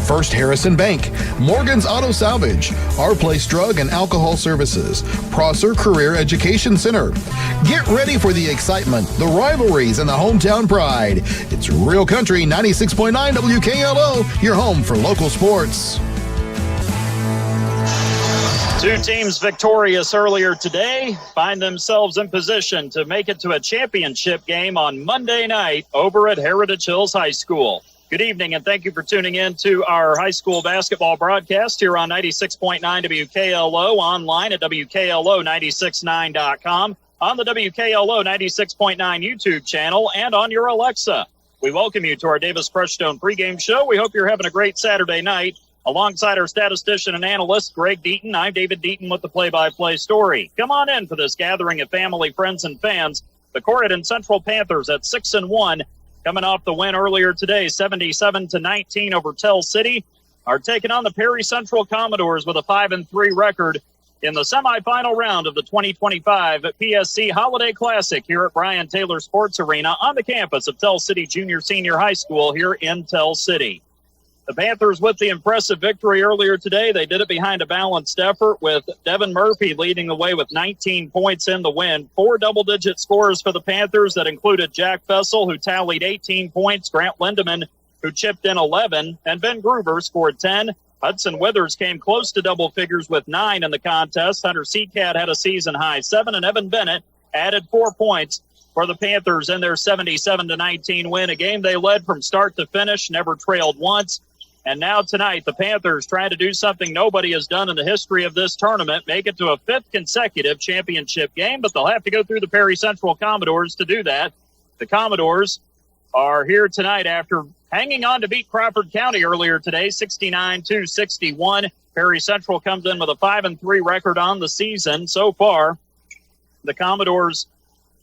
First Harrison Bank, Morgan's Auto Salvage, Our Place Drug and Alcohol Services, Prosser Career Education Center. Get ready for the excitement, the rivalries, and the hometown pride. It's Real Country 96.9 WKLO, your home for local sports. Two teams victorious earlier today find themselves in position to make it to a championship game on Monday night over at Heritage Hills High School. Good evening, and thank you for tuning in to our high school basketball broadcast here on 96.9 WKLO, online at WKLO969.com, on the WKLO 96.9 YouTube channel, and on your Alexa. We welcome you to our Davis Crushstone pregame show. We hope you're having a great Saturday night. Alongside our statistician and analyst, Greg Deaton, I'm David Deaton with the play-by-play story. Come on in for this gathering of family, friends, and fans. The Corydon Central Panthers at 6-1, coming off the win earlier today, 77-19 over Tell City, are taking on the Perry Central Commodores with a 5-3 record in the semifinal round of the 2025 PSC Holiday Classic here at Brian Taylor Sports Arena on the campus of Tell City Junior Senior High School here in Tell City. The Panthers with the impressive victory earlier today. They did it behind a balanced effort with Devin Murphy leading the way with 19 points in the win. 4 double-digit scores for the Panthers that included Jack Fessel, who tallied 18 points, Grant Lindeman, who chipped in 11, and Ben Gruber scored 10. Hudson Withers came close to double figures with 9 in the contest. Hunter Seacat had a season-high 7, and Evan Bennett added 4 points for the Panthers in their 77-19 win, a game they led from start to finish, never trailed once. And now tonight, the Panthers trying to do something nobody has done in the history of this tournament, make it to a 5th consecutive championship game, but they'll have to go through the Perry Central Commodores to do that. The Commodores are here tonight after hanging on to beat Crawford County earlier today, 69-61. Perry Central comes in with a 5-3 record on the season so far. The Commodores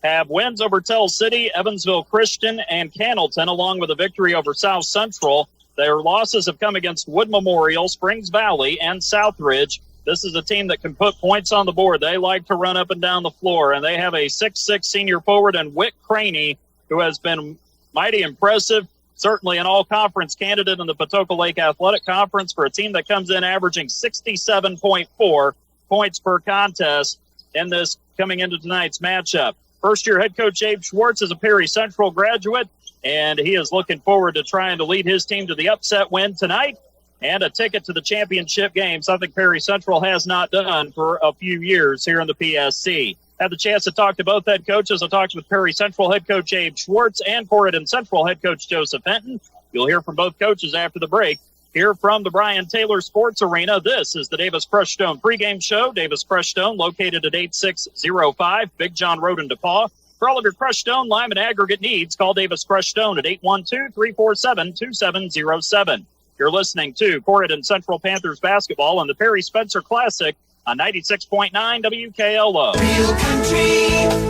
have wins over Tell City, Evansville Christian, and Cannleton, along with a victory over South Central. Their losses have come against Wood Memorial, Springs Valley, and Southridge. This is a team that can put points on the board. They like to run up and down the floor, and they have a 6'6" senior forward in Wick Craney, who has been mighty impressive, certainly an all-conference candidate in the Patoka Lake Athletic Conference for a team that comes in averaging 67.4 points per contest in this coming into tonight's matchup. First-year head coach Abe Schwartz is a Perry Central graduate, and he is looking forward to trying to lead his team to the upset win tonight and a ticket to the championship game, something Perry Central has not done for a few years here in the PSC. Had the chance to talk to both head coaches. I talked with Perry Central head coach Abe Schwartz and Corydon Central head coach Joseph Hinton. You'll hear from both coaches after the break. Here from the Brian Taylor Sports Arena, this is the Davis Crushstone pregame show. Davis Crushstone, located at 8605 Big John Road in DePaul. For all of your Crushstone lime and aggregate needs, call Davis Crushstone at 812-347-2707. You're listening to Corydon Central Panthers basketball on the Perry Spencer Classic on 96.9 WKLO. Real country,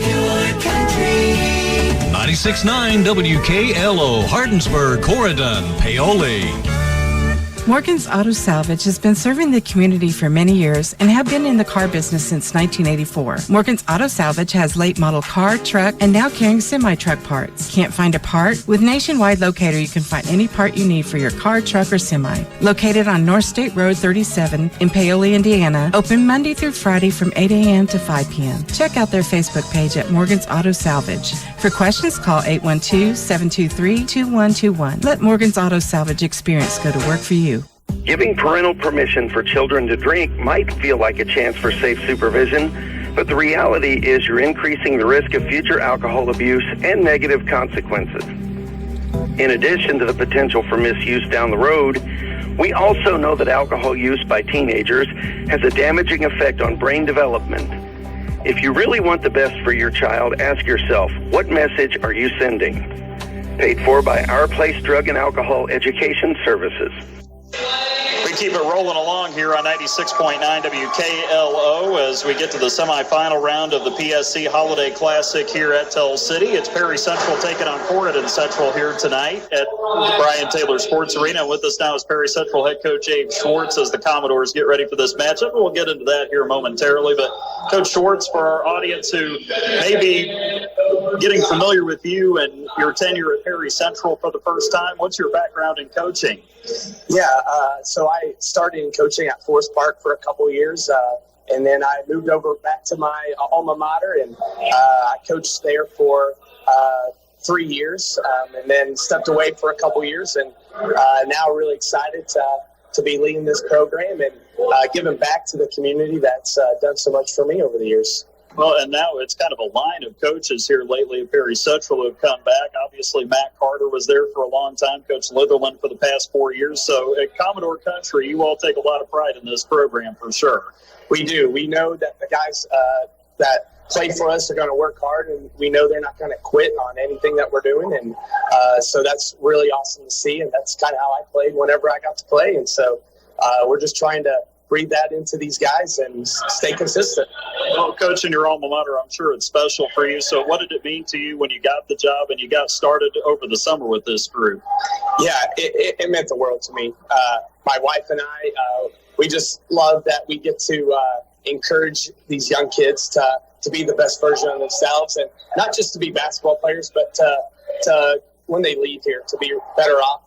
pure country. 96.9 WKLO, Hardinsburg, Corydon, Paoli. Morgan's Auto Salvage has been serving the community for many years and have been in the car business since 1984. Morgan's Auto Salvage has late model car, truck, and now carrying semi-truck parts. Can't find a part? With Nationwide Locator, you can find any part you need for your car, truck, or semi. Located on North State Road 37 in Paoli, Indiana. Open Monday through Friday from 8 a.m. to 5 p.m. Check out their Facebook page at Morgan's Auto Salvage. For questions, call 812-723-2121. Let Morgan's Auto Salvage experience go to work for you. Giving parental permission for children to drink might feel like a chance for safe supervision, but the reality is you're increasing the risk of future alcohol abuse and negative consequences. In addition to the potential for misuse down the road, we also know that alcohol use by teenagers has a damaging effect on brain development. If you really want the best for your child, ask yourself, what message are you sending? Paid for by Our Place Drug and Alcohol Education Services. We keep it rolling along here on 96.9 WKLO as we get to the semifinal round of the PSC Holiday Classic here at Tell City. It's Perry Central taking on Corydon Central here tonight at the Brian Taylor Sports Arena. With us now is Perry Central head coach Abe Schwartz as the Commodores get ready for this matchup. We'll get into that here momentarily. But Coach Schwartz, for our audience who may be getting familiar with you and your tenure at Perry Central for the first time. What's your background in coaching? Yeah, so I started in coaching at Forest Park for a couple of years, and then I moved over back to my alma mater, and I coached there for 3 years, and then stepped away for a couple of years, and now really excited to be leading this program and giving back to the community that's done so much for me over the years. Well, and now it's kind of a line of coaches here lately at Perry Central who have come back. Obviously, Matt Carter was there for a long time, Coach Litherland for the past 4 years. So at Commodore Country, you all take a lot of pride in this program for sure. We do. We know that the guys that play for us are going to work hard, and we know they're not going to quit on anything that we're doing. And so that's really awesome to see, and that's kind of how I played whenever I got to play. And so we're just trying to breathe that into these guys and stay consistent. Well, Coach, in your alma mater, I'm sure it's special for you. So what did it mean to you when you got the job and you got started over the summer with this group? Yeah, it meant the world to me. My wife and I, we just love that we get to encourage these young kids to be the best version of themselves, and not just to be basketball players, but to when they leave here, to be better off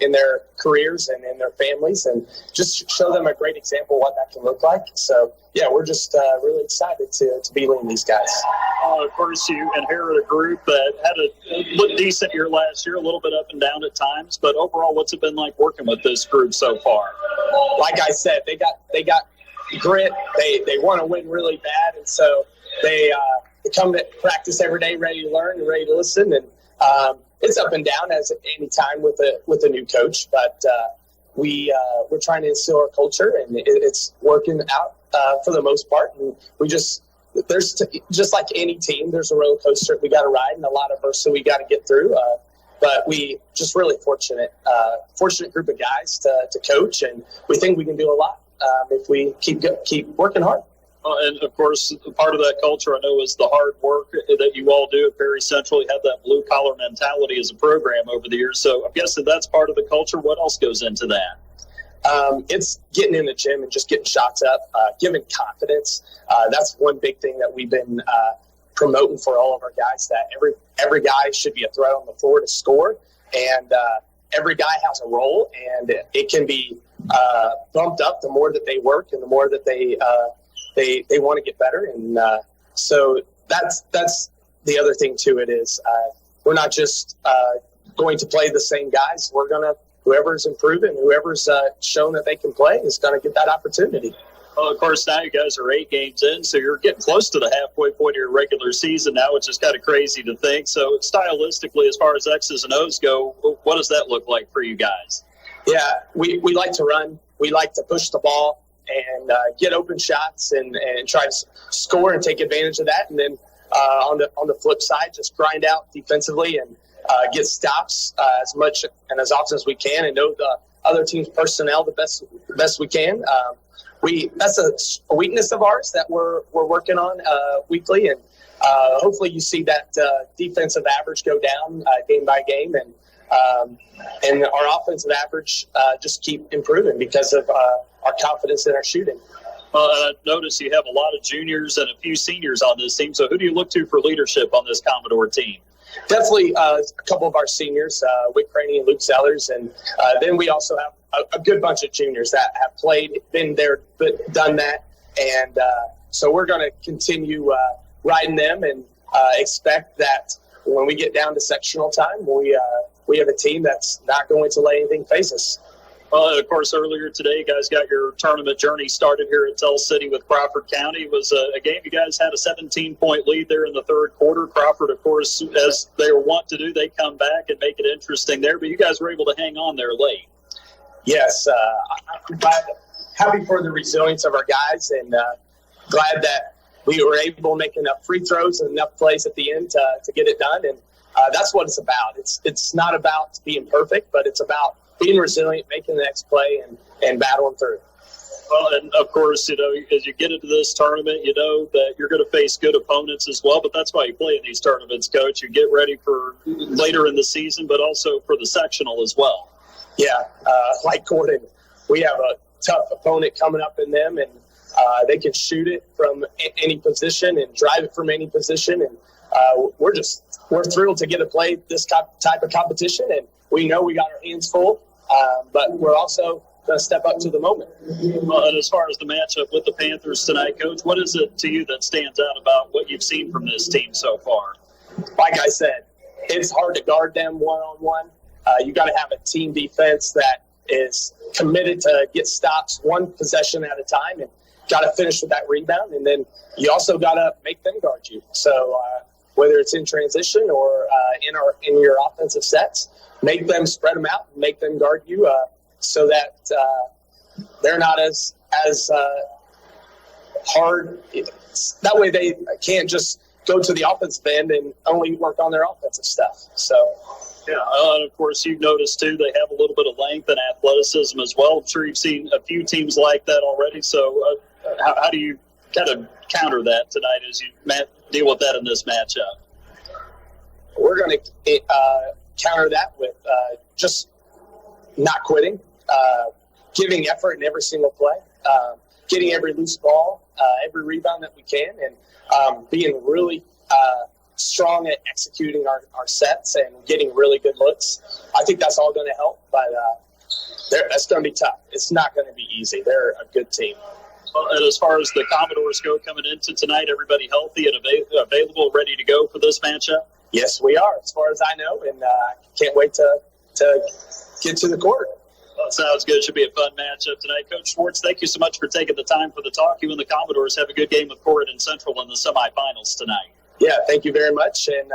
in their careers and in their families, and just show them a great example of what that can look like. So, yeah, we're just really excited to be leading these guys. Of course, you inherited a group that had a decent year last year, a little bit up and down at times, but overall, what's it been like working with this group so far? Like I said, they got grit. They want to win really bad, and so they come to practice every day ready to learn and ready to listen, and it's up and down as any time with a new coach, but we're trying to instill our culture, and it's working out for the most part. And we just like any team, there's a roller coaster we got to ride and a lot of adversity we got to get through. But we just really fortunate group of guys to coach, and we think we can do a lot if we keep working hard. And, of course, part of that culture, I know, is the hard work that you all do at Perry Central. You have that blue-collar mentality as a program over the years. So I'm guessing that's part of the culture. What else goes into that? It's getting in the gym and just getting shots up, giving confidence. That's one big thing that we've been promoting for all of our guys, that every guy should be a threat on the floor to score. And every guy has a role, and it can be bumped up the more that they work and the more that they want to get better. And so that's the other thing to it is we're not just going to play the same guys. We're going to, whoever's improving, whoever's shown that they can play is going to get that opportunity. Well, of course, now you guys are 8 games in, so you're getting close to the halfway point of your regular season now, which is kind of crazy to think. So stylistically, as far as X's and O's go, what does that look like for you guys? Yeah, we like to run. We like to push the ball and get open shots and try to score and take advantage of that. And then on the flip side, just grind out defensively and get stops as much and as often as we can, and know the other team's personnel the best we can. That's a weakness of ours that we're working on weekly, and hopefully you see that defensive average go down game by game, and our offensive average just keep improving because of our confidence in our shooting. I notice you have a lot of juniors and a few seniors on this team. So who do you look to for leadership on this Commodore team? Definitely a couple of our seniors, Wick Craney and Luke Sellers. And then we also have a good bunch of juniors that have played, been there, done that. And so we're going to continue riding them and expect that when we get down to sectional time, we have a team that's not going to let anything face us. Well, of course, earlier today, you guys got your tournament journey started here at Tell City with Crawford County. It was a game you guys had a 17-point lead there in the third quarter. Crawford, of course, as they were wont to do, they come back and make it interesting there. But you guys were able to hang on there late. Yes, I'm happy for the resilience of our guys, and glad that we were able to make enough free throws and enough plays at the end to get it done. And that's what it's about. It's not about being perfect, but it's about being resilient, making the next play, and battling through. Well, and of course, as you get into this tournament, you know that you're going to face good opponents as well, but that's why you play in these tournaments, Coach. You get ready for later in the season, but also for the sectional as well. Yeah, like Corydon, we have a tough opponent coming up in them, and they can shoot it from any position and drive it from any position, and we're just we're thrilled to get to play this type of competition, and we know we got our hands full, but we're also going to step up to the moment. Well, and as far as the matchup with the Panthers tonight, Coach, what is it to you that stands out about what you've seen from this team so far? Like I said, it's hard to guard them one-on-one. You got to have a team defense that is committed to get stops one possession at a time and got to finish with that rebound. And then you also got to make them guard you. So whether it's in transition or in your offensive sets, make them spread them out and make them guard you so that they're not as hard. That way they can't just go to the offensive end and only work on their offensive stuff. So. Yeah, and of course, you've noticed, too, they have a little bit of length and athleticism as well. I'm sure you've seen a few teams like that already. So how do you kind of counter that tonight as you deal with that in this matchup? We're going to counter that with just not quitting, giving effort in every single play, getting every loose ball, every rebound that we can, and being really strong at executing our sets and getting really good looks. I think that's all going to help, but that's going to be tough. It's not going to be easy. They're a good team. Well, and as far as the Commodores go coming into tonight, everybody healthy and available, ready to go for this matchup? Yes, we are, as far as I know, and can't wait to get to the court. Well, sounds good. Should be a fun matchup tonight. Coach Schwartz, thank you so much for taking the time for the talk. You and the Commodores have a good game with Corydon Central in the semifinals tonight. Yeah, thank you very much, and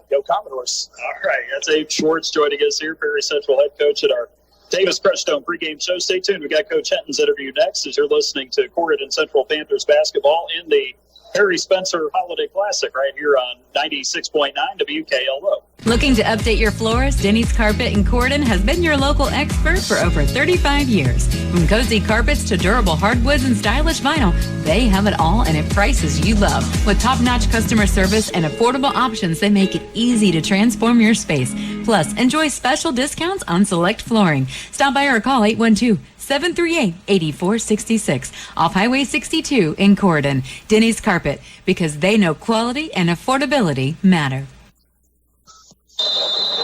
go Commodores. All right, that's Abe Schwartz joining us here, Perry Central head coach at our Davis Creststone pregame show. Stay tuned. We got Coach Henton's interview next as you're listening to Corydon Central Panthers basketball in the Harry Spencer Holiday Classic right here on 96.9 WKLO. Looking to update your floors? Denny's Carpet in Corydon has been your local expert for over 35 years. From cozy carpets to durable hardwoods and stylish vinyl, they have it all and at prices you love. With top-notch customer service and affordable options, they make it easy to transform your space. Plus, enjoy special discounts on select flooring. Stop by or call 812-738-8466 off Highway 62 in Corydon. Denny's Carpet, because they know quality and affordability matter.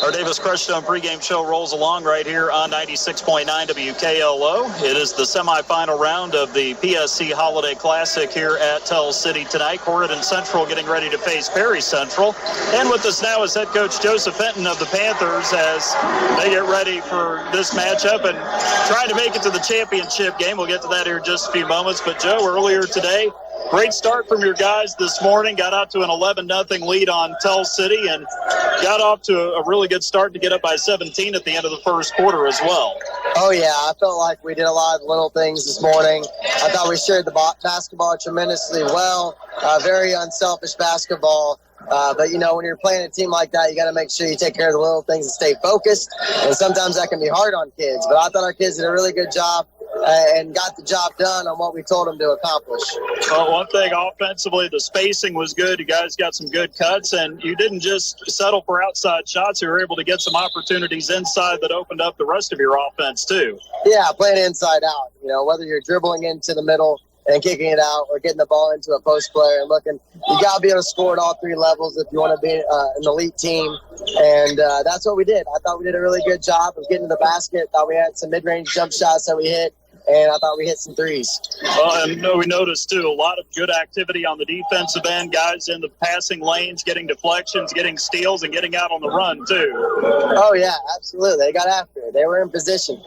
Our Davis Creststone pregame show rolls along right here on 96.9 WKLO. It is the semifinal round of the PSC Holiday Classic here at Tell City tonight. Corydon Central getting ready to face Perry Central. And with us now is head coach Joseph Hinton of the Panthers as they get ready for this matchup and trying to make it to the championship game. We'll get to that here in just a few moments. But, Joe, earlier today, great start from your guys this morning. Got out to an 11-0 lead on Tell City and got off to a really good start to get up by 17 at the end of the first quarter as well. Oh, yeah. I felt like we did a lot of little things this morning. I thought we shared the basketball tremendously well. Very unselfish basketball. But, when you're playing a team like that, you got to make sure you take care of the little things and stay focused. And sometimes that can be hard on kids. But I thought our kids did a really good job and got the job done on what we told them to accomplish. Well, one thing offensively, the spacing was good. You guys got some good cuts, and you didn't just settle for outside shots. You were able to get some opportunities inside that opened up the rest of your offense, too. Yeah, playing inside out. Whether you're dribbling into the middle and kicking it out or getting the ball into a post player and looking, you got to be able to score at all three levels if you want to be an elite team. And that's what we did. I thought we did a really good job of getting to the basket. Thought we had some mid-range jump shots that we hit. And I thought we hit some threes. Well, and we noticed, too, a lot of good activity on the defensive end. Guys in the passing lanes, getting deflections, getting steals, and getting out on the run, too. Oh, yeah, absolutely. They got after it. They were in position.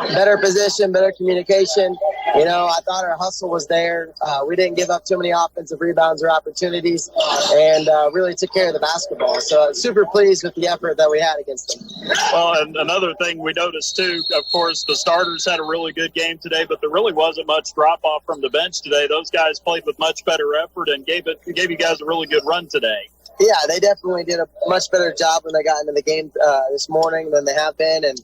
Better position, better communication. I thought our hustle was there. We didn't give up too many offensive rebounds or opportunities and really took care of the basketball. So super pleased with the effort that we had against them. Well, and another thing we noticed, too, of course, the starters had a really good game today, but there really wasn't much drop-off from the bench today. Those guys played with much better effort and gave you guys a really good run today. Yeah, they definitely did a much better job when they got into the game this morning than they have been. And,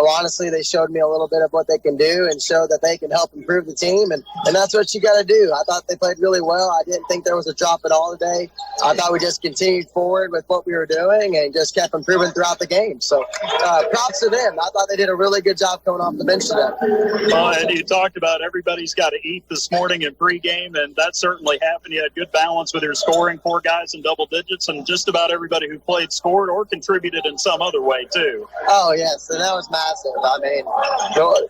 honestly, they showed me a little bit of what they can do and showed that they can help improve the team. And that's what you got to do. I thought they played really well. I didn't think there was a drop at all today. I thought we just continued forward with what we were doing and just kept improving throughout the game. So props to them. I thought they did a really good job coming off the bench today. Well, and you talked about everybody's got to eat this morning in pregame, and that certainly happened. You had good balance with your scoring, 4 guys in double digits, and just about everybody who played scored or contributed in some other way, too. Oh, yes, and that was massive. I mean,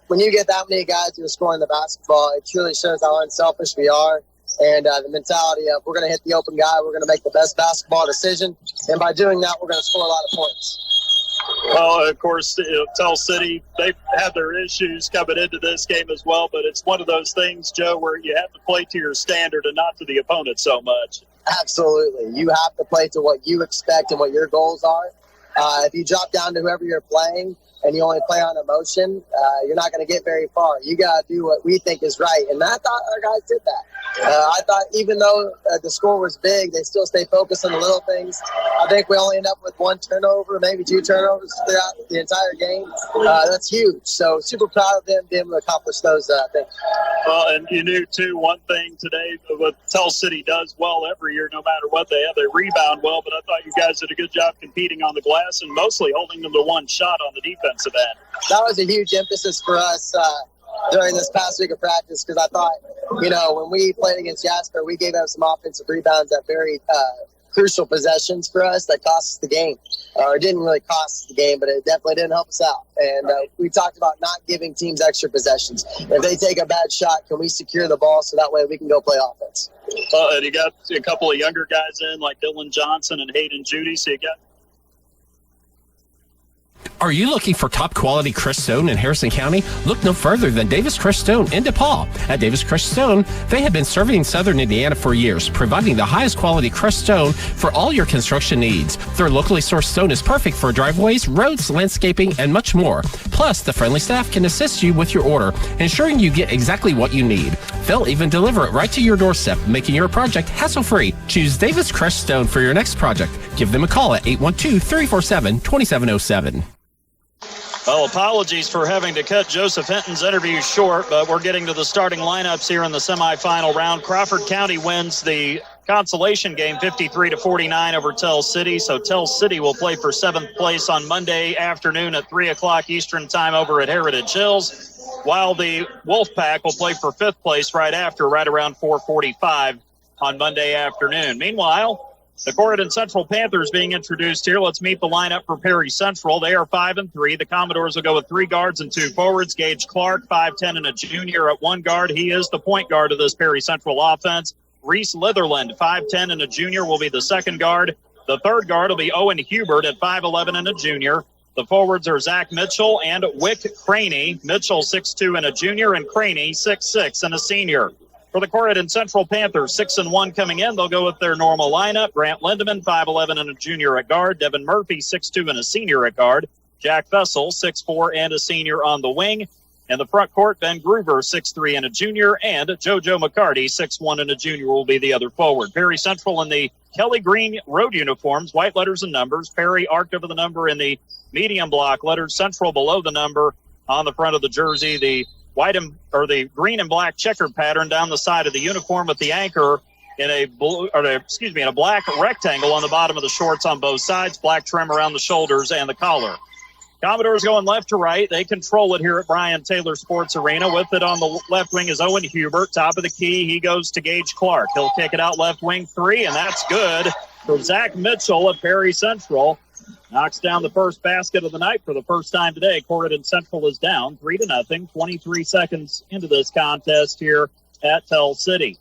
when you get that many guys who are scoring the basketball, it truly shows how unselfish we are. And the mentality of we're going to hit the open guy, we're going to make the best basketball decision. And by doing that, we're going to score a lot of points. Well, of course, Tell City, they've had their issues coming into this game as well, but it's one of those things, Joe, where you have to play to your standard and not to the opponent so much. Absolutely. You have to play to what you expect and what your goals are. If you drop down to whoever you're playing and you only play on emotion, you're not going to get very far. You got to do what we think is right. And I thought our guys did that. I thought even though the score was big, they still stay focused on the little things. I think we only end up with 1 turnover, maybe 2 turnovers throughout the entire game. That's huge. So super proud of them being able to accomplish those things. Well, and you knew, too, one thing today, what Tell City does well every year, no matter what they have, they rebound well, but I thought you guys did a good job competing on the glass and mostly holding them to 1 shot on the defensive end. That was a huge emphasis for us during this past week of practice because I thought, when we played against Jasper, we gave up some offensive rebounds at very crucial possessions for us that cost us the game. Or it didn't really cost us the game, but it definitely didn't help us out. And we talked about not giving teams extra possessions. If they take a bad shot, can we secure the ball so that way we can go play offense? And you got a couple of younger guys in like Dylan Johnson and Hayden Judy, so you got. Are you looking for top quality Crestone in Harrison County? Look no further than Davis Crestone in DePaul. At Davis Crestone, they have been serving Southern Indiana for years, providing the highest quality Crestone for all your construction needs. Their locally sourced stone is perfect for driveways, roads, landscaping, and much more. Plus, the friendly staff can assist you with your order, ensuring you get exactly what you need. They'll even deliver it right to your doorstep, making your project hassle-free. Choose Davis Crestone for your next project. Give them a call at 812-347-2707. Well, apologies for having to cut Joseph Hinton's interview short, but we're getting to the starting lineups here in the semifinal round. Crawford County wins the consolation game 53-49 over Tell City, so Tell City will play for 7th place on Monday afternoon at 3 o'clock Eastern time over at Heritage Hills, while the Wolfpack will play for 5th place right after, right around 4:45 on Monday afternoon. Meanwhile, the Corydon Central Panthers being introduced here. Let's meet the lineup for Perry Central. They are 5-3. The Commodores will go with 3 guards and 2 forwards. Gage Clark, 5'10", and a junior at 1 guard. He is the point guard of this Perry Central offense. Reese Litherland, 5'10", and a junior, will be the 2nd guard. The 3rd guard will be Owen Hubert at 5'11", and a junior. The forwards are Zach Mitchell and Wick Craney. Mitchell, 6'2", and a junior, and Craney, 6'6", and a senior. For the Corydon Central Panthers, 6-1 coming in. They'll go with their normal lineup. Grant Lindeman, 5'11", and a junior at guard. Devin Murphy, 6'2", and a senior at guard. Jack Vessel, 6'4", and a senior on the wing. In the front court, Ben Groover, 6'3", and a junior. And JoJo McCarty, 6'1", and a junior, will be the other forward. Perry Central in the Kelly Green road uniforms, white letters and numbers. Perry arced over the number in the medium block letters. Central below the number on the front of the jersey. The the green and black checkered pattern down the side of the uniform with the anchor in a black rectangle on the bottom of the shorts on both sides, black trim around the shoulders and the collar. Commodores going left to right. They control it here at Brian Taylor Sports Arena. With it on the left wing is Owen Hubert, top of the key. He goes to Gage Clark. He'll kick it out left wing 3, and that's good for Zach Mitchell at Perry Central. Knocks down the first basket of the night for the first time today. Corydon Central is down 3-0, 23 seconds into this contest here at Tell City.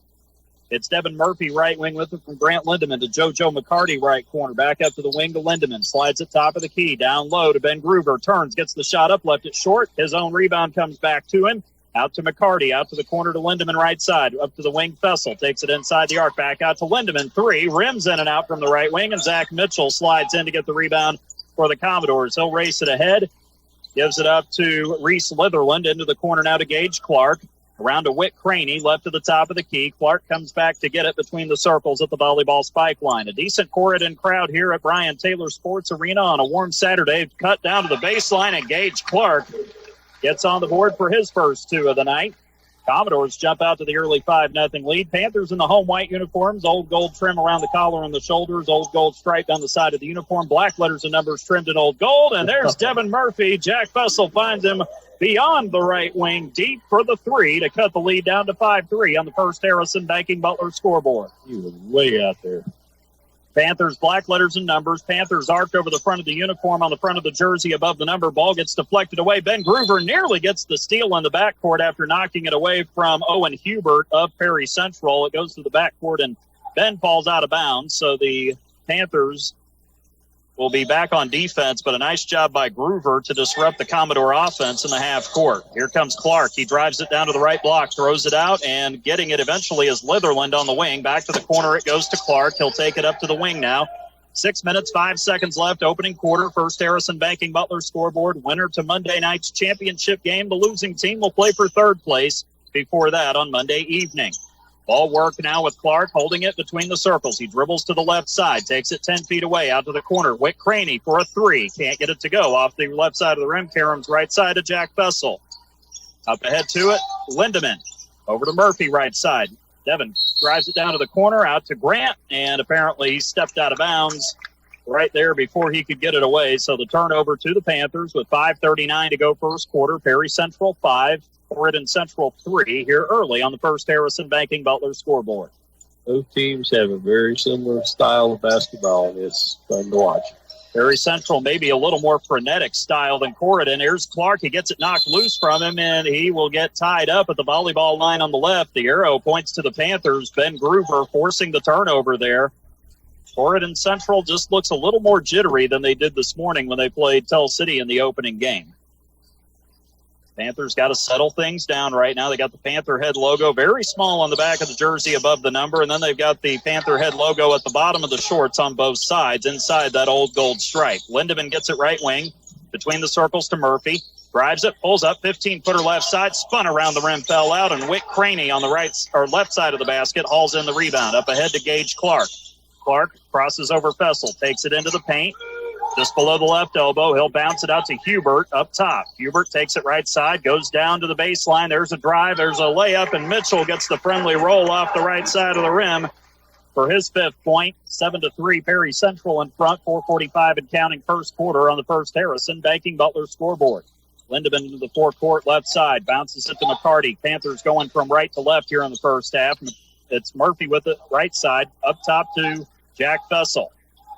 It's Devin Murphy, right wing, with it from Grant Lindeman to JoJo McCarty, right corner. Back up to the wing to Lindeman. Slides it top of the key. Down low to Ben Groover. Turns, gets the shot up, left it short. His own rebound comes back to him. Out to McCarty, out to the corner to Lindeman, right side. Up to the wing, Fessel. Takes it inside the arc. Back out to Lindeman. 3. Rims in and out from the right wing, and Zach Mitchell slides in to get the rebound for the Commodores. He'll race it ahead. Gives it up to Reese Litherland. Into the corner now to Gage Clark. Around to Whit Craney, left to the top of the key. Clark comes back to get it between the circles at the volleyball spike line. A decent Corydon crowd here at Brian Taylor Sports Arena on a warm Saturday. Cut down to the baseline, and Gage Clark gets on the board for his first 2 of the night. Commodores jump out to the early 5-0 lead. Panthers in the home white uniforms, old gold trim around the collar and the shoulders, old gold stripe down the side of the uniform, black letters and numbers trimmed in old gold. And there's Devin Murphy. Jack Fussell finds him beyond the right wing, deep for the 3 to cut the lead down to 5-3 on the First Harrison Banking Butler scoreboard. He was way out there. Panthers, black letters and numbers. Panthers arced over the front of the uniform on the front of the jersey above the number. Ball gets deflected away. Ben Groover nearly gets the steal in the backcourt after knocking it away from Owen Hubert of Perry Central. It goes to the backcourt, and Ben falls out of bounds. So the Panthers will be back on defense, but a nice job by Groover to disrupt the Commodore offense in the half court. Here comes Clark. He drives it down to the right block, throws it out, and getting it eventually is Litherland on the wing. Back to the corner it goes to Clark. He'll take it up to the wing now. 6 minutes, 5 seconds left, opening quarter. First Harrison Banking Butler scoreboard. Winner to Monday night's championship game. The losing team will play for 3rd place before that on Monday evening. Ball work now with Clark holding it between the circles. He dribbles to the left side, takes it 10 feet away out to the corner. Whit Craney for a 3. Can't get it to go off the left side of the rim. Karam's right side to Jack Fussell. Up ahead to it, Lindemann. Over to Murphy right side. Devin drives it down to the corner, out to Grant, and apparently he stepped out of bounds right there before he could get it away. So the turnover to the Panthers with 5:39 to go first quarter. Perry Central 5. Corydon Central 3 here early on the First Harrison Banking Butler scoreboard. Both teams have a very similar style of basketball, and it's fun to watch. Perry Central maybe a little more frenetic style than Corydon. Here's Clark. He gets it knocked loose from him, and he will get tied up at the volleyball line on the left. The arrow points to the Panthers. Ben Groover forcing the turnover there. Corydon Central just looks a little more jittery than they did this morning when they played Tell City in the opening game. Panthers got to settle things down right now. They got the Panther head logo very small on the back of the jersey above the number, and then they've got the Panther head logo at the bottom of the shorts on both sides inside that old gold stripe. Lindemann gets it right wing between the circles to Murphy. Drives it, pulls up, 15-footer left side, spun around the rim, fell out, and Whit Craney on the right or left side of the basket hauls in the rebound. Up ahead to Gage Clark. Clark crosses over Fessel, takes it into the paint. Just below the left elbow, he'll bounce it out to Hubert up top. Hubert takes it right side, goes down to the baseline. There's a drive, there's a layup, and Mitchell gets the friendly roll off the right side of the rim for his 5th point. 7-3, Perry Central in front, 4:45 and counting first quarter on the First Harrison Banking Butler scoreboard. Lindemann into the forecourt left side, bounces it to McCarty. Panthers going from right to left here in the first half. It's Murphy with it right side, up top to Jack Fussell.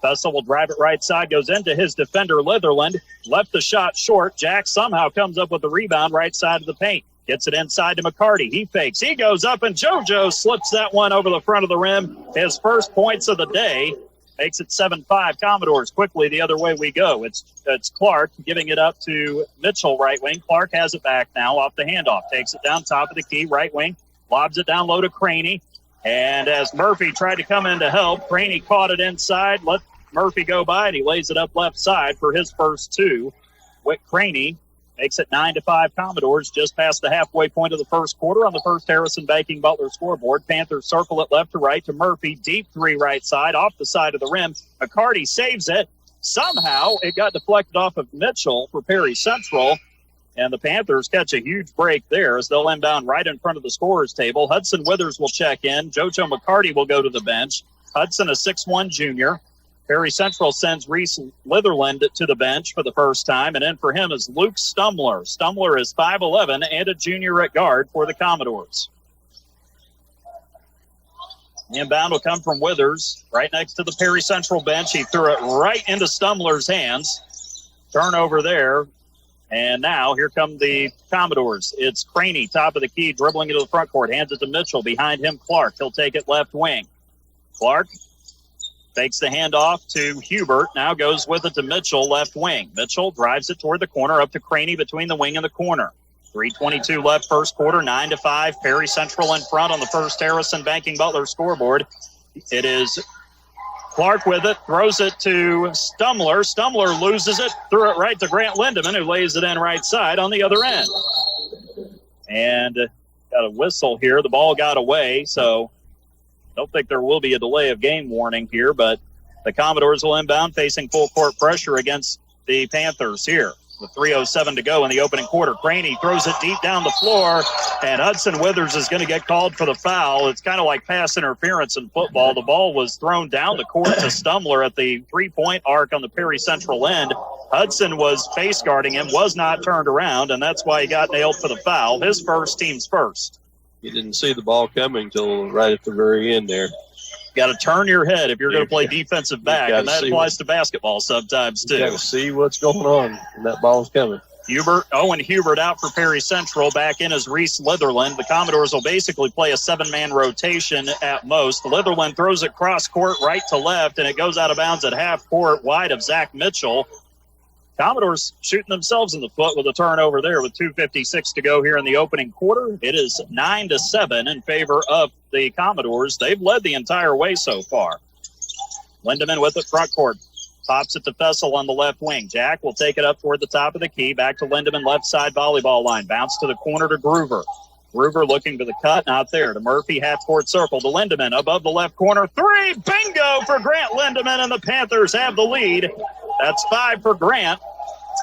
Fussell will drive it right side, goes into his defender, Litherland. Left the shot short. Jack somehow comes up with the rebound right side of the paint. Gets it inside to McCarty. He fakes. He goes up, and JoJo slips that one over the front of the rim. His first points of the day. Makes it 7-5. Commodores quickly the other way we go. It's Clark giving it up to Mitchell, right wing. Clark has it back now off the handoff. Takes it down top of the key, right wing. Lobs it down low to Craney. And as Murphy tried to come in to help, Craney caught it inside, let Murphy go by, and he lays it up left side for his first 2. Whit Craney makes it 9-5 Commodores just past the halfway point of the first quarter on the First Harrison Banking Butler scoreboard. Panthers circle it left to right to Murphy. Deep 3 right side off the side of the rim. McCarty saves it. Somehow it got deflected off of Mitchell for Perry Central. And the Panthers catch a huge break there as they'll inbound right in front of the scorer's table. Hudson Withers will check in. JoJo McCarty will go to the bench. Hudson, a 6'1 junior. Perry Central sends Reese Litherland to the bench for the first time, and in for him is Luke Stumler. Stumler is 5'11 and a junior at guard for the Commodores. The inbound will come from Withers right next to the Perry Central bench. He threw it right into Stumler's hands. Turnover there. And now here come the Commodores. It's Craney, top of the key, dribbling into the front court. Hands it to Mitchell. Behind him, Clark. He'll take it left wing. Clark takes the handoff to Hubert. Now goes with it to Mitchell, left wing. Mitchell drives it toward the corner, up to Craney between the wing and the corner. 3:22 left first quarter, 9-5. Perry Central in front on the First Harrison Banking Butler scoreboard. It is Clark with it, throws it to Stumler. Stumler loses it, threw it right to Grant Lindemann, who lays it in right side on the other end. And got a whistle here. The ball got away, so don't think there will be a delay of game warning here, but the Commodores will inbound facing full court pressure against the Panthers here. With 3:07 to go in the opening quarter. Craney throws it deep down the floor, and Hudson Withers is going to get called for the foul. It's kind of like pass interference in football. The ball was thrown down the court to Stumbler at the three-point arc on the Perry Central end. Hudson was face guarding him, was not turned around, and that's why he got nailed for the foul. His first, team's first. You didn't see the ball coming till right at the very end there. Got to turn your head if you're going to play defensive back, and that applies to basketball sometimes too. You got to see what's going on, and that ball's coming. Owen Hubert out for Perry Central. Back in as Reese Litherland. The Commodores will basically play a 7-man rotation at most. Litherland throws it cross court right to left, and it goes out of bounds at half court wide of Zach Mitchell. Commodores shooting themselves in the foot with a turnover there with 2:56 to go here in the opening quarter. It is 9-7 in favor of the Commodores. They've led the entire way so far. Lindemann with it front court. Pops it to Fessel on the left wing. Jack will take it up toward the top of the key. Back to Lindemann, left side volleyball line. Bounce to the corner to Groover. Groover looking for the cut, not there. To Murphy, half-court circle. To Lindemann, above the left corner. 3, bingo for Grant Lindemann, and the Panthers have the lead. That's 5 for Grant.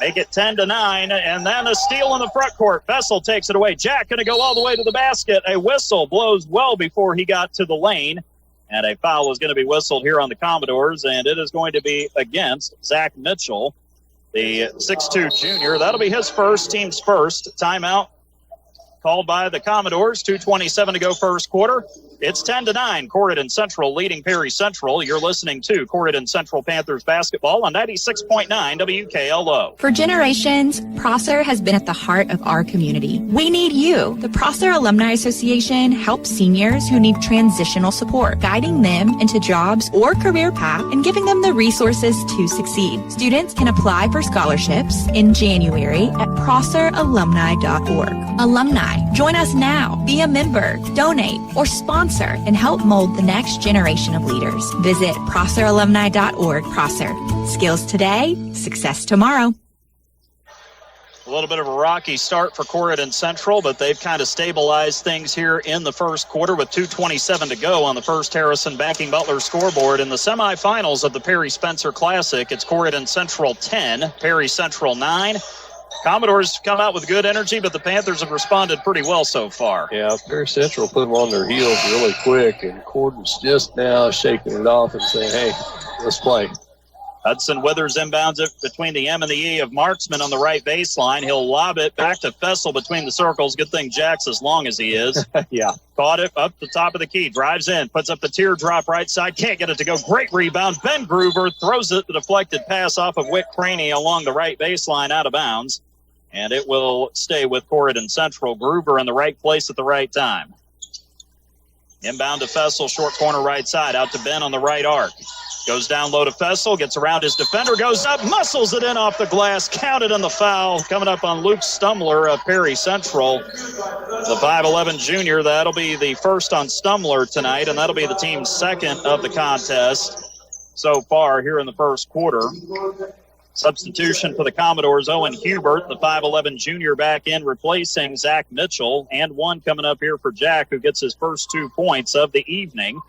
Make it 10-9, and then a steal in the front court. Fessel takes it away. Jack going to go all the way to the basket. A whistle blows well before he got to the lane, and a foul is going to be whistled here on the Commodores, and it is going to be against Zach Mitchell, the 6'2 junior. That'll be his first, team's first. Timeout called by the Commodores. 2:27 to go first quarter. It's 10-9. Corydon Central leading Perry Central. You're listening to Corydon Central Panthers basketball on 96.9 WKLO. For generations, Prosser has been at the heart of our community. We need you. The Prosser Alumni Association helps seniors who need transitional support, guiding them into jobs or career path and giving them the resources to succeed. Students can apply for scholarships in January at prosseralumni.org. Alumni, join us now. Be a member, donate, or sponsor and help mold the next generation of leaders. Visit prosseralumni.org. Prosser. Skills today, success tomorrow. A little bit of a rocky start for Corydon Central, but they've kind of stabilized things here in the first quarter with 2:27 to go on the First Harrison Banking Butler scoreboard. In the semifinals of the Perry Spencer Classic, it's Corydon Central 10, Perry Central 9. Commodores come out with good energy, but the Panthers have responded pretty well so far. Yeah, Perry Central put them on their heels really quick, and Corydon's just now shaking it off and saying, hey, let's play. Hudson Withers inbounds it between the M and the E of Marksman on the right baseline. He'll lob it back to Fessel between the circles. Good thing Jack's as long as he is. Yeah. Caught it up the top of the key. Drives in. Puts up the teardrop right side. Can't get it to go. Great rebound. Ben Groover throws it. The deflected pass off of Whit Craney along the right baseline out of bounds. And it will stay with Corydon Central. Groover in the right place at the right time. Inbound to Fessel. Short corner right side. Out to Ben on the right arc. Goes down low to Fessel, gets around his defender, goes up, muscles it in off the glass, counted on the foul. Coming up on Luke Stumler of Perry Central. The 5'11 junior, that'll be the first on Stumler tonight, and that'll be the team's second of the contest so far here in the first quarter. Substitution for the Commodores, Owen Hubert, the 5'11 junior, back in replacing Zach Mitchell, and one coming up here for Jack, who gets his first 2 points of the evening.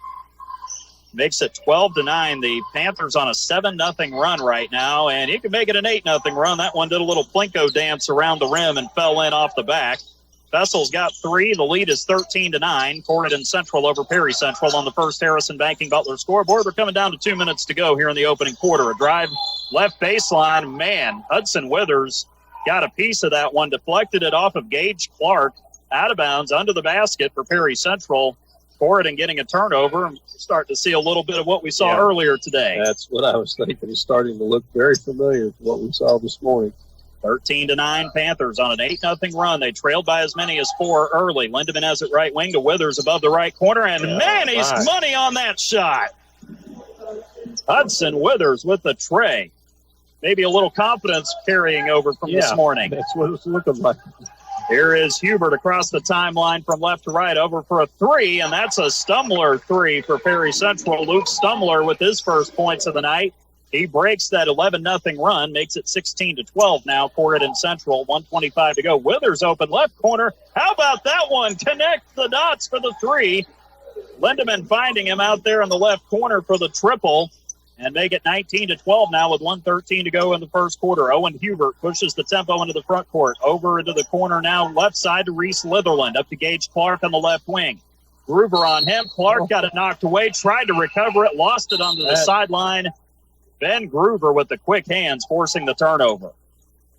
Makes it 12-9. The Panthers on a 7-0 run right now, and he can make it an 8-0 run. That one did a little Plinko dance around the rim and fell in off the back. Fessel's got 3. The lead is 13-9. Corydon Central over Perry Central on the First Harrison Banking Butler scoreboard. We're coming down to 2 minutes to go here in the opening quarter. A drive left baseline. Man, Hudson Withers got a piece of that one, deflected it off of Gage Clark, out of bounds, under the basket for Perry Central. Corydon getting a turnover. I'm starting to see a little bit of what we saw earlier today. That's what I was thinking. It's starting to look very familiar to what we saw this morning. 13-9 Panthers on an 8-0 run. They trailed by as many as 4 early. Lindemann has it right wing to Withers above the right corner, and man, he's money on that shot. Hudson Withers with the tray. Maybe a little confidence carrying over from this morning. That's what it's looking like. Here is Hubert across the timeline from left to right, over for a 3, and that's a Stumler 3 for Perry Central. Luke Stumler with his first points of the night. He breaks that 11-0 run, makes it 16-12 now. Corydon Central, 1:25 to go. Withers open left corner. How about that one? Connect the dots for the three. Lindemann finding him out there in the left corner for the triple. And make it 19-12 now with 1:13 to go in the first quarter. Owen Hubert pushes the tempo into the front court. Over into the corner now, left side to Reese Litherland. Up to Gage Clark on the left wing. Groover on him. Clark got it knocked away, tried to recover it, lost it onto the sideline. Ben Groover with the quick hands forcing the turnover.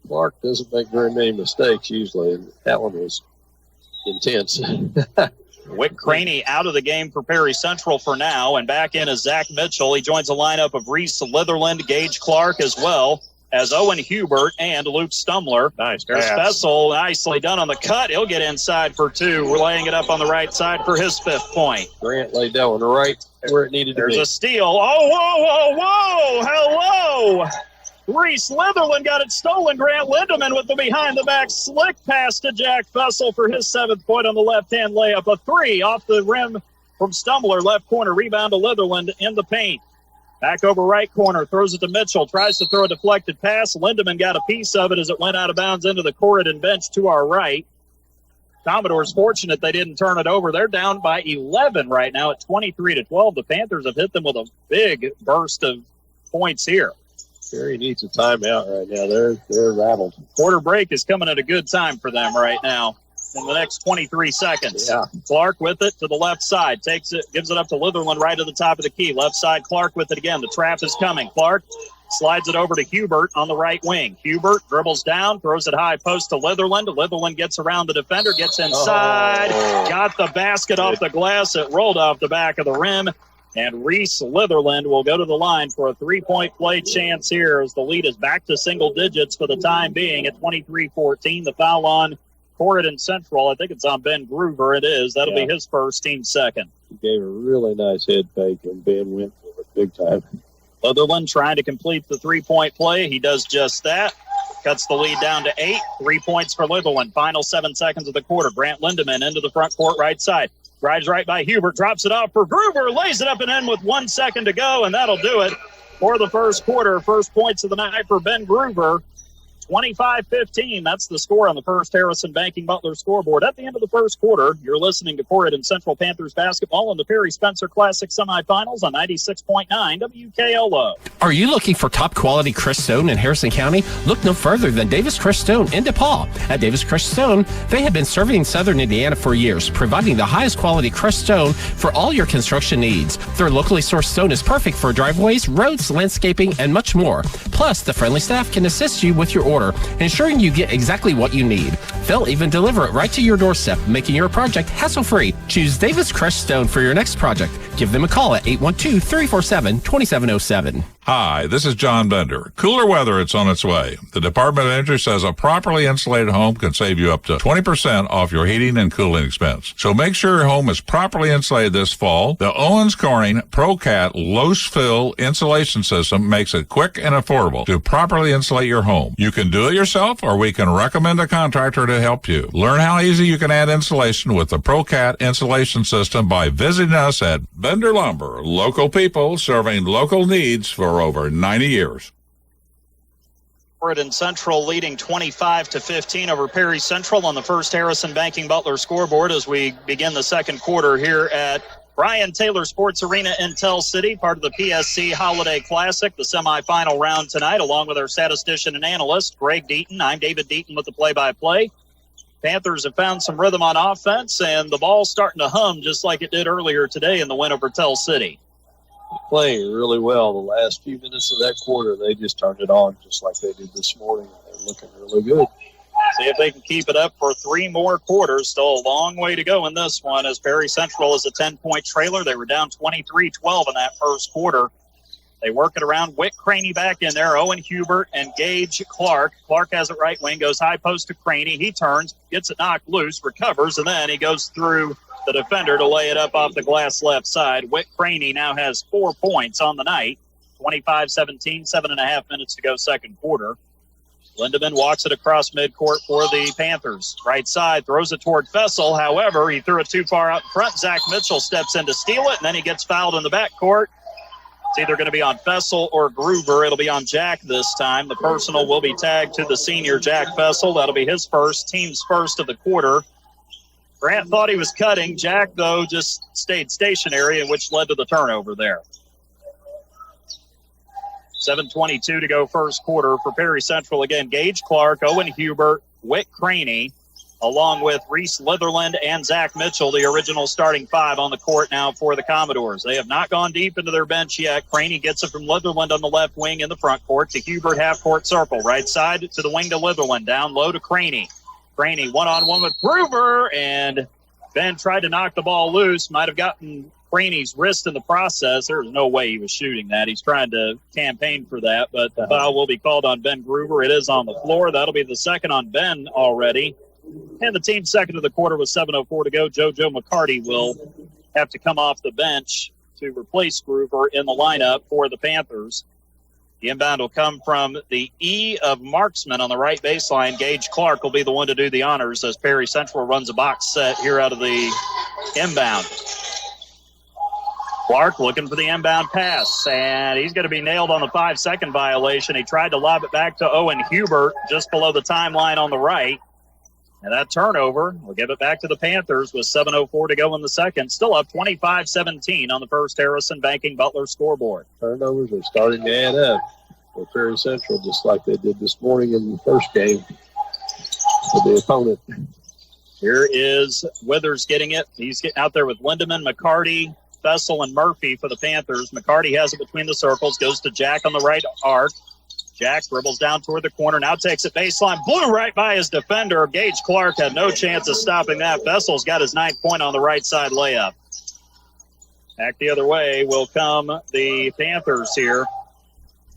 Clark doesn't make very many mistakes usually, and that one was intense. Wick Craney out of the game for Perry Central for now, and back in is Zach Mitchell. He joins a lineup of Reese Litherland, Gage Clark, as well as Owen Hubert and Luke Stumler. Nice There's Fessel, nicely done on the cut. He'll get inside for two. We're laying it up on the right side for his 5th point. Grant laid that one right where it needed to be. There's a steal. Oh, whoa. Hello. Reese Litherland got it stolen. Grant Lindemann with the behind-the-back slick pass to Jack Fessel for his 7th point on the left-hand layup. A three off the rim from Stumbler, left corner. Rebound to Litherland in the paint. Back over right corner, throws it to Mitchell. Tries to throw a deflected pass. Lindemann got a piece of it as it went out of bounds into the Corydon bench to our right. Commodores fortunate they didn't turn it over. They're down by 11 right now at 23-12. The Panthers have hit them with a big burst of points here. Perry needs a timeout right now. They're rattled. Quarter break is coming at a good time for them right now in the next 23 seconds. Yeah. Clark with it to the left side. Takes it, gives it up to Litherland right at the top of the key. Left side, Clark with it again. The trap is coming. Clark slides it over to Hubert on the right wing. Hubert dribbles down, throws it high post to Litherland. Litherland gets around the defender, gets inside, got the basket off the glass. It rolled off the back of the rim. And Reese Litherland will go to the line for a 3-point play chance here as the lead is back to single digits for the time being at 23-14. The foul on Corydon Central. I think it's on Ben Groover. It is. That'll be his first, team second. He gave a really nice head fake, and Ben went for it big time. Litherland trying to complete the 3-point play. He does just that. Cuts the lead down to 8. 3 points for Litherland. Final 7 seconds of the quarter. Grant Lindemann into the front court right side. Drives right by Hubert. Drops it off for Groover. Lays it up and in with 1 second to go, and that'll do it for the first quarter. First points of the night for Ben Groover. 25-15. That's the score on the First Harrison Banking Butler scoreboard. At the end of the first quarter, you're listening to Corydon Central Panthers basketball in the Perry Spencer Classic semifinals on 96.9 WKLO. Are you looking for top quality Crestone in Harrison County? Look no further than Davis Crestone in DePaul. At Davis Crestone, they have been serving Southern Indiana for years, providing the highest quality Crestone for all your construction needs. Their locally sourced stone is perfect for driveways, roads, landscaping, and much more. Plus, the friendly staff can assist you with your order, ensuring you get exactly what you need. They'll even deliver it right to your doorstep, making your project hassle-free. Choose Davis Crestone for your next project. Give them a call at 812-347-2707. Hi, this is John Bender. Cooler weather, it's on its way. The Department of Energy says a properly insulated home can save you up to 20% off your heating and cooling expense. So make sure your home is properly insulated this fall. The Owens Corning ProCat Low-Fill Insulation System makes it quick and affordable to properly insulate your home. You can do it yourself, or we can recommend a contractor to help you. Learn how easy you can add insulation with the ProCat Insulation System by visiting us at Bender Lumber. Local people serving local needs for over 90 years. Corydon Central leading 25-15 over Perry Central on the First Harrison Banking Butler scoreboard as we begin the second quarter here at Brian Taylor Sports Arena in Tell City, part of the PSC Holiday Classic, the semifinal round tonight, along with our statistician and analyst, Greg Deaton. I'm David Deaton with the play-by-play. Panthers have found some rhythm on offense, and the ball's starting to hum just like it did earlier today in the win over Tell City. Playing really well. The last few minutes of that quarter, they just turned it on just like they did this morning. They're looking really good. See if they can keep it up for 3 more quarters. Still a long way to go in this one as Perry Central is a 10-point trailer. They were down 23-12 in that first quarter. They work it around. Wick Craney back in there. Owen Hubert and Gage Clark. Clark has it right wing, goes high post to Craney. He turns, gets it knocked loose, recovers, and then he goes through the defender to lay it up off the glass left side. Wick Craney now has 4 points on the night. 25-17, 7.5 minutes to go second quarter. Lindemann walks it across midcourt for the Panthers. Right side, throws it toward Fessel. However, he threw it too far out in front. Zach Mitchell steps in to steal it, and then he gets fouled in the backcourt. It's either going to be on Fessel or Groover. It'll be on Jack this time. The personal will be tagged to the senior, Jack Fessel. That'll be his first, team's first of the quarter. Grant thought he was cutting. Jack, though, just stayed stationary, which led to the turnover there. 7:22 to go first quarter for Perry Central. Again, Gage Clark, Owen Hubert, Wick Craney, along with Reese Litherland and Zach Mitchell, the original starting five on the court now for the Commodores. They have not gone deep into their bench yet. Craney gets it from Litherland on the left wing in the front court to Hubert, half-court circle. Right side to the wing to Litherland. Down low to Craney. Craney one-on-one with Groover, and Ben tried to knock the ball loose. Might have gotten Craney's wrist in the process. There's no way he was shooting that. He's trying to campaign for that, but the foul will be called on Ben Groover. It is on the floor. That'll be the second on Ben already. And the team's second of the quarter with 7:04 to go. JoJo McCarty will have to come off the bench to replace Groover in the lineup for the Panthers. The inbound will come from the E of Marksman on the right baseline. Gage Clark will be the one to do the honors as Perry Central runs a box set here out of the inbound. Clark looking for the inbound pass, and he's going to be nailed on the 5-second violation. He tried to lob it back to Owen Hubert just below the timeline on the right. And that turnover will give it back to the Panthers with 7:04 to go in the second. Still up 25-17 on the first Harrison Banking Butler scoreboard. Turnovers are starting to add up for Perry Central, just like they did this morning in the first game for the opponent. Here is Withers getting it. He's getting out there with Lindemann, McCarty, Fessel, and Murphy for the Panthers. McCarty has it between the circles, goes to Jack on the right arc. Jack dribbles down toward the corner, now takes it baseline, blew right by his defender. Gage Clark had no chance of stopping that. Fessel's got his 9th point on the right side layup. Back the other way will come the Panthers here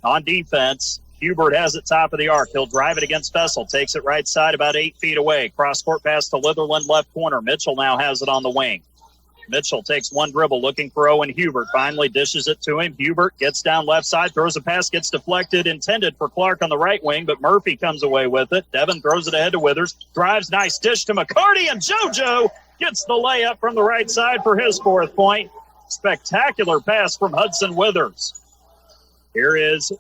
on defense. Hubert has it top of the arc. He'll drive it against Fessel, takes it right side about 8 feet away. Cross-court pass to Litherland, left corner. Mitchell now has it on the wing. Mitchell takes one dribble, looking for Owen Hubert. Finally dishes it to him. Hubert gets down left side, throws a pass, gets deflected, intended for Clark on the right wing, but Murphy comes away with it. Devin throws it ahead to Withers. Drives, nice dish to McCarty, and JoJo gets the layup from the right side for his 4th point. Spectacular pass from Hudson Withers. Here is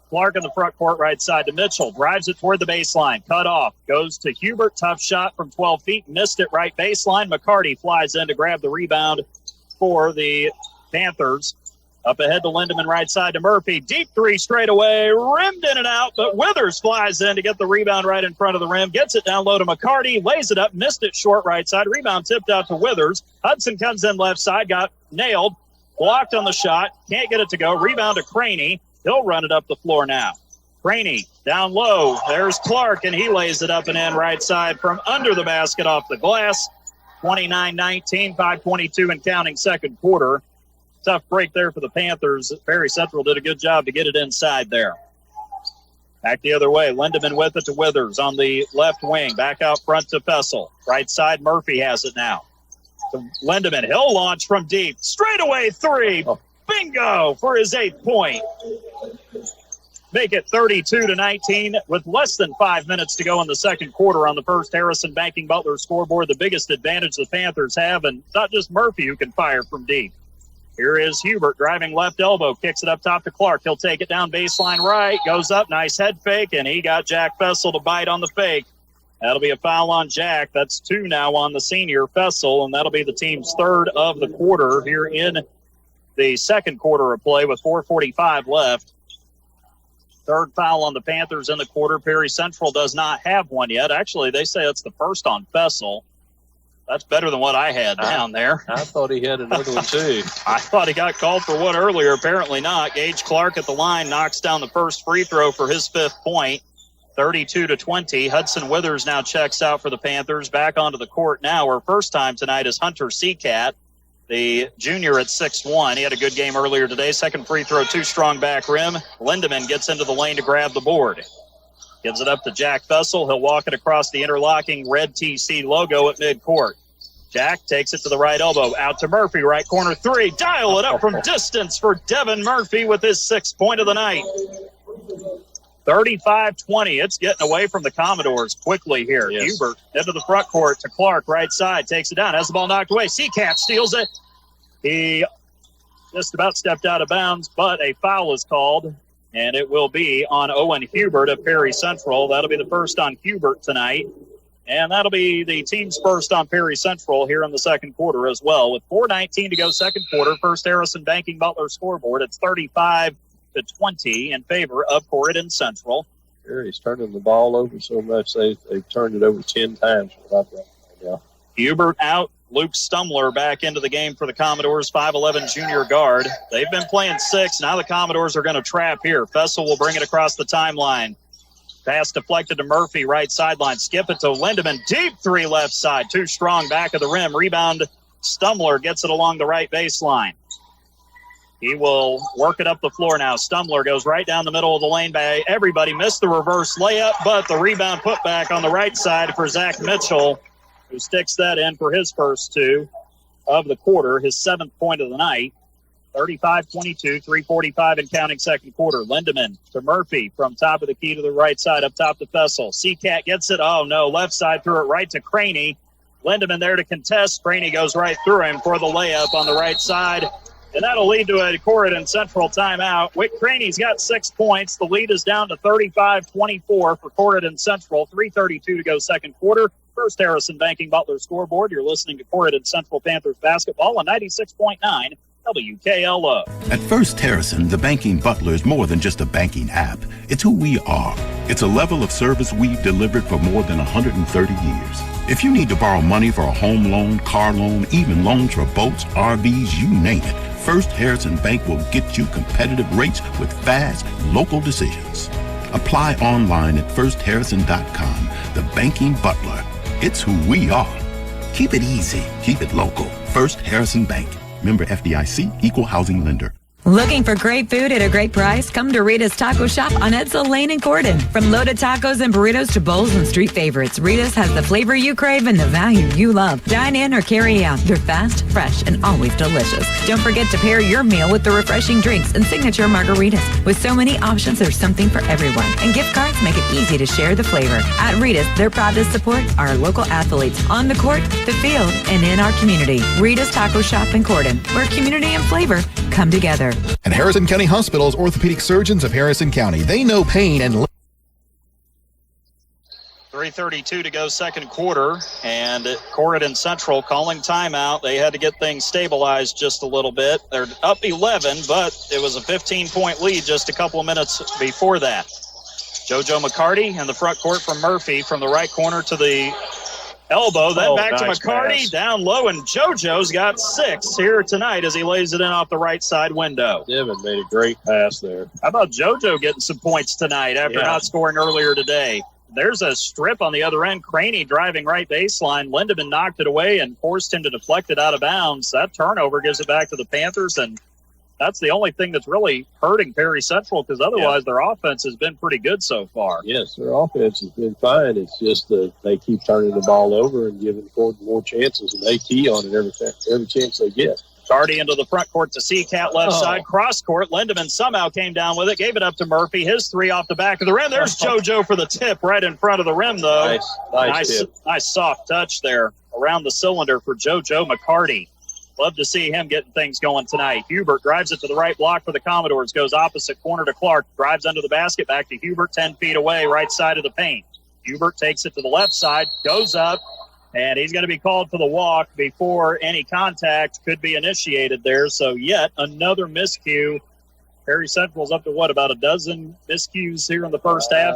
Clark in the front court, right side to Mitchell. Drives it toward the baseline. Cut off. Goes to Hubert. Tough shot from 12 feet. Missed it right baseline. McCarty flies in to grab the rebound for the Panthers. Up ahead to Lindemann, right side to Murphy. Deep three straight away. Rimmed in and out, but Withers flies in to get the rebound right in front of the rim. Gets it down low to McCarty. Lays it up. Missed it short right side. Rebound tipped out to Withers. Hudson comes in left side. Got nailed. Blocked on the shot. Can't get it to go. Rebound to Craney. He'll run it up the floor now. Craney down low. There's Clark, and he lays it up and in right side from under the basket off the glass. 29-19, 5:22 and counting second quarter. Tough break there for the Panthers. Perry Central did a good job to get it inside there. Back the other way. Lindemann with it to Withers on the left wing. Back out front to Fessel. Right side, Murphy has it now. To Lindemann. He'll launch from deep. Straightaway three. Bingo for his 8th point. Make it 32-19 with less than 5 minutes to go in the second quarter on the first Harrison Banking Butler scoreboard. The biggest advantage the Panthers have, and it's not just Murphy who can fire from deep. Here is Hubert driving left elbow, kicks it up top to Clark. He'll take it down baseline right, goes up, nice head fake, and he got Jack Fessel to bite on the fake. That'll be a foul on Jack. That's 2 now on the senior Fessel, and that'll be the team's 3rd of the quarter here in the second quarter of play with 4:45 left. 3rd foul on the Panthers in the quarter. Perry Central does not have one yet. Actually, they say it's the first on Fessel. That's better than what I had down there. I thought he had another one, too. I thought he got called for one earlier. Apparently not. Gage Clark at the line knocks down the first free throw for his 5th point. 32-20. Hudson Withers now checks out for the Panthers. Back onto the court now. Our first time tonight is Hunter Seacat, the junior at 6'1". He had a good game earlier today. 2nd free throw, too strong back rim. Lindemann gets into the lane to grab the board. Gives it up to Jack Fessel. He'll walk it across the interlocking red TC logo at midcourt. Jack takes it to the right elbow. Out to Murphy, right corner 3. Dial it up from distance for Devin Murphy with his 6th point of the night. 35-20. It's getting away from the Commodores quickly here. Yes. Hubert into the front court to Clark, right side. Takes it down. Has the ball knocked away. Seacat steals it. He just about stepped out of bounds, but a foul is called, and it will be on Owen Hubert of Perry Central. That'll be the first on Hubert tonight, and that'll be the team's first on Perry Central here in the second quarter as well. With 4:19 to go second quarter, First Harrison Banking Butler scoreboard. It's 35-20 in favor of Corydon Central. Perry's turning the ball over so much they've turned it over 10 times without that right now. Hubert out. Luke Stumler back into the game for the Commodores, 5'11" junior guard. They've been playing 6. Now the Commodores are going to trap here. Fessel will bring it across the timeline. Pass deflected to Murphy, right sideline. Skip it to Lindemann. Deep 3 left side. Too strong back of the rim. Rebound. Stumler gets it along the right baseline. He will work it up the floor now. Stumler goes right down the middle of the lane by everybody. Missed the reverse layup, but the rebound put back on the right side for Zach Mitchell, who sticks that in for his first 2 of the quarter, his 7th point of the night. 35-22, 3:45 and counting second quarter. Lindemann to Murphy from top of the key to the right side, up top to Fessel. Seacat gets it. Oh, no, left side threw it right to Craney. Lindemann there to contest. Craney goes right through him for the layup on the right side. And that'll lead to a Corydon Central timeout. Wick Craney's got 6 points. The lead is down to 35-24 for Corydon Central. 3:32 to go second quarter. First Harrison Banking Butler scoreboard. You're listening to Corydon Central Panthers basketball on 96.9 WKLO. At First Harrison, the Banking Butler is more than just a banking app. It's who we are. It's a level of service we've delivered for more than 130 years. If you need to borrow money for a home loan, car loan, even loans for boats, RVs, you name it, First Harrison Bank will get you competitive rates with fast, local decisions. Apply online at firstharrison.com. The Banking Butler. It's who we are. Keep it easy. Keep it local. First Harrison Bank. Member FDIC, Equal Housing Lender. Looking for great food at a great price? Come to Rita's Taco Shop on Edsel Lane in Corydon. From loaded tacos and burritos to bowls and street favorites, Rita's has the flavor you crave and the value you love. Dine in or carry out. They're fast, fresh, and always delicious. Don't forget to pair your meal with the refreshing drinks and signature margaritas. With so many options, there's something for everyone. And gift cards make it easy to share the flavor. At Rita's, they're proud to support our local athletes on the court, the field, and in our community. Rita's Taco Shop in Corydon, where community and flavor come together. And Harrison County Hospital's orthopedic surgeons of Harrison County. They know pain and 3:32 to go second quarter, and Corydon Central calling timeout. They had to get things stabilized just a little bit. They're up 11, but it was a 15-point lead just a couple of minutes before that. JoJo McCarty in the front court from Murphy from the right corner to the elbow, then back to McCarty, pass. down low, and JoJo's got 6 here tonight as he lays it in off the right side window. Devin made a great pass there. How about JoJo getting some points tonight after not scoring earlier today? There's a strip on the other end. Craney driving right baseline. Lindemann knocked it away and forced him to deflect it out of bounds. That turnover gives it back to the Panthers, and that's the only thing that's really hurting Perry Central, because otherwise their offense has been pretty good so far. Yes, their offense has been fine. It's just that they keep turning the ball over and giving Corydon more chances, and they key on it every chance they get. Cardi into the front court to Seacat left side. Cross court. Lindemann somehow came down with it, gave it up to Murphy. His 3 off the back of the rim. There's JoJo for the tip right in front of the rim, though. Nice soft touch there around the cylinder for JoJo McCarty. Love to see him getting things going tonight. Hubert drives it to the right block for the Commodores. Goes opposite corner to Clark. Drives under the basket. Back to Hubert, 10 feet away, right side of the paint. Hubert takes it to the left side. Goes up. And he's going to be called for the walk before any contact could be initiated there. So yet another miscue. Perry Central's up to about a dozen miscues here in the first half?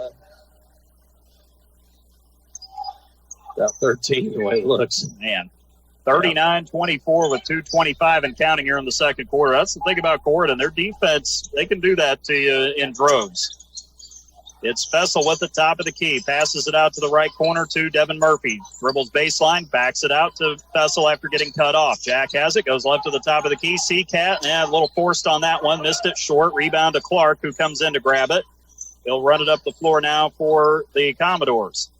About 13 the way it looks. Man, 39-24 with 2:25 and counting here in the second quarter. That's the thing about Corydon. Their defense, they can do that to you in droves. It's Fessel with the top of the key. Passes it out to the right corner to Devin Murphy. Dribbles baseline, backs it out to Fessel after getting cut off. Jack has it, goes left to the top of the key. Seacat, a little forced on that one. Missed it short. Rebound to Clark, who comes in to grab it. He'll run it up the floor now for the Commodores.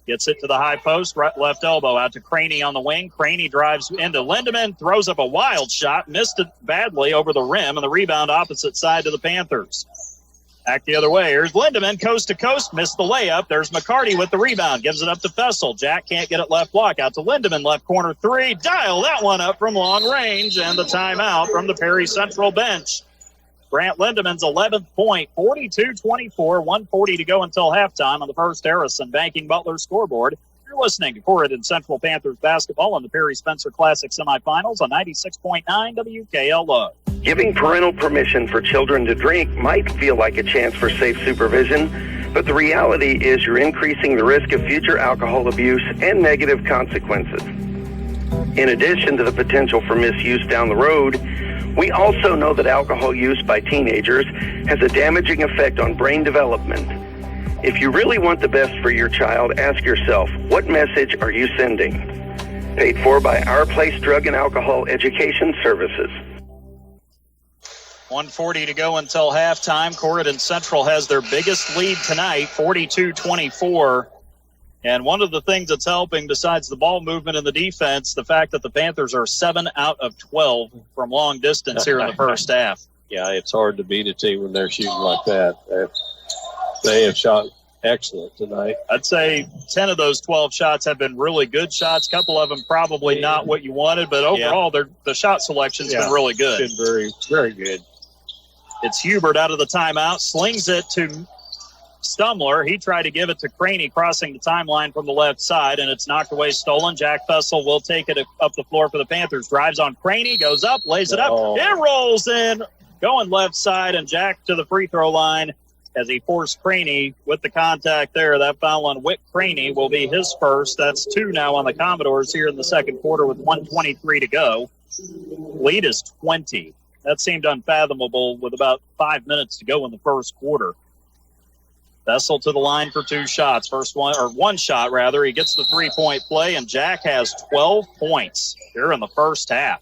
Gets it to the high post, right left elbow out to Craney on the wing. Craney drives into Lindemann, throws up a wild shot, missed it badly over the rim, and the rebound opposite side to the Panthers. Back the other way. Here's Lindemann, coast to coast, missed the layup. There's McCarty with the rebound, gives it up to Fessel. Jack can't get it left block. Out to Lindemann, left corner three. Dial that one up from long range, and the timeout from the Perry Central bench. Grant Lindemann's 11th point, 42-24, 1:40 to go until halftime on the First Harrison Banking Butler scoreboard. You're listening to Corydon Central Panthers basketball on the Perry Spencer Classic semifinals on 96.9 WKLO. Giving parental permission for children to drink might feel like a chance for safe supervision, but the reality is you're increasing the risk of future alcohol abuse and negative consequences. In addition to the potential for misuse down the road, we also know that alcohol use by teenagers has a damaging effect on brain development. If you really want the best for your child, ask yourself, what message are you sending? Paid for by Our Place Drug and Alcohol Education Services. 1:40 to go until halftime. Corydon Central has their biggest lead tonight, 42-24. And one of the things that's helping, besides the ball movement and the defense, the fact that the Panthers are 7 out of 12 from long distance here in the first half. Yeah, it's hard to beat a team when they're shooting like that. They have shot excellent tonight. I'd say 10 of those 12 shots have been really good shots. A couple of them probably not what you wanted, but overall, the shot selection's been really good. It's been very, very good. It's Hubert out of the timeout, slings it to Stumler. He tried to give it to Craney, crossing the timeline from the left side, and it's knocked away, stolen. Jack Fessel will take it up the floor for the Panthers. Drives on Craney, goes up, lays it up. It rolls in, going left side, and Jack to the free throw line as he forced Craney with the contact there. That foul on Wick Craney will be his first. That's 2 now on the Commodores here in the second quarter with 1:23 to go. Lead is 20. That seemed unfathomable with about 5 minutes to go in the first quarter. Fessel to the line for 2 shots. First one, or 1 shot rather. He gets the 3-point play, and Jack has 12 points here in the first half.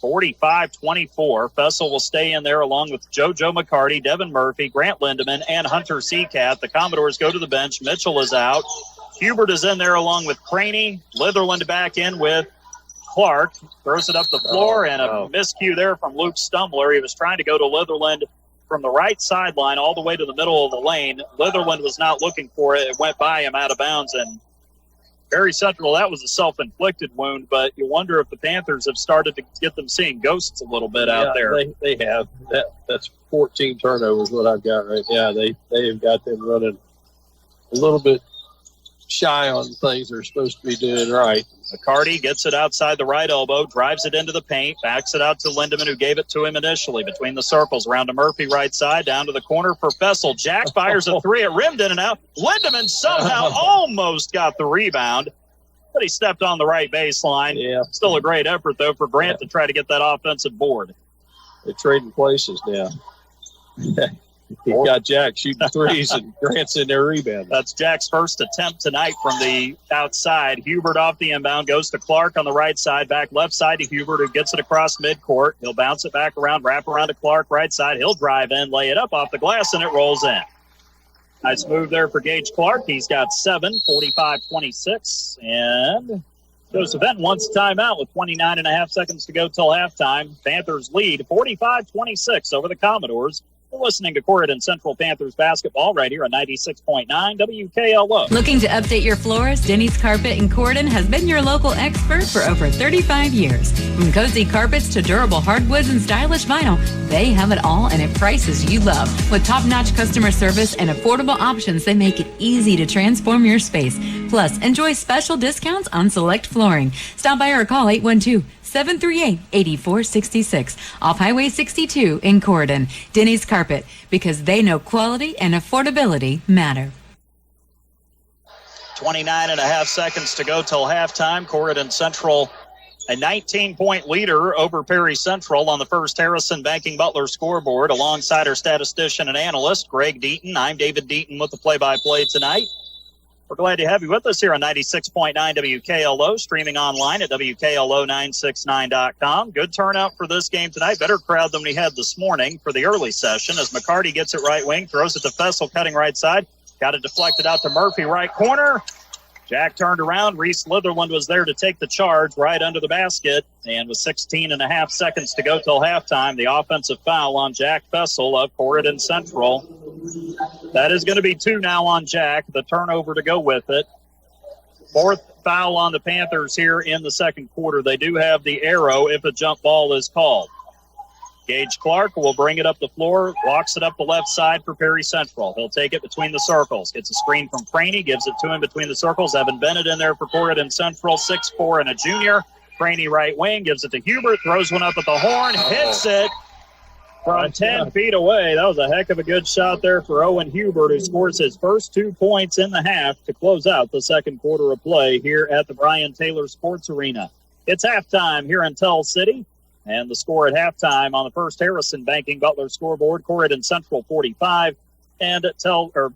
45-24. Fessel will stay in there along with JoJo McCarty, Devin Murphy, Grant Lindemann, and Hunter Seacat. The Commodores go to the bench. Mitchell is out. Hubert is in there along with Craney. Litherland back in with Clark. Throws it up the floor, and a miscue there from Luke Stumler. He was trying to go to Litherland from the right sideline all the way to the middle of the lane. Litherland was not looking for it. It went by him out of bounds, and Perry Central, that was a self-inflicted wound, but you wonder if the Panthers have started to get them seeing ghosts a little bit out there. They have. That's 14 turnovers, what I've got right now. They have got them running a little bit shy on things they're supposed to be doing right. McCarty gets it outside the right elbow, drives it into the paint, backs it out to Lindemann, who gave it to him initially between the circles. Around to Murphy right side, down to the corner for Fessel. Jack fires a 3. It rimmed in and out. Lindemann somehow almost got the rebound, but he stepped on the right baseline. Yeah. Still a great effort, though, for Grant to try to get that offensive board. They're trading places now. He's got Jack shooting threes and Grant's in there rebounding. That's Jack's first attempt tonight from the outside. Hubert off the inbound, goes to Clark on the right side, back left side to Hubert, who gets it across midcourt. He'll bounce it back around, wrap around to Clark, right side. He'll drive in, lay it up off the glass, and it rolls in. Nice move there for Gage Clark. He's got 7, 45-26, and Joseph Benton wants a timeout with 29.5 seconds to go till halftime. Panthers lead 45-26 over the Commodores. We're listening to Corydon Central Panthers basketball right here on 96.9 WKLO. Looking to update your floors? Denny's Carpet in Corydon has been your local expert for over 35 years. From cozy carpets to durable hardwoods and stylish vinyl, they have it all and at prices you love. With top-notch customer service and affordable options, they make it easy to transform your space. Plus, enjoy special discounts on select flooring. Stop by or call 812-738-8466 off Highway 62 in Corydon. Denny's Carpet, because they know quality and affordability matter. 29.5 seconds to go till halftime. Corydon Central, a 19-point leader over Perry Central on the First Harrison Banking Butler scoreboard. Alongside our statistician and analyst, Greg Deaton. I'm David Deaton with the play-by-play tonight. We're glad to have you with us here on 96.9 WKLO, streaming online at WKLO969.com. Good turnout for this game tonight. Better crowd than we had this morning for the early session as McCarty gets it right wing, throws it to Fessel, cutting right side. Got it deflected out to Murphy, right corner. Jack turned around. Reese Litherland was there to take the charge right under the basket. And with 16.5 seconds to go till halftime, the offensive foul on Jack Fessel of Corydon Central. That is going to be 2 now on Jack. The turnover to go with it. 4th foul on the Panthers here in the second quarter. They do have the arrow if a jump ball is called. Gage Clark will bring it up the floor, walks it up the left side for Perry Central. He'll take it between the circles. Gets a screen from Craney, gives it to him between the circles. Evan Bennett in there for Corydon Central, 6'4" and a junior. Craney right wing, gives it to Hubert, throws one up at the horn, hits it from 10 feet away. That was a heck of a good shot there for Owen Hubert, who scores his first 2 points in the half to close out the second quarter of play here at the Brian Taylor Sports Arena. It's halftime here in Tell City. And the score at halftime on the First Harrison Banking Butler scoreboard, Corydon Central 45 and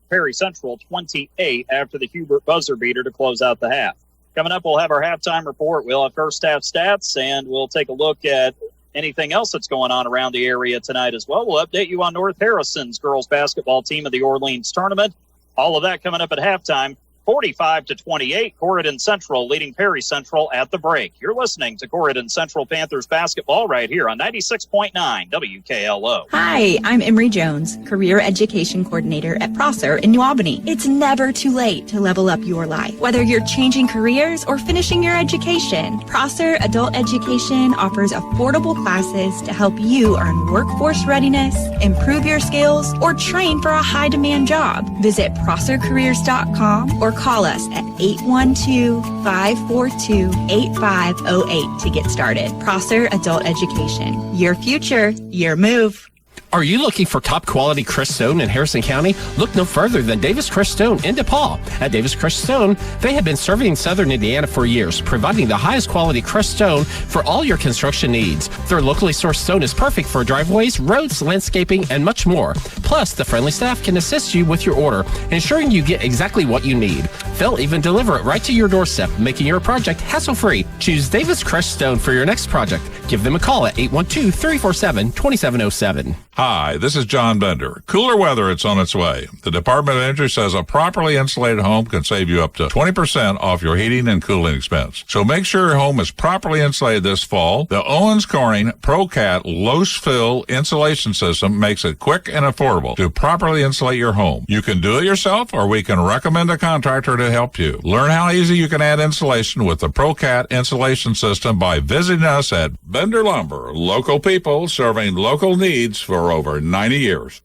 Perry Central 28 after the Hubert buzzer beater to close out the half. Coming up, we'll have our halftime report. We'll have first half stats, and we'll take a look at anything else that's going on around the area tonight as well. We'll update you on North Harrison's girls basketball team of the Orleans tournament. All of that coming up at halftime. 45-28, Corydon Central leading Perry Central at the break. You're listening to Corydon Central Panthers basketball right here on 96.9 WKLO. Hi, I'm Emery Jones, Career Education Coordinator at Prosser in New Albany. It's never too late to level up your life. Whether you're changing careers or finishing your education, Prosser Adult Education offers affordable classes to help you earn workforce readiness, improve your skills, or train for a high-demand job. Visit prossercareers.com or call us at 812-542-8508 to get started. Prosser Adult Education. Your future, your move. Are you looking for top quality Crestone in Harrison County? Look no further than Davis Crestone in DePaul. At Davis Crestone, they have been serving Southern Indiana for years, providing the highest quality Crestone for all your construction needs. Their locally sourced stone is perfect for driveways, roads, landscaping, and much more. Plus, the friendly staff can assist you with your order, ensuring you get exactly what you need. They'll even deliver it right to your doorstep, making your project hassle-free. Choose Davis Crestone for your next project. Give them a call at 812-347-2707. Hi, this is John Bender. Cooler weather, it's on its way. The Department of Energy says a properly insulated home can save you up to 20% off your heating and cooling expense. So make sure your home is properly insulated this fall. The Owens Corning ProCat Low-Fill Insulation System makes it quick and affordable to properly insulate your home. You can do it yourself, or we can recommend a contractor to help you. Learn how easy you can add insulation with the ProCat Insulation System by visiting us at Bender Lumber. Local people serving local needs for over 90 years.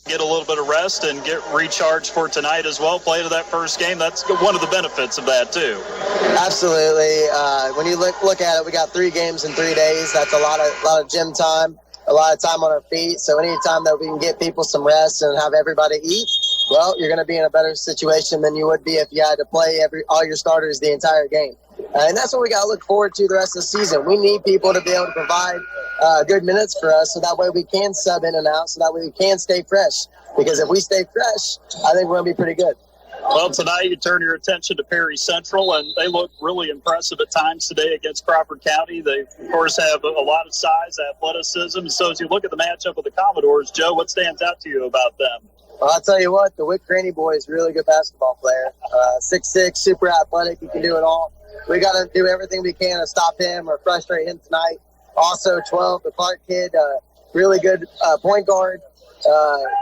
Get a little bit of rest and get recharged for tonight as well. Play to that first game. That's one of the benefits of that, too. Absolutely. When you look at it, we got 3 games in 3 days. That's a lot of gym time, a lot of time on our feet. So anytime that we can get people some rest and have everybody eat, well, you're going to be in a better situation than you would be if you had to play all your starters the entire game. And that's what we got to look forward to the rest of the season. We need people to be able to provide good minutes for us, so that way we can sub in and out, so that way we can stay fresh. Because if we stay fresh, I think we're going to be pretty good. Well, tonight you turn your attention to Perry Central, and they look really impressive at times today against Crawford County. They, of course, have a lot of size, athleticism. So as you look at the matchup with the Commodores, Joe, what stands out to you about them? Well, I'll tell you what, the Wick Craney boy is a really good basketball player. 6'6", super athletic. He can do it all. We got to do everything we can to stop him or frustrate him tonight. Also, 12, the Clark kid, really good point guard,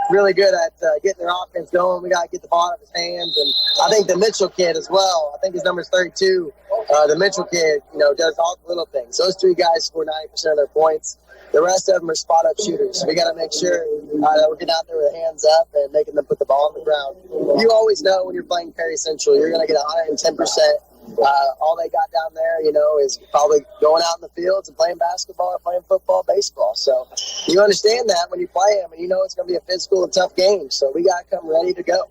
really good at getting their offense going. We got to get the ball out of his hands. And I think the Mitchell kid as well, I think his number's 32. The Mitchell kid, does all the little things. Those 3 guys score 90% of their points. The rest of them are spot-up shooters. So we got to make sure that we're getting out there with hands up and making them put the ball on the ground. You always know when you're playing Perry Central, you're going to get 110%. All they got down there, is probably going out in the fields and playing basketball or playing football, baseball. So you understand that when you play them, and it's going to be a physical and tough game. So we got to come ready to go.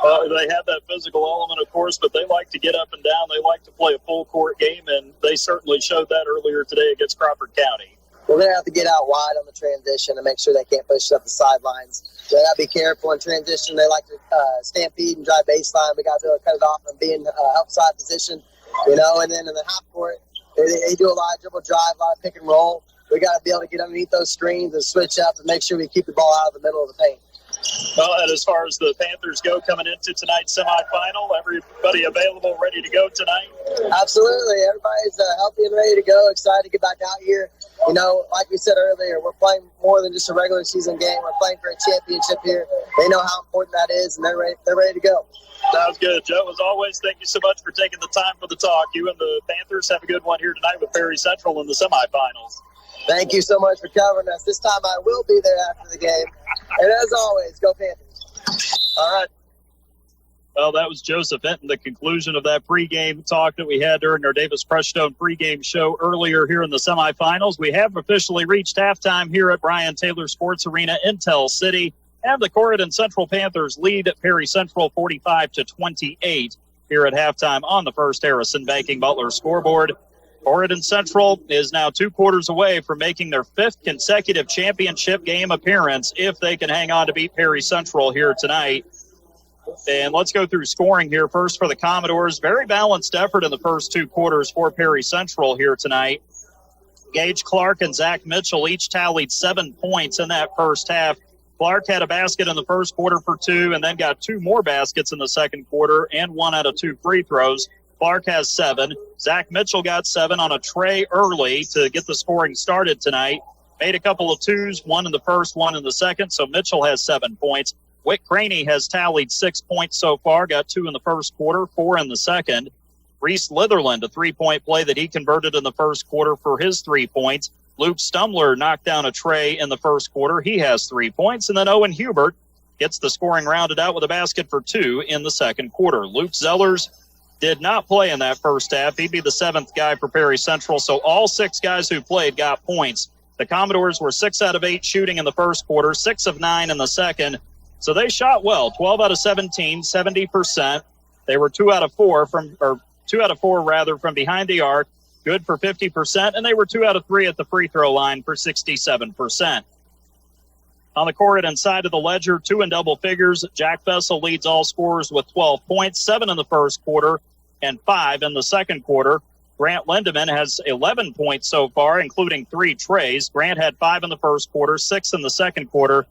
They have that physical element, of course, but they like to get up and down. They like to play a full court game, and they certainly showed that earlier today against Crawford County. We're going to have to get out wide on the transition and make sure they can't push up the sidelines. They got to be careful in transition. They like to stampede and drive baseline. We got to be able to cut it off and be in help side position, and then in the half court, they do a lot of dribble drive, a lot of pick and roll. We got to be able to get underneath those screens and switch up and make sure we keep the ball out of the middle of the paint. Well, and as far as the Panthers go coming into tonight's semifinal, everybody available, ready to go tonight? Absolutely. Everybody's healthy and ready to go, excited to get back out here. You know, like we said earlier, we're playing more than just a regular season game. We're playing for a championship here. They know how important that is, and they're ready to go. Sounds good, Joe. As always, thank you so much for taking the time for the talk. You and the Panthers have a good one here tonight with Perry Central in the semifinals. Thank you so much for covering us. This time I will be there after the game. And as always, go Panthers. All right. Well, that was Joseph Hinton, the conclusion of that pregame talk that we had during our Davis Pressstone pregame show earlier here in the semifinals. We have officially reached halftime here at Brian Taylor Sports Arena in Tell City. And the Corydon Central Panthers lead at Perry Central 45-28 here at halftime on the First Harrison Banking Butler scoreboard. Corydon Central is now 2 quarters away from making their 5th consecutive championship game appearance if they can hang on to beat Perry Central here tonight. And let's go through scoring here first for the Commodores. Very balanced effort in the first 2 quarters for Perry Central here tonight. Gage Clark and Zach Mitchell each tallied 7 points in that first half. Clark had a basket in the first quarter for 2 and then got 2 more baskets in the second quarter and 1 out of 2 free throws. Clark has 7. Zach Mitchell got 7 on a tray early to get the scoring started tonight. Made a couple of 2s, 1 in the first, 1 in the second, so Mitchell has 7 points. Wick Craney has tallied 6 points so far, got 2 in the first quarter, 4 in the second. Reese Litherland, a 3-point play that he converted in the first quarter for his 3 points. Luke Stumler knocked down a tray in the first quarter. He has 3 points. And then Owen Hubert gets the scoring rounded out with a basket for 2 in the second quarter. Luke Zellers did not play in that first half. He'd be the 7th guy for Perry Central. So all 6 guys who played got points. The Commodores were 6 out of 8 shooting in the first quarter, 6 of 9 in the second. So they shot well, 12 out of 17, 70%. They were 2 out of 4 from behind the arc, good for 50%, and they were 2 out of 3 at the free throw line for 67%. On the Corydon side of the ledger, 2 in double figures. Jack Fessel leads all scorers with 12 points, 7 in the first quarter and 5 in the second quarter. Grant Lindeman has 11 points so far, including 3 trays. Grant had 5 in the first quarter, 6 in the second quarter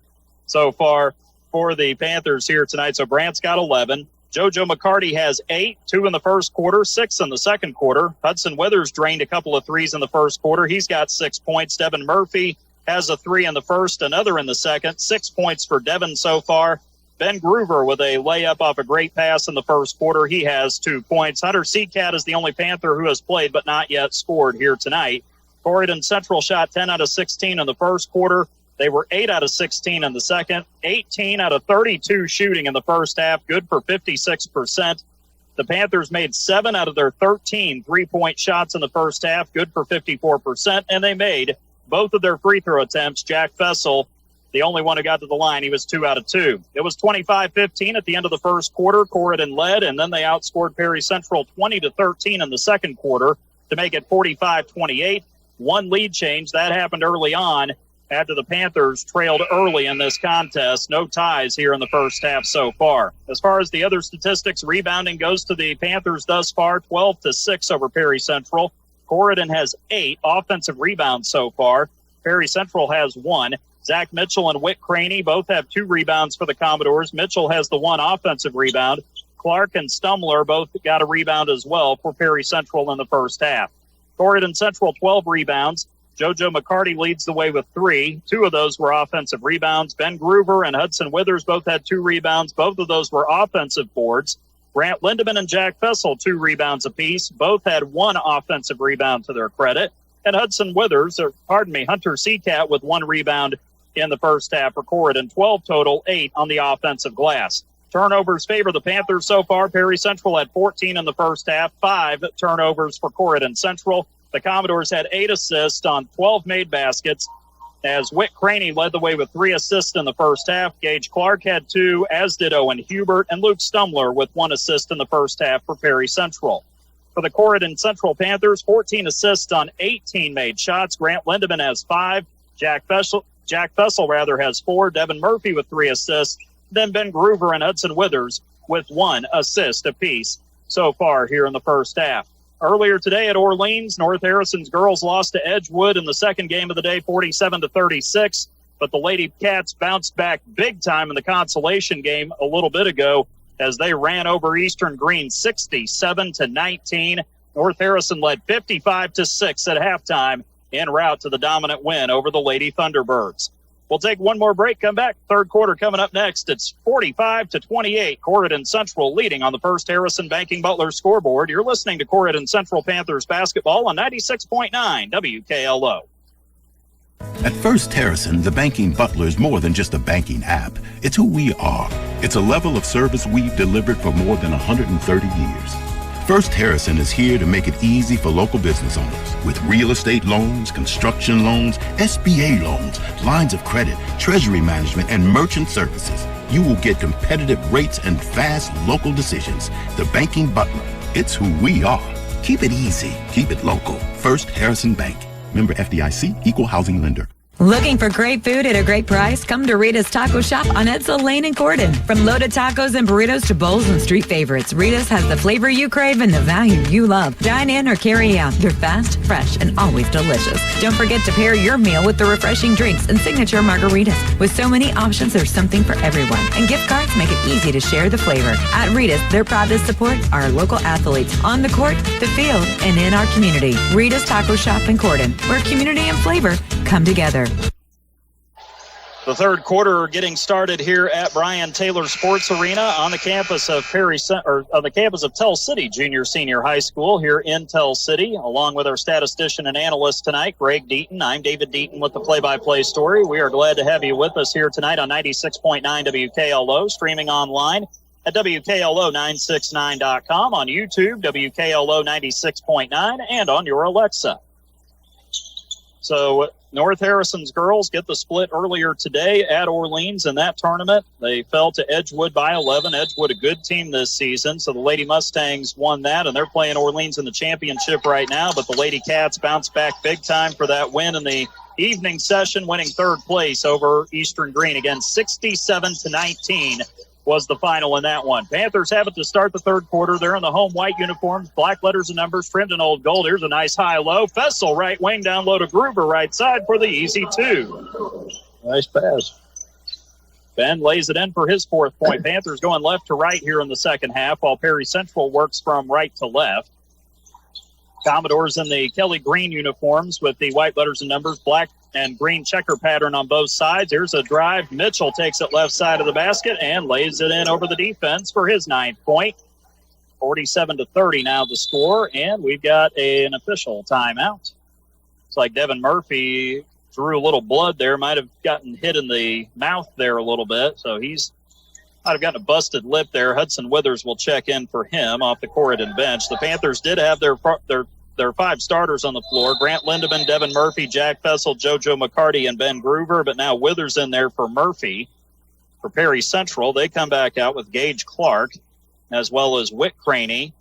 so far for the Panthers here tonight. So Grant's got 11. JoJo McCarty has 8, 2 in the first quarter, 6 in the second quarter. Hudson Withers drained a couple of 3s in the first quarter. He's got 6 points. Devin Murphy has a 3 in the first, another in the second. 6 points for Devin so far. Ben Groover with a layup off a great pass in the first quarter. He has 2 points. Hunter Seacat is the only Panther who has played but not yet scored here tonight. Corydon Central shot 10 out of 16 in the first quarter. They were 8 out of 16 in the second, 18 out of 32 shooting in the first half, good for 56%. The Panthers made 7 out of their 13 3-point shots in the first half, good for 54%, and they made both of their free throw attempts. Jack Fessel, the only one who got to the line, he was 2 out of 2. It was 25-15 at the end of the first quarter. Corydon led, and then they outscored Perry Central 20-13 in the second quarter to make it 45-28. One lead change, that happened early on, after the Panthers trailed early in this contest. No ties here in the first half so far. As far as the other statistics, rebounding goes to the Panthers thus far, 12-6 over Perry Central. Corydon has 8 offensive rebounds so far. Perry Central has 1. Zach Mitchell and Wick Craney both have 2 rebounds for the Commodores. Mitchell has the 1 offensive rebound. Clark and Stumler both got a rebound as well for Perry Central in the first half. Corydon Central 12 rebounds. JoJo McCarty leads the way with 3. 2 of those were offensive rebounds. Ben Groover and Hudson Withers both had 2 rebounds. Both of those were offensive boards. Grant Lindeman and Jack Fessel, 2 rebounds apiece. Both had 1 offensive rebound to their credit. And Hunter Seacat with 1 rebound in the first half for Corydon. 12 total, 8 on the offensive glass. Turnovers favor the Panthers so far. Perry Central had 14 in the first half, 5 turnovers for Corydon Central. The Commodores had 8 assists on 12 made baskets, as Wick Craney led the way with 3 assists in the first half. Gage Clark had 2, as did Owen Hubert, and Luke Stumler with 1 assist in the first half for Perry Central. For the Corydon Central Panthers, 14 assists on 18 made shots. Grant Lindeman has 5. Jack Fessel has 4. Devin Murphy with 3 assists. Then Ben Groover and Hudson Withers with 1 assist apiece so far here in the first half. Earlier today at Orleans, North Harrison's girls lost to Edgewood in the second game of the day, 47-36. But the Lady Cats bounced back big time in the consolation game a little bit ago as they ran over Eastern Green 67-19. North Harrison led 55-6 at halftime en route to the dominant win over the Lady Thunderbirds. We'll take one more break, come back. Third quarter coming up next. It's 45-28. Corydon Central leading on the First Harrison Banking Butler scoreboard. You're listening to Corydon Central Panthers basketball on 96.9 WKLO. At First Harrison, the Banking Butler is more than just a banking app. It's who we are. It's a level of service we've delivered for more than 130 years. First Harrison is here to make it easy for local business owners with real estate loans, construction loans, SBA loans, lines of credit, treasury management, and merchant services. You will get competitive rates and fast local decisions. The Banking Butler, it's who we are. Keep it easy. Keep it local. First Harrison Bank. Member FDIC, Equal Housing Lender. Looking for great food at a great price? Come to Rita's Taco Shop on Edsel Lane in Corydon. From loaded tacos and burritos to bowls and street favorites, Rita's has the flavor you crave and the value you love. Dine in or carry out. They're fast, fresh, and always delicious. Don't forget to pair your meal with the refreshing drinks and signature margaritas. With so many options, there's something for everyone. And gift cards make it easy to share the flavor. At Rita's, they're proud to support our local athletes on the court, the field, and in our community. Rita's Taco Shop in Corydon, where community and flavor come together. The third quarter getting started here at Brian Taylor Sports Arena on the campus of Tell City Junior Senior High School here in Tell City, along with our statistician and analyst tonight, Greg Deaton. I'm David Deaton with the play-by-play story. We are glad to have you with us here tonight on 96.9 WKLO, streaming online at WKLO969.com, on YouTube, WKLO 96.9, and on your Alexa. So North Harrison's girls get the split earlier today at Orleans in that tournament. They fell to Edgewood by 11. Edgewood, a good team this season, so the Lady Mustangs won that, and they're playing Orleans in the championship right now. But the Lady Cats bounced back big time for that win in the evening session, winning third place over Eastern Green. Again, 67-19 was the final in that one. Panthers have it to start the third quarter. They're in the home white uniforms, black letters and numbers trimmed in old gold. Here's a nice high-low. Fessel right wing down low to Gruber right side for the easy two. Nice pass. Ben lays it in for his fourth point. Panthers going left to right here in the second half, while Perry Central works from right to left. Commodores in the Kelly green uniforms with the white letters and numbers, black and green checker pattern on both sides. Here's a drive. Mitchell takes it left side of the basket and lays it in over the defense for his ninth point. 47-30 now the score, and we've got an official timeout. It's like Devin Murphy drew a little blood there, might have gotten hit in the mouth there a little bit, so he's might have gotten a busted lip there. Hudson Withers will check in for him off the Corydon bench. The Panthers did have their five starters on the floor: Grant Lindemann, Devin Murphy, Jack Fessel, JoJo McCarty, and Ben Groover. But now Withers in there for Murphy. For Perry Central, they come back out with Gage Clark, as well as Wick Craney,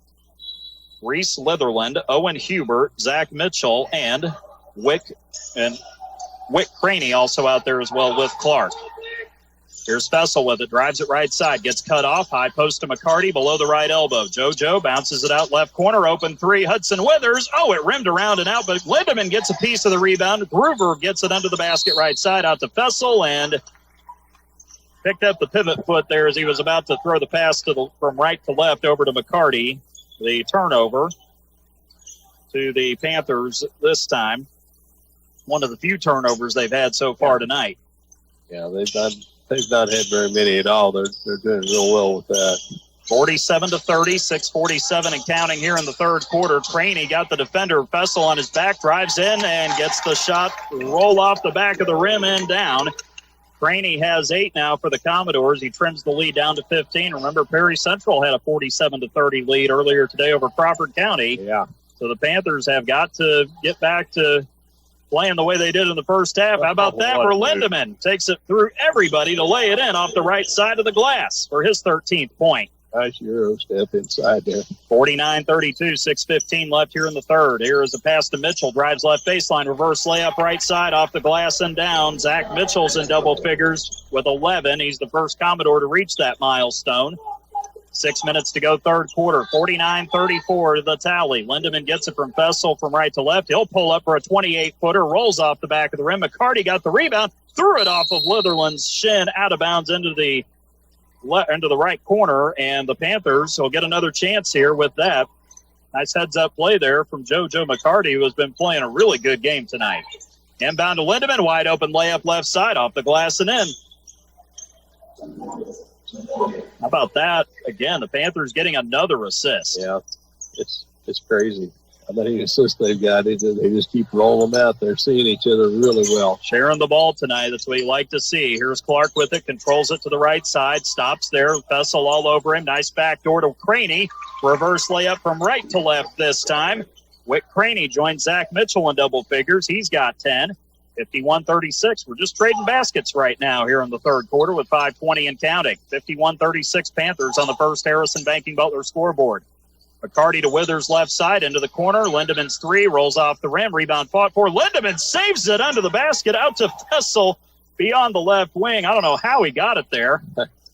Reese Litherland, Owen Hubert, Zach Mitchell, and Wick Craney also out there as well with Clark. Here's Fessel with it, drives it right side, gets cut off, high post to McCarty, below the right elbow. JoJo bounces it out left corner, open three, Hudson Withers. Oh, it rimmed around and out, but Lindemann gets a piece of the rebound. Groover gets it under the basket right side out to Fessel and picked up the pivot foot there as he was about to throw the pass from right to left over to McCarty. The turnover to the Panthers this time. One of the few turnovers they've had so far tonight. Yeah, they've not had very many at all. They're doing real well with that. 47-30, 6:47 and counting here in the third quarter. Craney got the defender Fessel on his back, drives in and gets the shot roll off the back of the rim and down. Craney has 8 now for the Commodores. He trims the lead down to 15. Remember, Perry Central had a 47-30 lead earlier today over Crawford County. Yeah. So the Panthers have got to get back to playing the way they did in the first half. How about that for Lindemann? Takes it through everybody to lay it in off the right side of the glass for his 13th point. Nice Euro step inside there. 49-32, 6:15 left here in the third. Here is a pass to Mitchell. Drives left baseline, reverse layup right side off the glass and down. Zach Mitchell's in double figures with 11. He's the first Commodore to reach that milestone. 6 minutes to go, third quarter. 49-34 the tally. Lindemann gets it from Fessel from right to left. He'll pull up for a 28-footer, rolls off the back of the rim. McCarty got the rebound, threw it off of Litherland's shin, out of bounds into the right corner, and the Panthers will get another chance here with that. Nice heads-up play there from JoJo McCarty, who has been playing a really good game tonight. Inbound to Lindemann, wide open layup left side, off the glass and in. How about that? Again, the Panthers getting another assist. Yeah, it's crazy. How many assists they've got. They just keep rolling them out. They're seeing each other really well. Sharing the ball tonight. That's what you like to see. Here's Clark with it. Controls it to the right side. Stops there. Fessel all over him. Nice backdoor to Craney. Reverse layup from right to left this time. Wick Craney joins Zach Mitchell in double figures. He's got 10. 51-36. We're just trading baskets right now here in the third quarter with 5:20 and counting. 51-36 Panthers on the first Harrison Banking Butler scoreboard. McCarty to Withers left side into the corner. Lindemann's three rolls off the rim. Rebound fought for. Lindemann saves it under the basket out to Fessel beyond the left wing. I don't know how he got it there.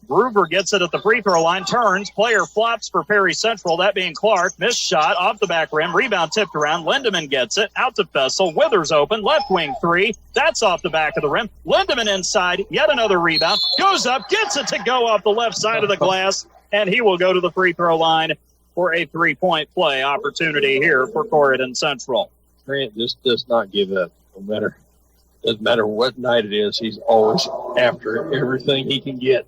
Groover gets it at the free throw line. Turns. Player flops for Perry Central. That being Clark. Missed shot off the back rim. Rebound tipped around. Lindemann gets it out to Fessel. Withers open. Left wing three. That's off the back of the rim. Lindemann inside. Yet another rebound. Goes up. Gets it to go off the left side of the glass. And he will go to the free throw line for a three-point play opportunity here for Corydon Central. Grant just does not give up. Doesn't matter what night it is, he's always after everything he can get.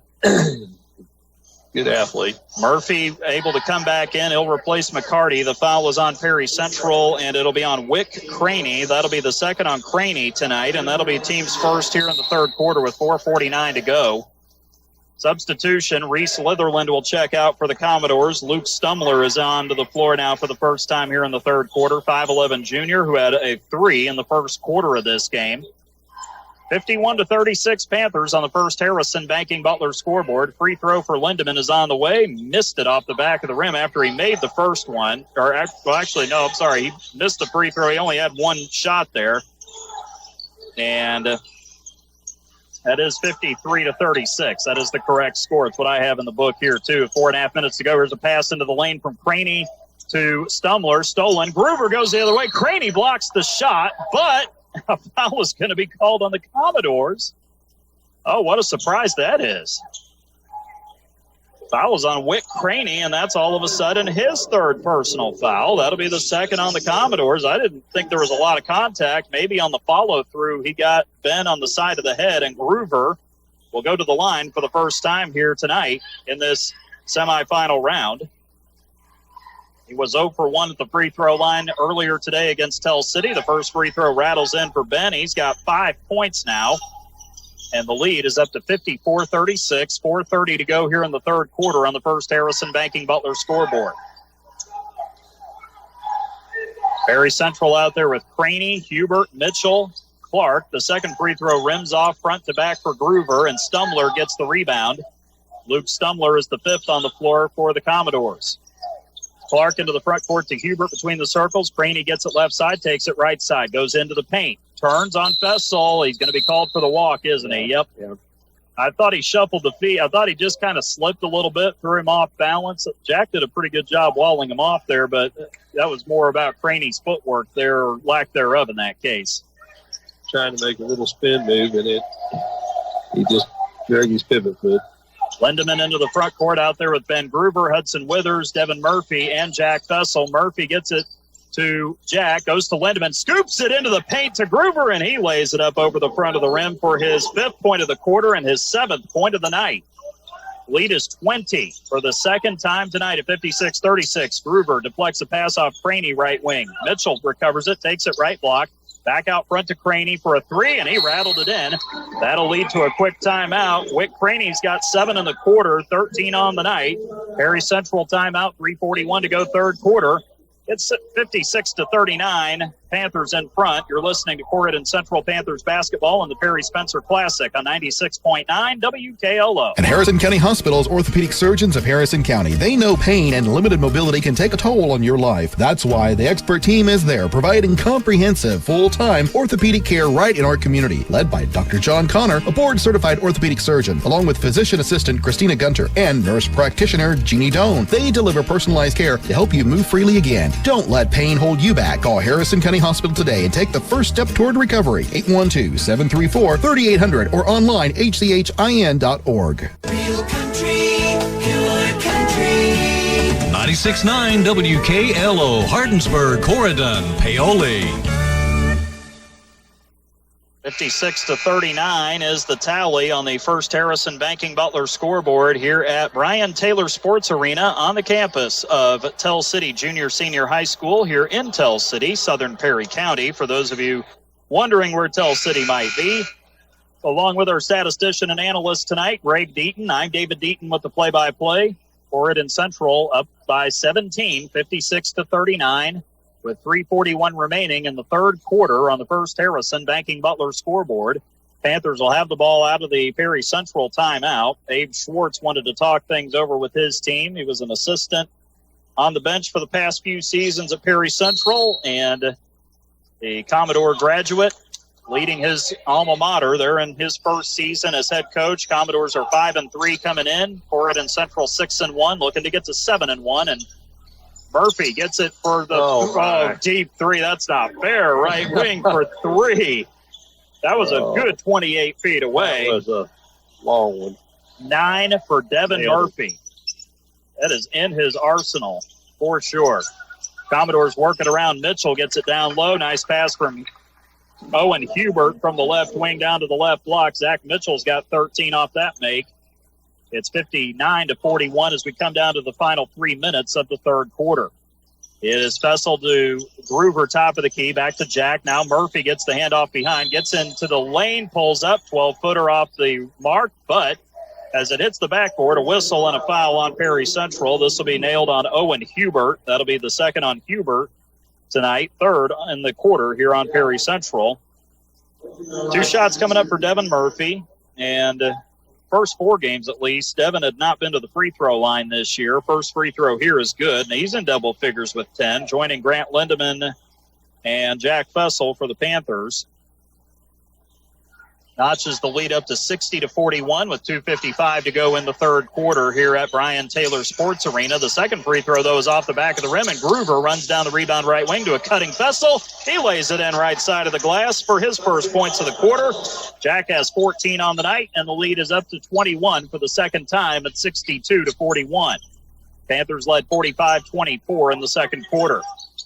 Good athlete. Murphy able to come back in. He'll replace McCarty. The foul was on Perry Central, and it'll be on Wick Craney. That'll be the second on Craney tonight, and that'll be team's first here in the third quarter with 4:49 to go. Substitution, Reese Litherland will check out for the Commodores. Luke Stumler is on to the floor now for the first time here in the third quarter. 5'11 junior who had a three in the first quarter of this game. 51-36 Panthers on the first Harrison Banking Butler scoreboard. Free throw for Lindemann is on the way. Missed it off the back of the rim after he made the first one. He missed the free throw. He only had one shot there. And that is 53-36. That is the correct score. It's what I have in the book here, too. 4.5 minutes to go. Here's a pass into the lane from Craney to Stumler. Stolen. Groover goes the other way. Craney blocks the shot, but a foul is going to be called on the Commodores. Oh, what a surprise that is. Foul is on Wick Craney, and that's all of a sudden his third personal foul. That'll be the second on the Commodores. I didn't think there was a lot of contact. Maybe on the follow-through, he got Ben on the side of the head, and Groover will go to the line for the first time here tonight in this semifinal round. He was 0 for 1 at the free throw line earlier today against Tell City. The first free throw rattles in for Ben. He's got 5 points now. And the lead is up to 54-36. 4:30 to go here in the third quarter on the first Harrison Banking Butler scoreboard. Perry Central out there with Craney, Hubert, Mitchell, Clark. The second free throw rims off front to back for Groover, and Stumler gets the rebound. Luke Stumler is the fifth on the floor for the Commodores. Clark into the front court to Hubert between the circles. Craney gets it left side, takes it right side, goes into the paint. Turns on Fessel. He's going to be called for the walk, isn't he? Yep. I thought he shuffled the feet. I thought he just kind of slipped a little bit, threw him off balance. Jack did a pretty good job walling him off there, but that was more about Craney's footwork there, or lack thereof in that case. Trying to make a little spin move, and he just dragged his pivot foot. Lindemann into the front court out there with Ben Groover, Hudson Withers, Devin Murphy, and Jack Fessel. Murphy gets it to Jack, goes to Lindemann, scoops it into the paint to Groover, and he lays it up over the front of the rim for his 5th point of the quarter and his 7th point of the night. Lead is 20 for the second time tonight at 56-36. Groover deflects a pass off Craney right wing. Mitchell recovers it, takes it right block. Back out front to Craney for a three, and he rattled it in. That'll lead to a quick timeout. Wick Craney's got 7 in the quarter, 13 on the night. Perry Central timeout, 3:41 to go third quarter. It's 56-39. Panthers in front. You're listening to Corydon Central Panthers basketball in the Perry Spencer Classic on 96.9 WKLO. And Harrison County Hospital's orthopedic surgeons of Harrison County. They know pain and limited mobility can take a toll on your life. That's why the expert team is there, providing comprehensive, full-time orthopedic care right in our community. Led by Dr. John Connor, a board-certified orthopedic surgeon, along with physician assistant Christina Gunter and nurse practitioner Jeannie Doan. They deliver personalized care to help you move freely again. Don't let pain hold you back. Call Harrison County Hospital today and take the first step toward recovery. 812-734-3800 or online hchin.org. Real country, pure country. 96.9 96.9 WKLO, Hardinsburg, Corydon, Paoli. 56-39 is the tally on the First Harrison Banking Butler scoreboard here at Brian Taylor Sports Arena on the campus of Tell City Junior Senior High School here in Tell City, Southern Perry County. For those of you wondering where Tell City might be, along with our statistician and analyst tonight, Greg Deaton. I'm David Deaton with the play-by-play. Corydon Central up by 17, 56-39. With 3:41 remaining in the third quarter on the First Harrison Banking Butler scoreboard. Panthers will have the ball out of the Perry Central timeout. Abe Schwartz wanted to talk things over with his team. He was an assistant on the bench for the past few seasons at Perry Central and a Commodore graduate leading his alma mater. They're in his first season as head coach. Commodores are 5-3 coming in. Corydon Central 6-1, looking to get to 7-1, and Murphy gets it for the deep three. That's not fair. Right wing for three. That was a good 28 feet away. That was a long one. 9 for Devin Murphy. That is in his arsenal for sure. Commodores working around. Mitchell gets it down low. Nice pass from Owen Hubert from the left wing down to the left block. Zach Mitchell's got 13 off that make. It's 59-41 as we come down to the final 3 minutes of the third quarter. It is Fessel to Groover, top of the key, back to Jack. Now Murphy gets the handoff behind, gets into the lane, pulls up, 12-footer off the mark, but as it hits the backboard, a whistle and a foul on Perry Central. This will be nailed on Owen Hubert. That'll be the second on Hubert tonight, third in the quarter here on Perry Central. 2 shots coming up for Devin Murphy, and first 4 games at least, Devin had not been to the free throw line this year. First free throw here is good. And he's in double figures with 10, joining Grant Lindeman and Jack Fessel for the Panthers. Notches the lead up to 60-41 with 2:55 to go in the third quarter here at Brian Taylor Sports Arena. The second free throw, though, is off the back of the rim, and Groover runs down the rebound right wing to a cutting Fessel. He lays it in right side of the glass for his first points of the quarter. Jack has 14 on the night, and the lead is up to 21 for the second time at 62-41. Panthers led 45-24 in the second quarter.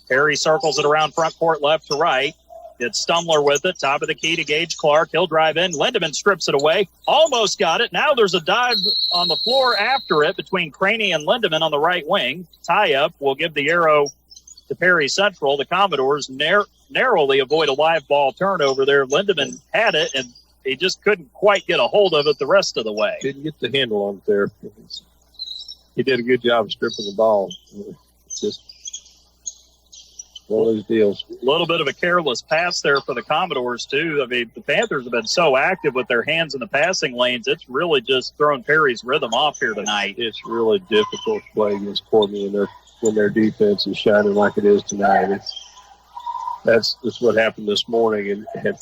Perry circles it around front court left to right. It's Stumler with it, top of the key to Gage Clark. He'll drive in. Lindeman strips it away. Almost got it. Now there's a dive on the floor after it between Craney and Lindeman on the right wing. Tie-up will give the arrow to Perry Central. The Commodores narrowly avoid a live ball turnover there. Lindeman had it, and he just couldn't quite get a hold of it the rest of the way. Didn't get the handle on it there. He did a good job of stripping the ball. It's just one of those deals. A little bit of a careless pass there for the Commodores, too. I mean, the Panthers have been so active with their hands in the passing lanes, it's really just thrown Perry's rhythm off here tonight. It's really difficult to play against Courtney when their defense is shining like it is tonight. That's what happened this morning, and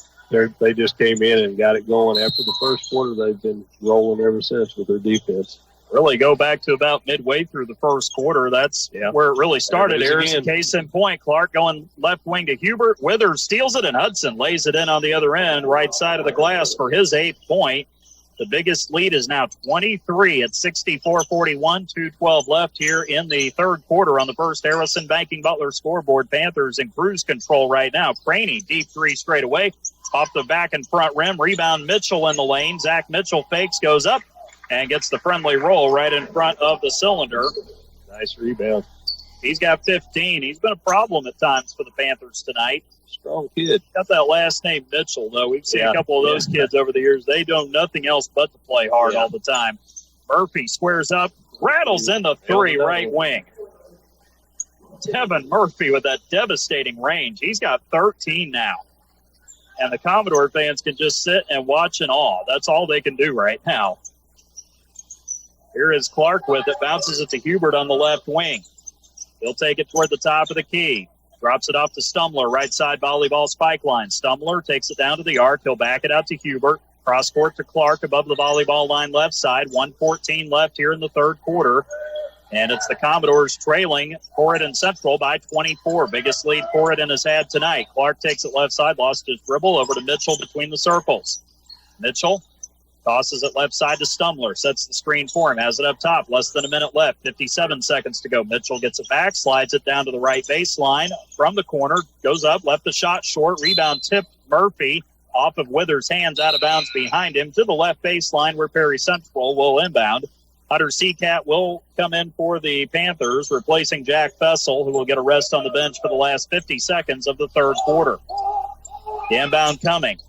they just came in and got it going. After the first quarter, they've been rolling ever since with their defense. Really go back to about midway through the first quarter. That's where it really started. Here's a case in point. Clark going left wing to Hubert. Withers steals it, and Hudson lays it in on the other end, right side of the glass for his 8th point. The biggest lead is now 23 at 64-41, 2:12 left here in the third quarter on the First Harrison Banking Butler scoreboard. Panthers in cruise control right now. Craney, deep three straight away. Off the back and front rim. Rebound Mitchell in the lane. Zach Mitchell fakes, goes up, and gets the friendly roll right in front of the cylinder. Nice rebound. He's got 15. He's been a problem at times for the Panthers tonight. Strong kid. Got that last name Mitchell, though. We've seen a couple of those kids over the years. They do nothing else but to play hard all the time. Murphy squares up, rattles in the three right wing. Devin Murphy with that devastating range. He's got 13 now. And the Commodore fans can just sit and watch in awe. That's all they can do right now. Here is Clark with it. Bounces it to Hubert on the left wing. He'll take it toward the top of the key. Drops it off to Stumler, right side volleyball spike line. Stumler takes it down to the arc. He'll back it out to Hubert. Cross court to Clark above the volleyball line left side. 1:14 left here in the third quarter. And it's the Commodores trailing Corydon Central by 24. Biggest lead Corydon has had tonight. Clark takes it left side, lost his dribble over to Mitchell between the circles. Mitchell Tosses it left side to Stumler. Sets the screen for him. Has it up top. Less than a minute left. 57 seconds to go. Mitchell gets it back. Slides it down to the right baseline. From the corner. Goes up. Left the shot short. Rebound tipped Murphy off of Withers' hands. Out of bounds behind him. To the left baseline where Perry Central will inbound. Hunter Seacat will come in for the Panthers, replacing Jack Fessel, who will get a rest on the bench for the last 50 seconds of the third quarter. The inbound coming.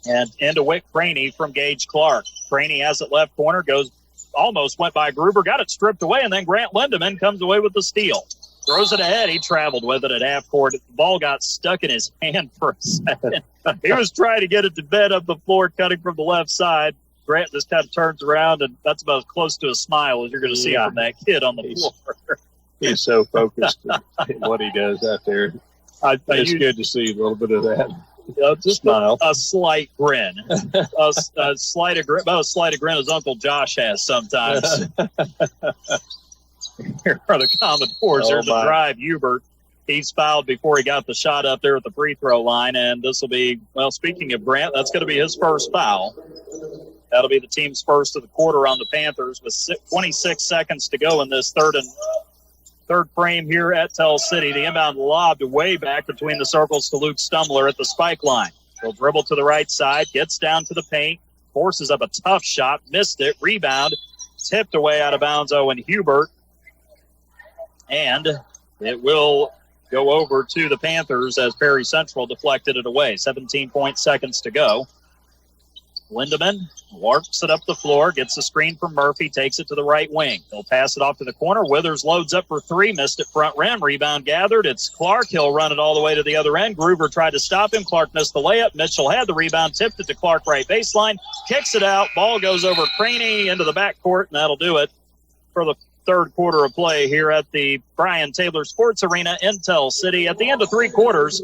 And into Wick Craney from Gage Clark. Craney has it left corner, almost went by Gruber, got it stripped away, and then Grant Lindemann comes away with the steal. Throws it ahead. He traveled with it at half court. The ball got stuck in his hand for a second. He was trying to get it to bed up the floor, cutting from the left side. Grant just kind of turns around, and that's about as close to a smile as you're going to see from that kid on the floor. He's so focused in what he does out there. It's good to see a little bit of that. Just smile. A slight grin. a slight of grin as Uncle Josh has sometimes. Here are the Commodores. There's a drive. Hubert, he's fouled before he got the shot up there at the free throw line. And this will be, speaking of Grant, that's going to be his first foul. That'll be the team's first of the quarter on the Panthers with 26 seconds to go in this third frame here at Tell City. The inbound lobbed way back between the circles to Luke Stumler at the spike line. He'll dribble to the right side, gets down to the paint, forces up a tough shot, missed it, rebound, tipped away out of bounds, Owen Hubert. And it will go over to the Panthers as Perry Central deflected it away. 17 seconds to go. Lindemann works it up the floor, gets the screen from Murphy, takes it to the right wing. He'll pass it off to the corner. Withers loads up for three, missed it front rim. Rebound gathered. It's Clark. He'll run it all the way to the other end. Gruber tried to stop him. Clark missed the layup. Mitchell had the rebound, tipped it to Clark right baseline, kicks it out. Ball goes over Craney into the backcourt, and that'll do it for the third quarter of play here at the Brian Taylor Sports Arena in Tell City. At the end of three quarters,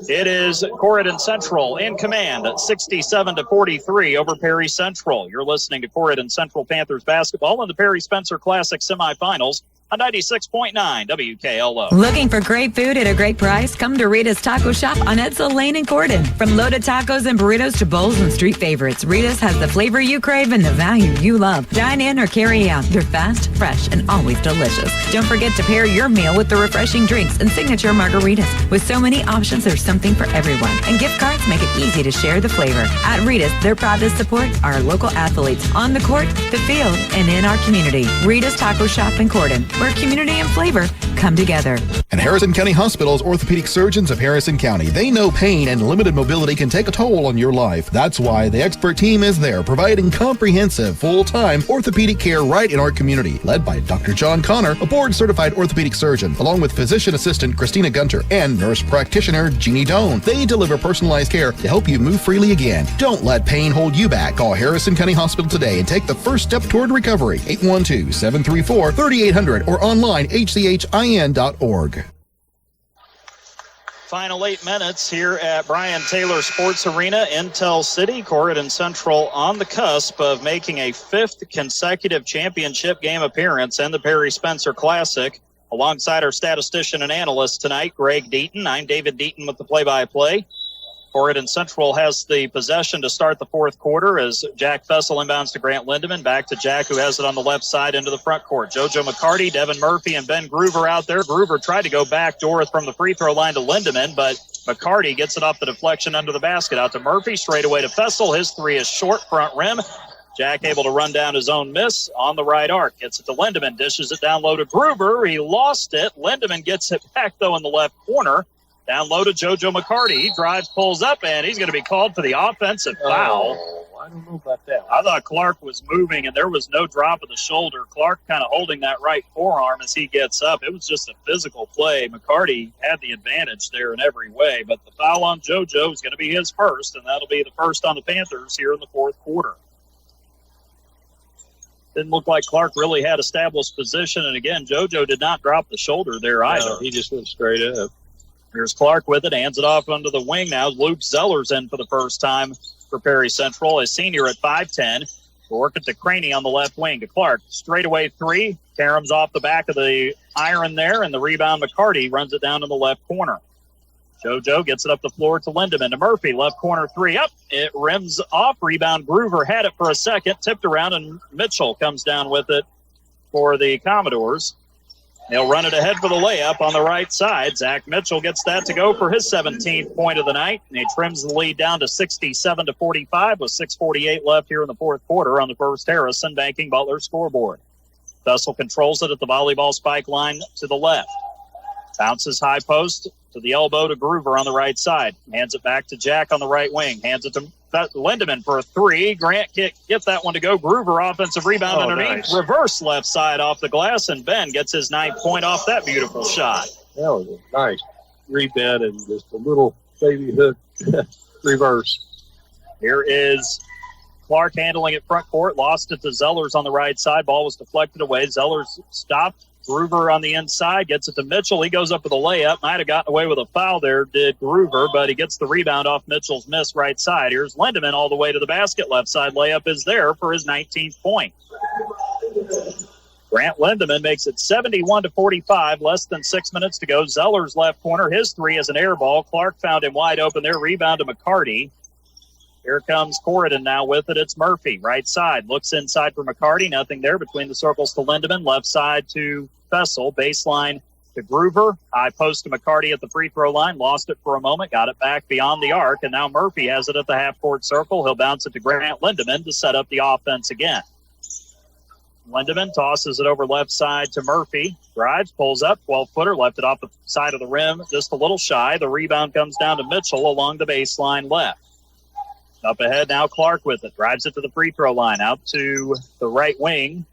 it is Corydon Central in command at 67-43 over Perry Central. You're listening to Corydon Central Panthers basketball in the Perry Spencer Classic semifinals on 96.9 WKLO. Looking for great food at a great price? Come to Rita's Taco Shop on Edsel Lane in Corydon. From loaded tacos and burritos to bowls and street favorites, Rita's has the flavor you crave and the value you love. Dine in or carry out. They're fast, fresh, and always delicious. Don't forget to pair your meal with the refreshing drinks and signature margaritas. With so many options, there's something for everyone. And gift cards make it easy to share the flavor. At Rita's, they're proud to support our local athletes on the court, the field, and in our community. Rita's Taco Shop in Corydon, where community and flavor come together. And Harrison County Hospital's orthopedic surgeons of Harrison County. They know pain and limited mobility can take a toll on your life. That's why the expert team is there, providing comprehensive, full-time orthopedic care right in our community. Led by Dr. John Connor, a board-certified orthopedic surgeon, along with physician assistant Christina Gunter and nurse practitioner Jeannie Doan. They deliver personalized care to help you move freely again. Don't let pain hold you back. Call Harrison County Hospital today and take the first step toward recovery. 812-734-3800 or online hchin.org. Final 8 minutes here at Brian Taylor Sports Arena in Tell City. Corydon Central on the cusp of making a 5th consecutive championship game appearance in the Perry Spencer Classic. Alongside our statistician and analyst tonight, Greg Deaton. I'm David Deaton with the play-by-play. Corydon Central has the possession to start the fourth quarter as Jack Fessel inbounds to Grant Lindemann. Back to Jack, who has it on the left side into the front court. JoJo McCarty, Devin Murphy, and Ben Gruber out there. Gruber tried to go backdoor from the free throw line to Lindemann, but McCarty gets it off the deflection under the basket. Out to Murphy, straight away to Fessel. His three is short, front rim. Jack able to run down his own miss on the right arc. Gets it to Lindemann, dishes it down low to Gruber. He lost it. Lindemann gets it back, though, in the left corner. Down low to JoJo McCarty. He drives, pulls up, and he's going to be called for the offensive foul. I don't know about that. I thought Clark was moving, and there was no drop of the shoulder. Clark kind of holding that right forearm as he gets up. It was just a physical play. McCarty had the advantage there in every way, but the foul on JoJo is going to be his first, and that'll be the first on the Panthers here in the fourth quarter. Didn't look like Clark really had established position, and again, JoJo did not drop the shoulder there either. No, he just went straight up. Here's Clark with it, hands it off under the wing now. Luke Zeller's in for the first time for Perry Central, a senior at 5'10". Work it to Craney on the left wing to Clark. Straightaway three. Karam's off the back of the iron there, and the rebound McCarty runs it down to the left corner. JoJo gets it up the floor to Lindemann to Murphy. Left corner three up. It rims off. Rebound. Groover had it for a second. Tipped around, and Mitchell comes down with it for the Commodores. They'll run it ahead for the layup on the right side. Zach Mitchell gets that to go for his 17th point of the night. And he trims the lead down to 67-45 with 6:48 left here in the fourth quarter on the First Harrison Banking Butler scoreboard. Vessel controls it at the volleyball spike line to the left. Bounces high post to the elbow to Groover on the right side. Hands it back to Jack on the right wing. Hands it to Lindemann for a three. Grant get that one to go. Groover offensive rebound underneath. Nice. Reverse left side off the glass, and Ben gets his 9th point off that beautiful shot. That was a nice rebound and just a little baby hook reverse. Here is Clark handling it front court. Lost it to Zellers on the right side. Ball was deflected away. Zellers stopped. Groover on the inside gets it to Mitchell. He goes up with a layup. Might have gotten away with a foul there, did Groover, but he gets the rebound off Mitchell's miss right side. Here's Lindemann all the way to the basket. Left side layup is there for his 19th point. Grant Lindemann makes it 71-45, less than 6 minutes to go. Zellers left corner. His three is an air ball. Clark found him wide open there. Rebound to McCarty. Here comes Corydon now with it. It's Murphy. Right side. Looks inside for McCarty. Nothing there. Between the circles to Lindemann. Left side to Fessel. Baseline to Groover. High post to McCarty at the free throw line. Lost it for a moment. Got it back beyond the arc. And now Murphy has it at the half-court circle. He'll bounce it to Grant Lindemann to set up the offense again. Lindemann tosses it over left side to Murphy. Drives, pulls up, 12-footer, left it off the side of the rim, just a little shy. The rebound comes down to Mitchell along the baseline left. Up ahead now, Clark with it. Drives it to the free throw line, out to the right wing.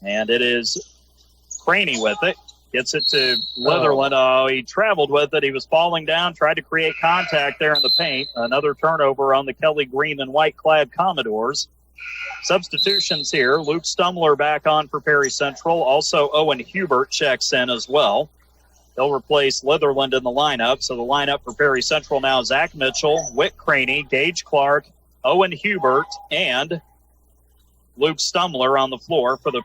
And it is Craney with it. Gets it to Litherland. Oh, he traveled with it. He was falling down, tried to create contact there in the paint. Another turnover on the Kelly Green and white-clad Commodores. Substitutions here. Luke Stumler back on for Perry Central. Also, Owen Hubert checks in as well. They'll replace Litherland in the lineup. So the lineup for Perry Central now, Zach Mitchell, Whit Craney, Gage Clark, Owen Hubert, and Luke Stumler on the floor. For the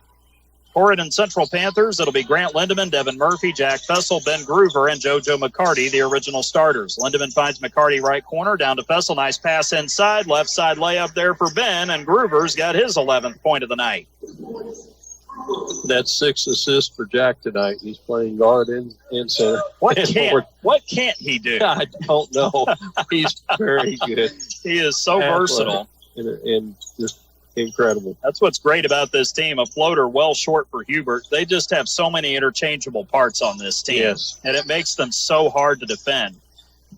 Corydon Central Panthers, it'll be Grant Lindemann, Devin Murphy, Jack Fessel, Ben Groover, and JoJo McCarty, the original starters. Lindemann finds McCarty right corner, down to Fessel. Nice pass inside, left side layup there for Ben, and Groover's got his 11th point of the night. That's 6 assists for Jack tonight. He's playing guard and center. What can't he do? I don't know. He's very good. He is so versatile. And just incredible. That's what's great about this team. A floater well short for Hubert. They just have so many interchangeable parts on this team. Yes. And it makes them so hard to defend.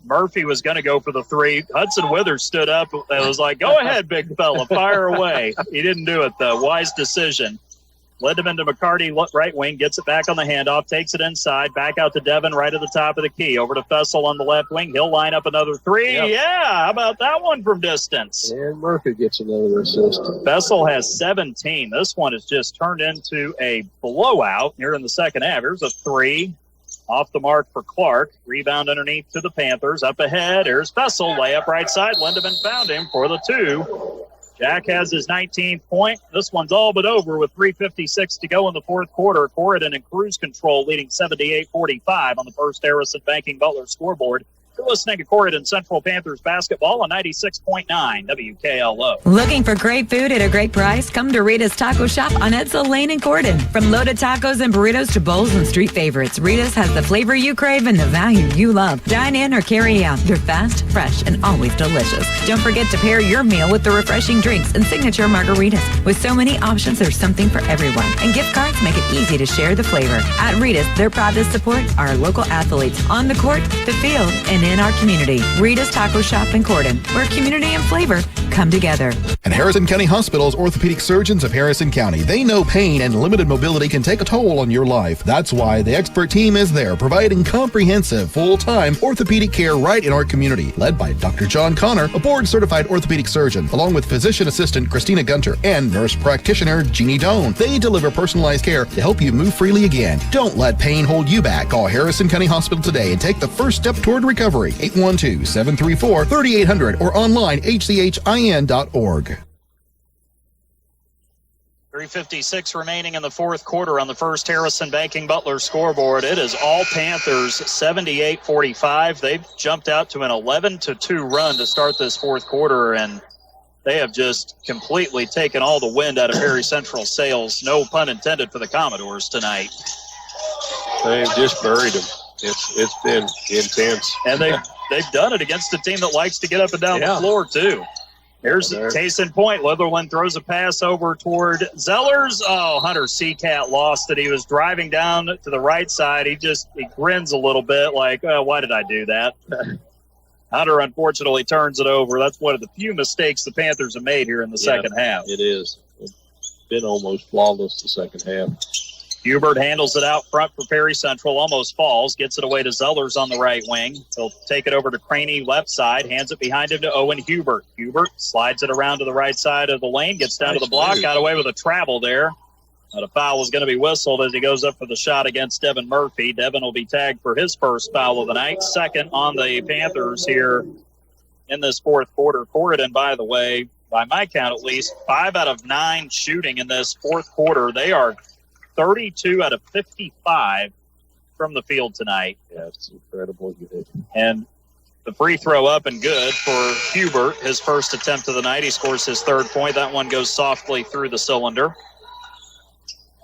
Murphy was going to go for the three. Hudson Withers stood up. It was like, go ahead, big fella, fire away. He didn't do it, though. Wise decision. Lindemann to McCarty, right wing, gets it back on the handoff, takes it inside, back out to Devin right at the top of the key. Over to Fessel on the left wing. He'll line up another three. Yep. Yeah, how about that one from distance? And Murphy gets another assist. Fessel has 17. This one has just turned into a blowout here in the second half. Here's a three. Off the mark for Clark. Rebound underneath to the Panthers. Up ahead, here's Fessel. Layup right side. Lindemann found him for the two. Jack has his 19th point. This one's all but over with 3:56 to go in the fourth quarter. Corydon in cruise control leading 78-45 on the First Harrison Banking Butler scoreboard. You're listening to Corydon Central Panthers basketball on 96.9 WKLO. Looking for great food at a great price? Come to Rita's Taco Shop on Edsel Lane in Corydon. From loaded tacos and burritos to bowls and street favorites, Rita's has the flavor you crave and the value you love. Dine in or carry out. They're fast, fresh, and always delicious. Don't forget to pair your meal with the refreshing drinks and signature margaritas. With so many options, there's something for everyone. And gift cards make it easy to share the flavor. At Rita's, they're proud to support our local athletes on the court, the field, and in our community. Rita's Taco Shop in Corydon, where community and flavor come together. And Harrison County Hospital's orthopedic surgeons of Harrison County. They know pain and limited mobility can take a toll on your life. That's why the expert team is there, providing comprehensive, full-time orthopedic care right in our community. Led by Dr. John Connor, a board-certified orthopedic surgeon, along with physician assistant Christina Gunter and nurse practitioner Jeannie Doan. They deliver personalized care to help you move freely again. Don't let pain hold you back. Call Harrison County Hospital today and take the first step toward recovery. 812-734-3800 or online hchin.org. 3:56 remaining in the fourth quarter on the First Harrison Banking Butler scoreboard. It is all Panthers 78-45. They've jumped out to an 11-2 run to start this fourth quarter, and they have just completely taken all the wind out of Perry Central sails. No pun intended for the Commodores tonight. They've just buried them. It's been intense. And they've done it against a team that likes to get up and down the floor, too. Here's the case in point. Litherland throws a pass over toward Zellers. Oh, Hunter Seacat lost it. He was driving down to the right side. He grins a little bit like, oh, why did I do that? Hunter, unfortunately, turns it over. That's one of the few mistakes the Panthers have made here in the second half. It is. It's been almost flawless the second half. Hubert handles it out front for Perry Central, almost falls, gets it away to Zellers on the right wing. He'll take it over to Craney left side, hands it behind him to Owen Hubert. Hubert slides it around to the right side of the lane, gets down to the block, got away with a travel there. But a foul is going to be whistled as he goes up for the shot against Devin Murphy. Devin will be tagged for his first foul of the night, second on the Panthers here in this fourth quarter. Corydon, by the way, by my count at least, 5 out of 9 shooting in this fourth quarter. They are 32 out of 55 from the field tonight. Yeah, it's incredible. And the free throw up and good for Hubert, his first attempt of the night. He scores his third point. That one goes softly through the cylinder.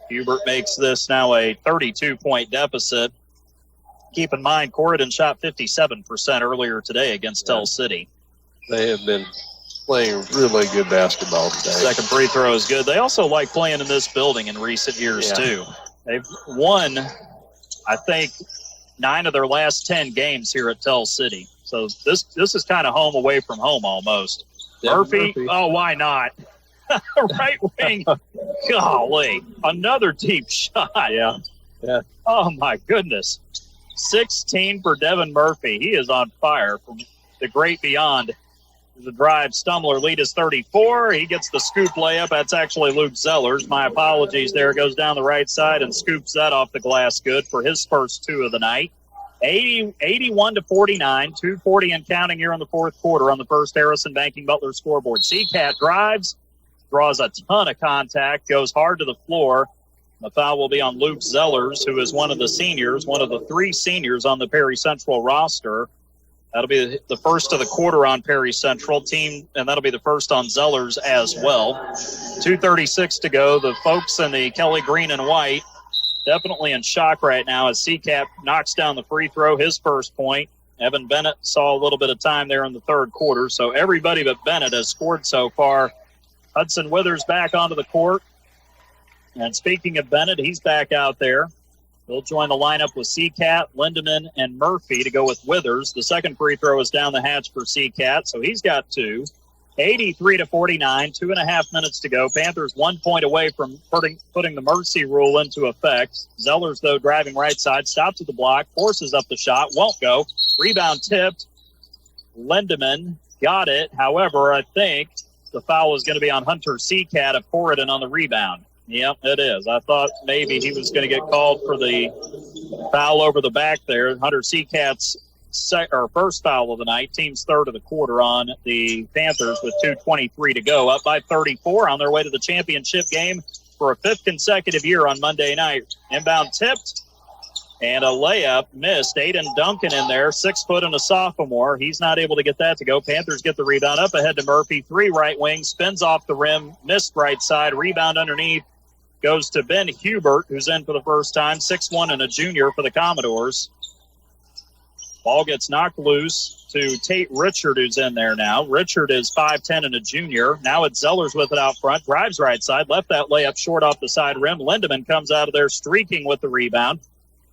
Hubert makes this now a 32-point deficit. Keep in mind, Corydon shot 57% earlier today against Tell City. They have been playing really good basketball today. Second free throw is good. They also like playing in this building in recent years, too. They've won, I think, 9 of their last 10 games here at Tell City. So this is kind of home away from home almost. Murphy, oh, why not? Right wing, golly, another deep shot. Yeah. Oh, my goodness. 16 for Devin Murphy. He is on fire from the great beyond. The drive, Stumbler lead is 34. He gets the scoop layup. That's actually Luke Zellers. My apologies there. Goes down the right side and scoops that off the glass good for his first 2 of the night. 81-49, 2:40 and counting here in the fourth quarter on the First Harrison Banking Butler scoreboard. Seacat drives, draws a ton of contact, goes hard to the floor. The foul will be on Luke Zellers, who is one of the seniors, one of the 3 seniors on the Perry Central roster. That'll be the first of the quarter on Perry Central team, and that'll be the first on Zellers as well. 2:36 to go. The folks in the Kelly green and white definitely in shock right now as Seacap knocks down the free throw, his first point. Evan Bennett saw a little bit of time there in the third quarter, so everybody but Bennett has scored so far. Hudson Withers back onto the court. And speaking of Bennett, he's back out there. He'll join the lineup with Seacat, Lindemann, and Murphy to go with Withers. The second free throw is down the hatch for Seacat, so he's got 2. 83-49, 2.5 minutes to go. Panthers 1 point away from putting the mercy rule into effect. Zellers, though, driving right side, stops at the block, forces up the shot, won't go. Rebound tipped. Lindemann got it. However, I think the foul is going to be on Hunter Seacat of Corydon on the rebound. Yep, it is. I thought maybe he was going to get called for the foul over the back there. Hunter Seacat's first foul of the night, team's third of the quarter on the Panthers with 2:23 to go. Up by 34 on their way to the championship game for a 5th consecutive year on Monday night. Inbound tipped and a layup missed. Aiden Duncan in there, 6 foot and a sophomore. He's not able to get that to go. Panthers get the rebound up ahead to Murphy. 3 right wing, spins off the rim, missed right side, rebound underneath. Goes to Ben Hubert, who's in for the first time, 6'1" and a junior for the Commodores. Ball gets knocked loose to Tate Richard, who's in there now. Richard is 5'10" and a junior. Now it's Zellers with it out front. Drives right side. Left that layup short off the side rim. Lindemann comes out of there streaking with the rebound.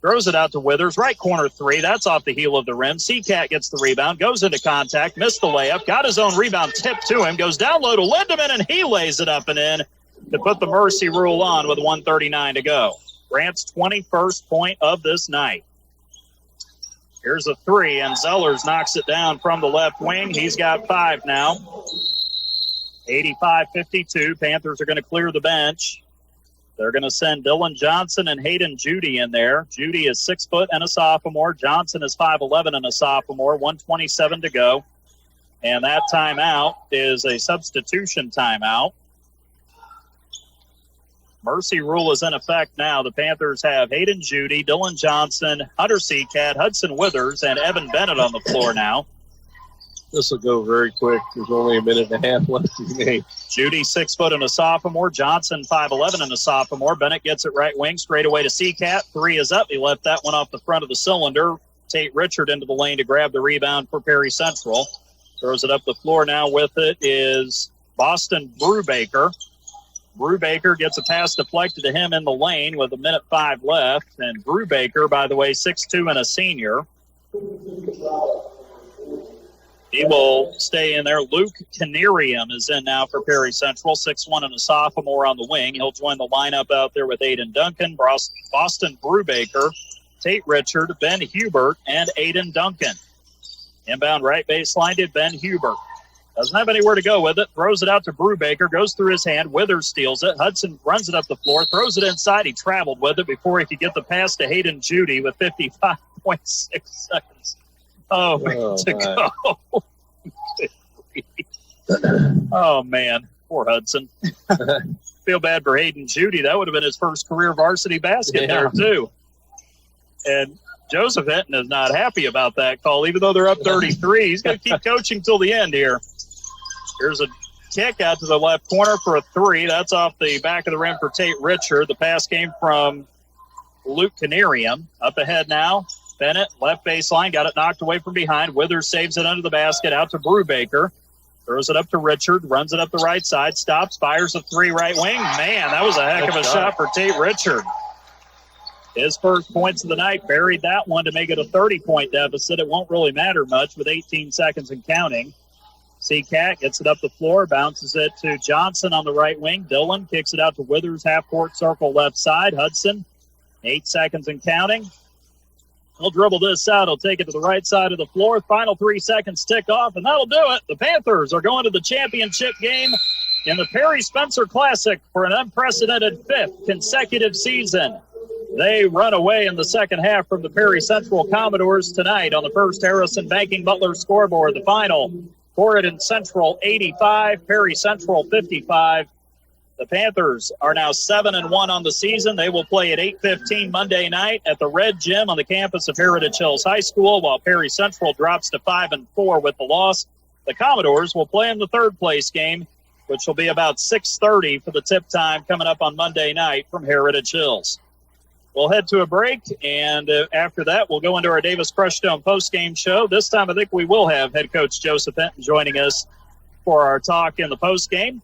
Throws it out to Withers. Right corner 3. That's off the heel of the rim. Seacat gets the rebound. Goes into contact. Missed the layup. Got his own rebound tipped to him. Goes down low to Lindemann, and he lays it up and in to put the mercy rule on with 1:39 to go. Grant's 21st point of this night. Here's a 3, and Zellers knocks it down from the left wing. He's got 5 now. 85-52. Panthers are going to clear the bench. They're going to send Dylan Johnson and Hayden Judy in there. Judy is 6 foot and a sophomore. Johnson is 5'11" and a sophomore. 1:27 to go. And that timeout is a substitution timeout. Mercy rule is in effect now. The Panthers have Hayden Judy, Dylan Johnson, Hunter Seacat, Hudson Withers, and Evan Bennett on the floor now. This will go very quick. There's only a minute and a half left in the game. Judy, 6 foot and a sophomore. Johnson, 5'11" and a sophomore. Bennett gets it right wing, straight away to Seacat. 3 is up. He left that one off the front of the cylinder. Tate Richard into the lane to grab the rebound for Perry Central. Throws it up the floor now with it is Boston Brubaker. Brubaker gets a pass deflected to him in the lane with 1:05 left. And Brubaker, by the way, 6'2" and a senior. He will stay in there. Luke Canarium is in now for Perry Central, 6'1" and a sophomore on the wing. He'll join the lineup out there with Aiden Duncan, Boston Brubaker, Tate Richard, Ben Hubert, and Aiden Duncan. Inbound right baseline to Ben Hubert. Doesn't have anywhere to go with it. Throws it out to Brubaker. Goes through his hand. Withers steals it. Hudson runs it up the floor. Throws it inside. He traveled with it before he could get the pass to Hayden Judy with 55.6 seconds. To go. Oh, man. Poor Hudson. Feel bad for Hayden Judy. That would have been his first career varsity basket there, too. And Joseph Hinton is not happy about that call, even though they're up 33. He's going to keep coaching till the end here. Here's a kick out to the left corner for a 3. That's off the back of the rim for Tate Richard. The pass came from Luke Canarium. Up ahead now. Bennett, left baseline, got it knocked away from behind. Withers saves it under the basket, out to Brubaker. Throws it up to Richard, runs it up the right side, stops, fires a 3 right wing. Man, that was a heck of a shot for Tate Richard. His first points of the night, buried that one to make it a 30-point deficit. It won't really matter much with 18 seconds and counting. Seacat gets it up the floor, bounces it to Johnson on the right wing. Dillon kicks it out to Withers, half-court circle left side. Hudson, 8 seconds and counting. He'll dribble this out. He'll take it to the right side of the floor. Final 3 seconds tick off, and that'll do it. The Panthers are going to the championship game in the Perry Spencer Classic for an unprecedented 5th consecutive season. They run away in the second half from the Perry Central Commodores tonight on the First Harrison Banking Butler scoreboard. The final, Corydon Central 85, Perry Central 55. The Panthers are now 7-1 on the season. They will play at 8:15 Monday night at the Red Gym on the campus of Heritage Hills High School, while Perry Central drops to 5-4 with the loss. The Commodores will play in the third-place game, which will be about 6:30 for the tip time coming up on Monday night from Heritage Hills. We'll head to a break, and after that, we'll go into our Davis Crushstone post-game show. This time, I think we will have head coach Joseph Hinton joining us for our talk in the post-game.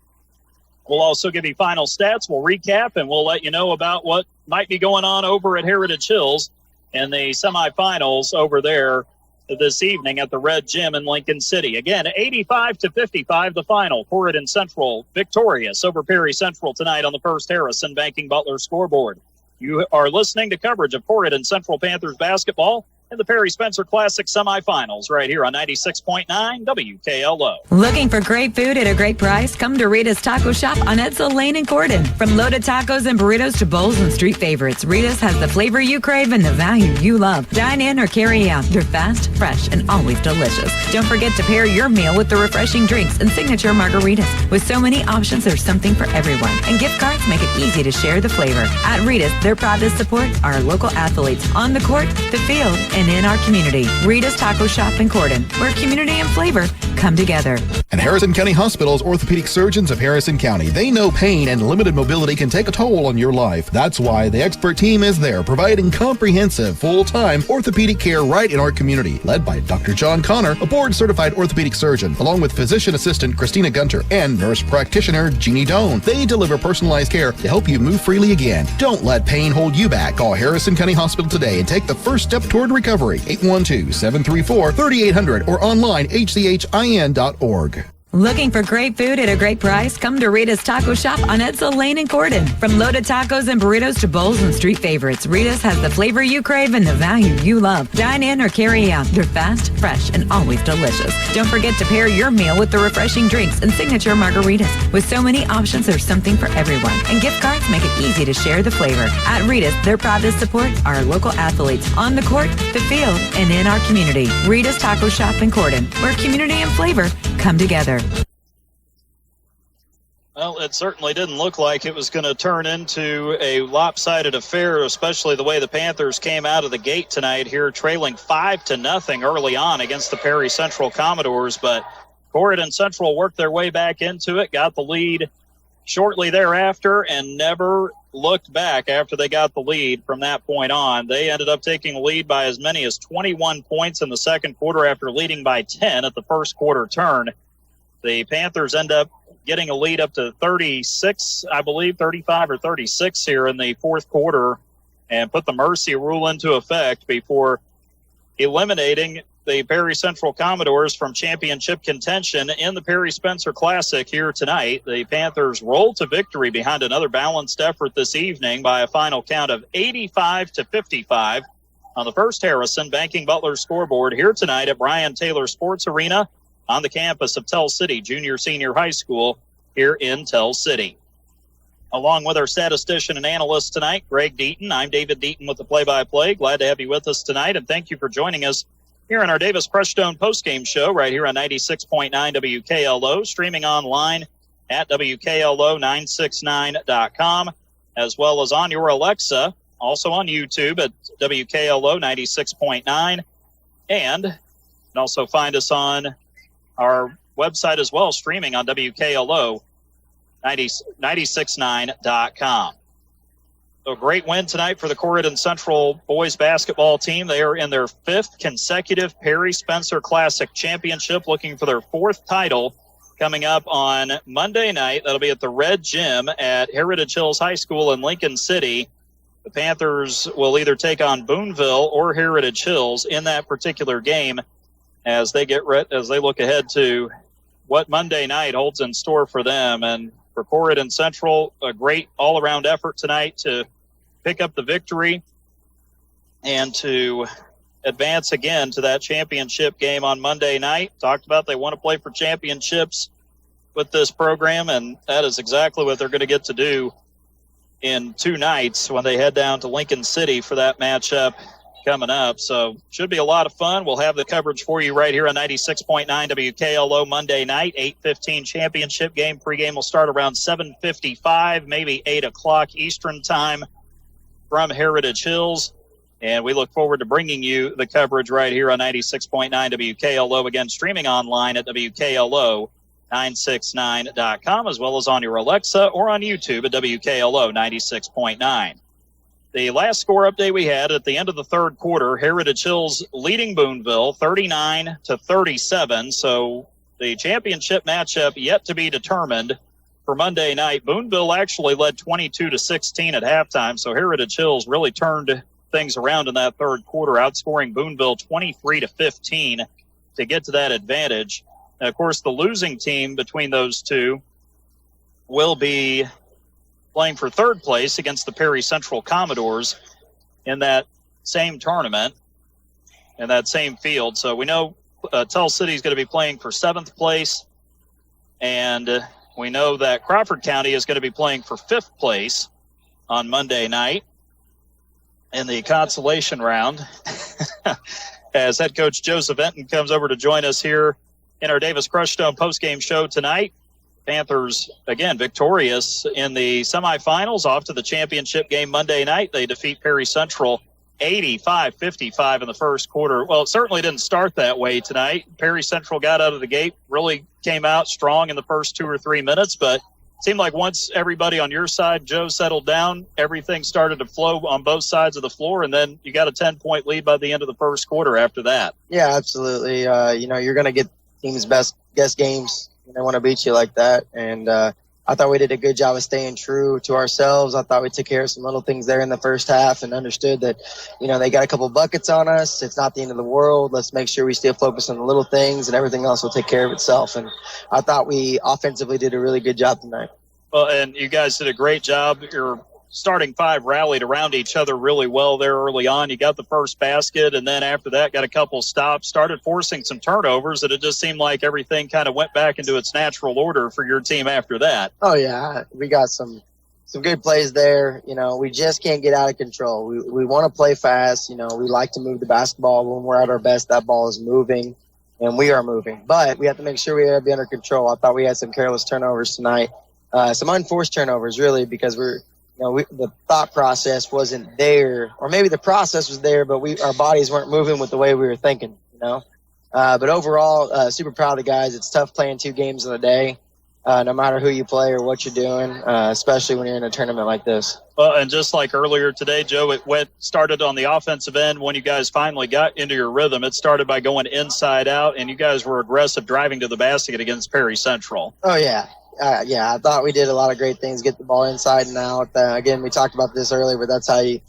We'll also give you final stats. We'll recap, and we'll let you know about what might be going on over at Heritage Hills in the semifinals over there this evening at the Red Gym in Lincoln City. Again, 85-55, the final. Corydon Central victorious over Perry Central tonight on the First Harrison Banking Butler scoreboard. You are listening to coverage of Corydon Central Panthers basketball in the Perry Spencer Classic semifinals right here on 96.9 WKLO. Looking for great food at a great price? Come to Rita's Taco Shop on Edsel Lane in Corydon. From loaded tacos and burritos to bowls and street favorites, Rita's has the flavor you crave and the value you love. Dine in or carry out. They're fast, fresh, and always delicious. Don't forget to pair your meal with the refreshing drinks and signature margaritas. With so many options, there's something for everyone. And gift cards make it easy to share the flavor. At Rita's, they're proud to support our local athletes on the court, the field, and in our community. Rita's Taco Shop in Corydon, where community and flavor come together. And Harrison County Hospital's orthopedic surgeons of Harrison County. They know pain and limited mobility can take a toll on your life. That's why the expert team is there, providing comprehensive, full-time orthopedic care right in our community. Led by Dr. John Connor, a board-certified orthopedic surgeon, along with physician assistant Christina Gunter and nurse practitioner Jeannie Doan. They deliver personalized care to help you move freely again. Don't let pain hold you back. Call Harrison County Hospital today and take the first step toward recovery. 812-734-3800 or online hchin.org. Looking for great food at a great price? Come to Rita's Taco Shop on Edsel Lane in Corydon. From loaded tacos and burritos to bowls and street favorites, Rita's has the flavor you crave and the value you love. Dine in or carry out. They're fast, fresh, and always delicious. Don't forget to pair your meal with the refreshing drinks and signature margaritas. With so many options, there's something for everyone. And gift cards make it easy to share the flavor. At Rita's, they're proud to support our local athletes on the court, the field, and in our community. Rita's Taco Shop in Corydon, where community and flavor come together. Well, it certainly didn't look like it was going to turn into a lopsided affair, especially the way the Panthers came out of the gate tonight here, trailing 5-0 early on against the Perry Central Commodores. But Corydon Central worked their way back into it, got the lead shortly thereafter, and never looked back after they got the lead from that point on. They ended up taking a lead by as many as 21 points in the second quarter after leading by 10 at the first quarter turn. The Panthers end up getting a lead up to 36, I believe, 35 or 36 here in the fourth quarter, and put the mercy rule into effect before eliminating the Perry Central Commodores from championship contention in the Perry Spencer Classic here tonight. The Panthers roll to victory behind another balanced effort this evening by a final count of 85-55 on the First Harrison Banking Butler scoreboard here tonight at Brian Taylor Sports Arena on the campus of Tell City Junior-Senior High School here in Tell City. Along with our statistician and analyst tonight, Greg Deaton, I'm David Deaton with the play-by-play. Glad to have you with us tonight, and thank you for joining us here in our Davis Creststone postgame show right here on 96.9 WKLO, streaming online at WKLO969.com, as well as on your Alexa, also on YouTube at WKLO 96.9, and you can also find us on our website as well, streaming on WKLO 969.com. So a great win tonight for the Corydon Central boys basketball team. They are in their fifth consecutive Perry Spencer Classic Championship, looking for their fourth title coming up on Monday night. That'll be at the Red Gym at Heritage Hills High School in Lincoln City. The Panthers will either take on Boonville or Heritage Hills in that particular game as they look ahead to what Monday night holds in store for them. And for Corydon Central, a great all-around effort tonight to pick up the victory and to advance again to that championship game on Monday night. Talked about they want to play for championships with this program, and that is exactly what they're going to get to do in 2 nights when they head down to Lincoln City for that matchup coming up. So should be a lot of fun. We'll have the coverage for you right here on 96.9 WKLO Monday night, 8:15 championship game. Pregame will start around 7:55, maybe 8 o'clock Eastern time from Heritage Hills. And we look forward to bringing you the coverage right here on 96.9 WKLO, again, streaming online at WKLO969.com, as well as on your Alexa or on YouTube at WKLO 96.9. The last score update we had at the end of the third quarter, Heritage Hills leading Boonville 39-37. So the championship matchup yet to be determined for Monday night. Boonville actually led 22-16 at halftime. So Heritage Hills really turned things around in that third quarter, outscoring Boonville 23-15 to get to that advantage. And of course, the losing team between those two will be playing for third place against the Perry Central Commodores in that same tournament, in that same field. So we know Tell City is going to be playing for seventh place, and we know that Crawford County is going to be playing for fifth place on Monday night in the consolation round as head coach Joseph Enton comes over to join us here in our Davis Creststone postgame show tonight. Panthers, again, victorious in the semifinals, off to the championship game Monday night. They defeat Perry Central 85-55 in the first quarter. Well, it certainly didn't start that way tonight. Perry Central got out of the gate, really came out strong in the first 2 or 3 minutes, but it seemed like once everybody on your side, Joe, settled down, everything started to flow on both sides of the floor, and then you got a 10-point lead by the end of the first quarter after that. Yeah, absolutely. You're going to get teams' best games. They want to beat you like that. And I thought we did a good job of staying true to ourselves. I thought we took care of some little things there in the first half and understood that, they got a couple buckets on us. It's not the end of the world. Let's make sure we stay focused on the little things, and everything else will take care of itself. And I thought we offensively did a really good job tonight. Well, and you guys did a great job. Your starting five rallied around each other really well there early on. You got the first basket, and then after that got a couple stops, started forcing some turnovers, and it just seemed like everything kind of went back into its natural order for your team after that. Oh, yeah. We got some good plays there. We just can't get out of control. We want to play fast. We like to move the basketball. When we're at our best, that ball is moving, and we are moving. But we have to make sure we have it under control. I thought we had some careless turnovers tonight. some unforced turnovers, really, because the thought process wasn't there, or maybe the process was there, but our bodies weren't moving with the way we were thinking, But overall, super proud of the guys. It's tough playing 2 games in a day, no matter who you play or what you're doing, especially when you're in a tournament like this. Well, and just like earlier today, Joe, it started on the offensive end when you guys finally got into your rhythm. It started by going inside out, and you guys were aggressive driving to the basket against Perry Central. Oh, yeah. I thought we did a lot of great things, get the ball inside and out. Again, we talked about this earlier, but that's how you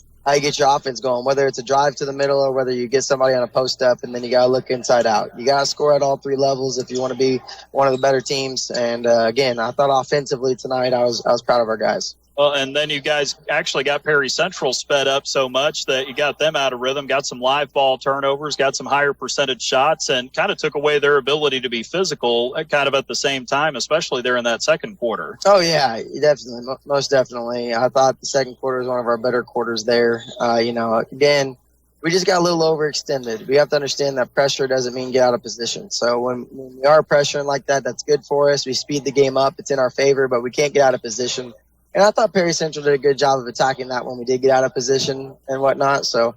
get your offense going, whether it's a drive to the middle or whether you get somebody on a post up, and then you got to look inside out. You got to score at all 3 levels if you want to be one of the better teams. And again, I thought offensively tonight I was proud of our guys. Well, and then you guys actually got Perry Central sped up so much that you got them out of rhythm, got some live ball turnovers, got some higher percentage shots, and kind of took away their ability to be physical kind of at the same time, especially there in that second quarter. Oh, yeah, definitely. Most definitely. I thought the second quarter was one of our better quarters there. Again, we just got a little overextended. We have to understand that pressure doesn't mean get out of position. So when we are pressuring like that, that's good for us. We speed the game up. It's in our favor, but we can't get out of position. And I thought Perry Central did a good job of attacking that when we did get out of position and whatnot. So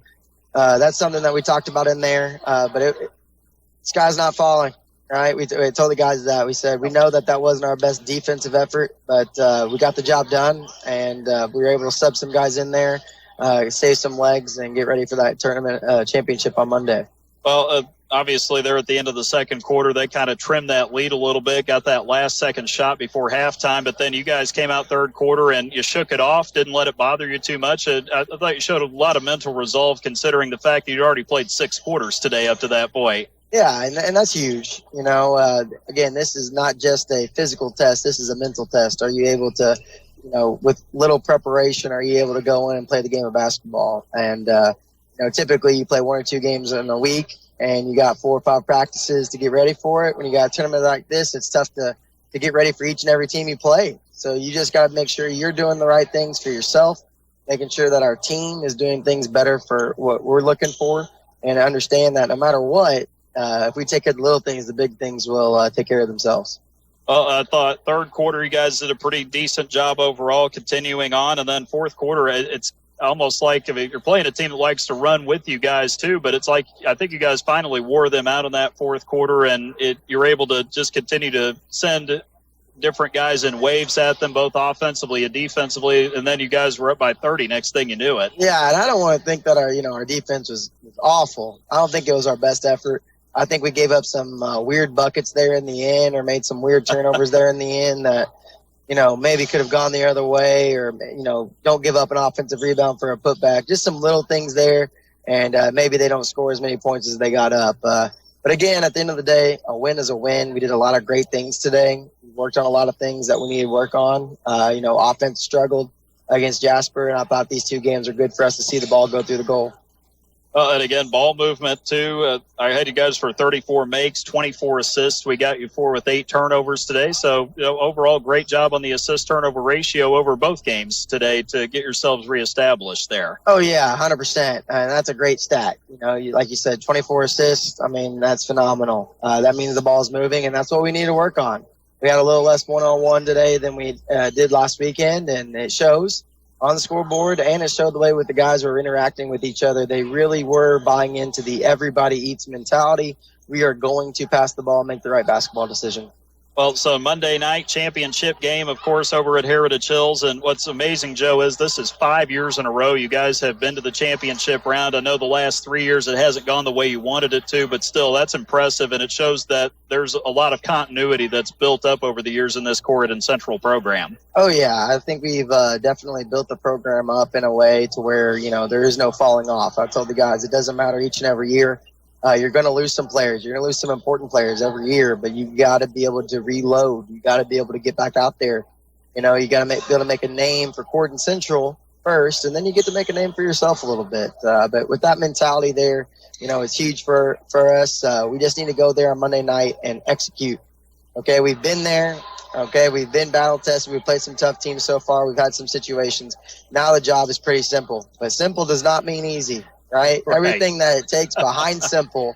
that's something that we talked about in there. But sky's not falling, right? We told the guys that. We said we know that wasn't our best defensive effort, but we got the job done, and we were able to sub some guys in there, save some legs, and get ready for that tournament championship on Monday. Well, obviously, there at the end of the second quarter, they kind of trimmed that lead a little bit, got that last second shot before halftime, but then you guys came out third quarter and you shook it off, didn't let it bother you too much. I thought you showed a lot of mental resolve considering the fact that you'd already played 6 quarters today up to that point. Yeah, and that's huge. Again, this is not just a physical test. This is a mental test. Are you able to, with little preparation, are you able to go in and play the game of basketball? And, typically you play 1 or 2 games in a week, and you got 4 or 5 practices to get ready for it. When you got a tournament like this, it's tough to get ready for each and every team you play. So you just got to make sure you're doing the right things for yourself, making sure that our team is doing things better for what we're looking for, and understand that no matter what, if we take care of the little things, the big things will take care of themselves. Well, I thought third quarter you guys did a pretty decent job overall, continuing on, and then fourth quarter it's almost like if you're playing a team that likes to run with you guys too, but it's like I think you guys finally wore them out in that fourth quarter, and you're able to just continue to send different guys in waves at them, both offensively and defensively, and then you guys were up by 30 next thing you knew it. Yeah, and I don't want to think that our defense was awful. I don't think it was our best effort. I think we gave up some weird buckets there in the end, or made some weird turnovers there in the end that maybe could have gone the other way, or, don't give up an offensive rebound for a putback. Just some little things there, and maybe they don't score as many points as they got up. But again, at the end of the day, a win is a win. We did a lot of great things today. We worked on a lot of things that we needed to work on. Offense struggled against Jasper, and I thought these 2 games are good for us to see the ball go through the goal. And again, ball movement too. I had you guys for 34 makes, 24 assists. We got you 4 with 8 turnovers today. So overall, great job on the assist turnover ratio over both games today to get yourselves reestablished there. Oh yeah, 100%. And that's a great stat. Like you said, 24 assists. I mean, that's phenomenal. That means the ball's moving, and that's what we need to work on. We had a little less one-on-one today than we did last weekend, and it shows on the scoreboard, and it showed the way with the guys who were interacting with each other. They really were buying into the everybody eats mentality. We are going to pass the ball and make the right basketball decision. Well, so Monday night championship game, of course, over at Heritage Hills. And what's amazing, Joe, is this is 5 years in a row you guys have been to the championship round. I know the last 3 years it hasn't gone the way you wanted it to, but still that's impressive. And it shows that there's a lot of continuity that's built up over the years in this Corydon Central program. Oh, yeah. I think we've definitely built the program up in a way to where, there is no falling off. I told the guys it doesn't matter each and every year. You're going to lose some players. You're going to lose some important players every year, but you got to be able to reload. You got to be able to get back out there. You got to be able to make a name for Corydon Central first, and then you get to make a name for yourself a little bit. But with that mentality there, it's huge for us. We just need to go there on Monday night and execute. Okay, we've been there. Okay, we've been battle tested. We've played some tough teams so far. We've had some situations. Now the job is pretty simple, but simple does not mean easy. Right? Everything that it takes behind simple,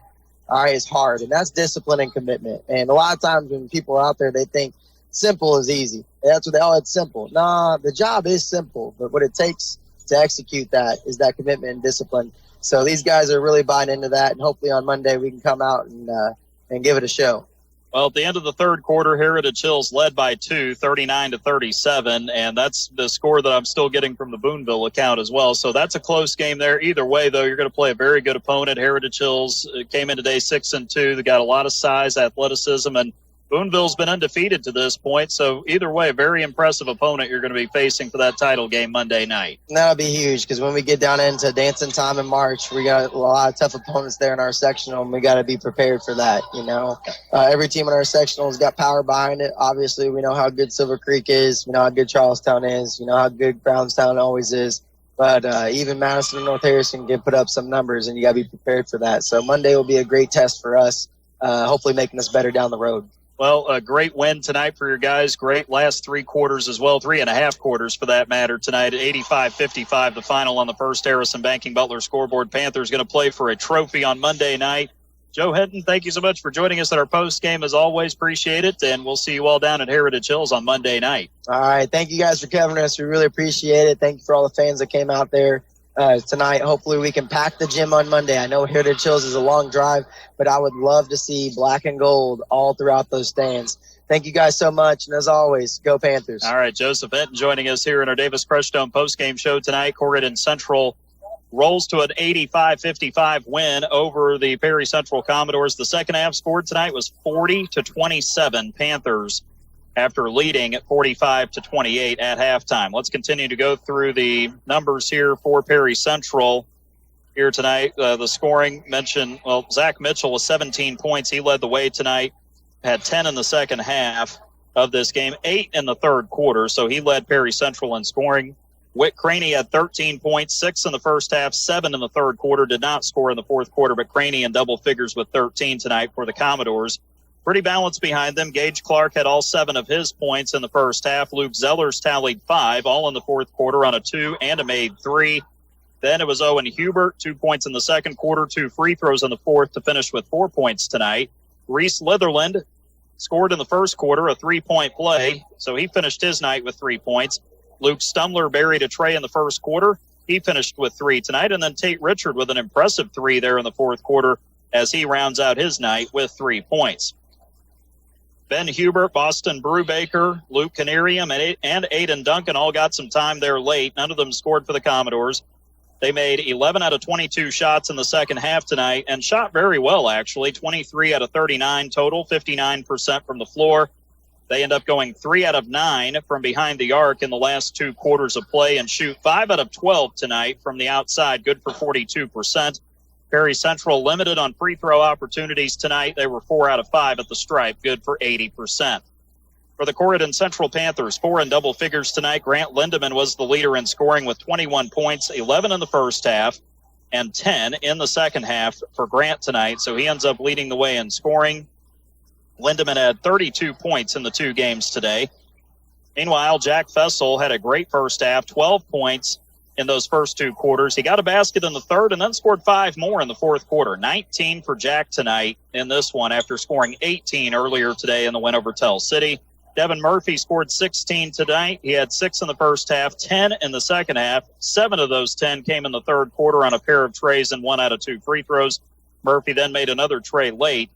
all right, is hard, and that's discipline and commitment. And a lot of times when people are out there, they think simple is easy. That's what it's simple. Nah, the job is simple, but what it takes to execute that is that commitment and discipline. So these guys are really buying into that, and hopefully on Monday we can come out and give it a show. Well, at the end of the third quarter, Heritage Hills led by 2, 39-37, and that's the score that I'm still getting from the Boonville account as well. So that's a close game there. Either way, though, you're going to play a very good opponent. Heritage Hills came in today 6-2. They got a lot of size, athleticism, and Boonville's been undefeated to this point. So either way, a very impressive opponent you're going to be facing for that title game Monday night. That'll be huge because when we get down into dancing time in March, we got a lot of tough opponents there in our sectional, and we got to be prepared for that. Every team in our sectional has got power behind it. Obviously, we know how good Silver Creek is. We know how good Charlestown is. We know how good Brownstown always is. But even Madison and North Harrison can put up some numbers, and you got to be prepared for that. So Monday will be a great test for us, hopefully making us better down the road. Well, a great win tonight for your guys. Great last 3 quarters as well, 3.5 quarters for that matter tonight. 85-55, the final on the First Harrison Banking Butler scoreboard. Panthers going to play for a trophy on Monday night. Joe Hinton, thank you so much for joining us at our post game. As always, appreciate it, and we'll see you all down at Heritage Hills on Monday night. All right, thank you guys for covering us. We really appreciate it. Thank you for all the fans that came out there tonight. Hopefully we can pack the gym on Monday. I know Heritage Hills is a long drive, but I would love to see black and gold all throughout those stands. Thank you guys so much, and as always, go Panthers. All right, Joseph Hinton joining us here in our Davis Crushstone postgame show tonight. Corydon Central rolls to an 85-55 win over the Perry Central Commodores. The second half scored tonight was 40-27 Panthers, after leading at 45-28 at halftime. Let's continue to go through the numbers here for Perry Central here tonight. The scoring mentioned, Zach Mitchell with 17 points. He led the way tonight, had 10 in the second half of this game, 8 in the third quarter. So he led Perry Central in scoring. Whit Craney had 13 points, 6 in the first half, 7 in the third quarter, did not score in the fourth quarter, but Craney in double figures with 13 tonight for the Commodores. Pretty balanced behind them. Gage Clark had all 7 of his points in the first half. Luke Zellers tallied 5, all in the fourth quarter on a 2 and a made 3. Then it was Owen Hubert, 2 points in the second quarter, 2 free throws in the fourth to finish with 4 points tonight. Reese Litherland scored in the first quarter, a 3-point play, so he finished his night with 3 points. Luke Stumler buried a tray in the first quarter. He finished with 3 tonight. And then Tate Richard with an impressive 3 there in the fourth quarter as he rounds out his night with 3 points. Ben Hubert, Boston Brubaker, Luke Canarium, and Aiden Duncan all got some time there late. None of them scored for the Commodores. They made 11 out of 22 shots in the second half tonight and shot very well, actually. 23 out of 39 total, 59% from the floor. They end up going 3 out of 9 from behind the arc in the last 2 quarters of play and shoot 5 out of 12 tonight from the outside, good for 42%. Perry Central limited on free throw opportunities tonight. They were 4 out of 5 at the stripe, good for 80%. For the Corydon Central Panthers, 4 in double figures tonight. Grant Lindemann was the leader in scoring with 21 points, 11 in the first half, and 10 in the second half for Grant tonight. So he ends up leading the way in scoring. Lindemann had 32 points in the 2 games today. Meanwhile, Jack Fessel had a great first half, 12 points in those first 2 quarters. He got a basket in the third and then scored 5 more in the fourth quarter. 19 for Jack tonight in this one after scoring 18 earlier today in the win over Tell City. Devin Murphy scored 16 tonight. He had 6 in the first half, 10 in the second half. 7 of those 10 came in the third quarter on a pair of trays and 1 out of 2 free throws. Murphy then made another tray late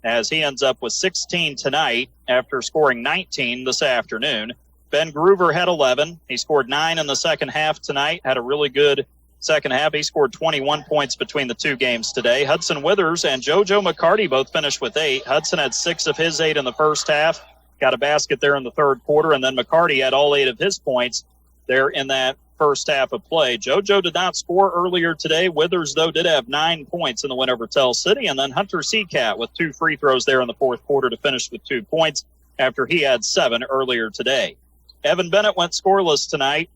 as he ends up with 16 tonight after scoring 19 this afternoon. Ben Groover had 11. He scored 9 in the second half tonight, had a really good second half. He scored 21 points between the 2 games today. Hudson Withers and JoJo McCarty both finished with 8. Hudson had 6 of his 8 in the first half, got a basket there in the third quarter, and then McCarty had all 8 of his points there in that first half of play. JoJo did not score earlier today. Withers, though, did have 9 points in the win over Tell City, and then Hunter Seacat with 2 free throws there in the fourth quarter to finish with 2 points after he had 7 earlier today. Evan Bennett went scoreless tonight,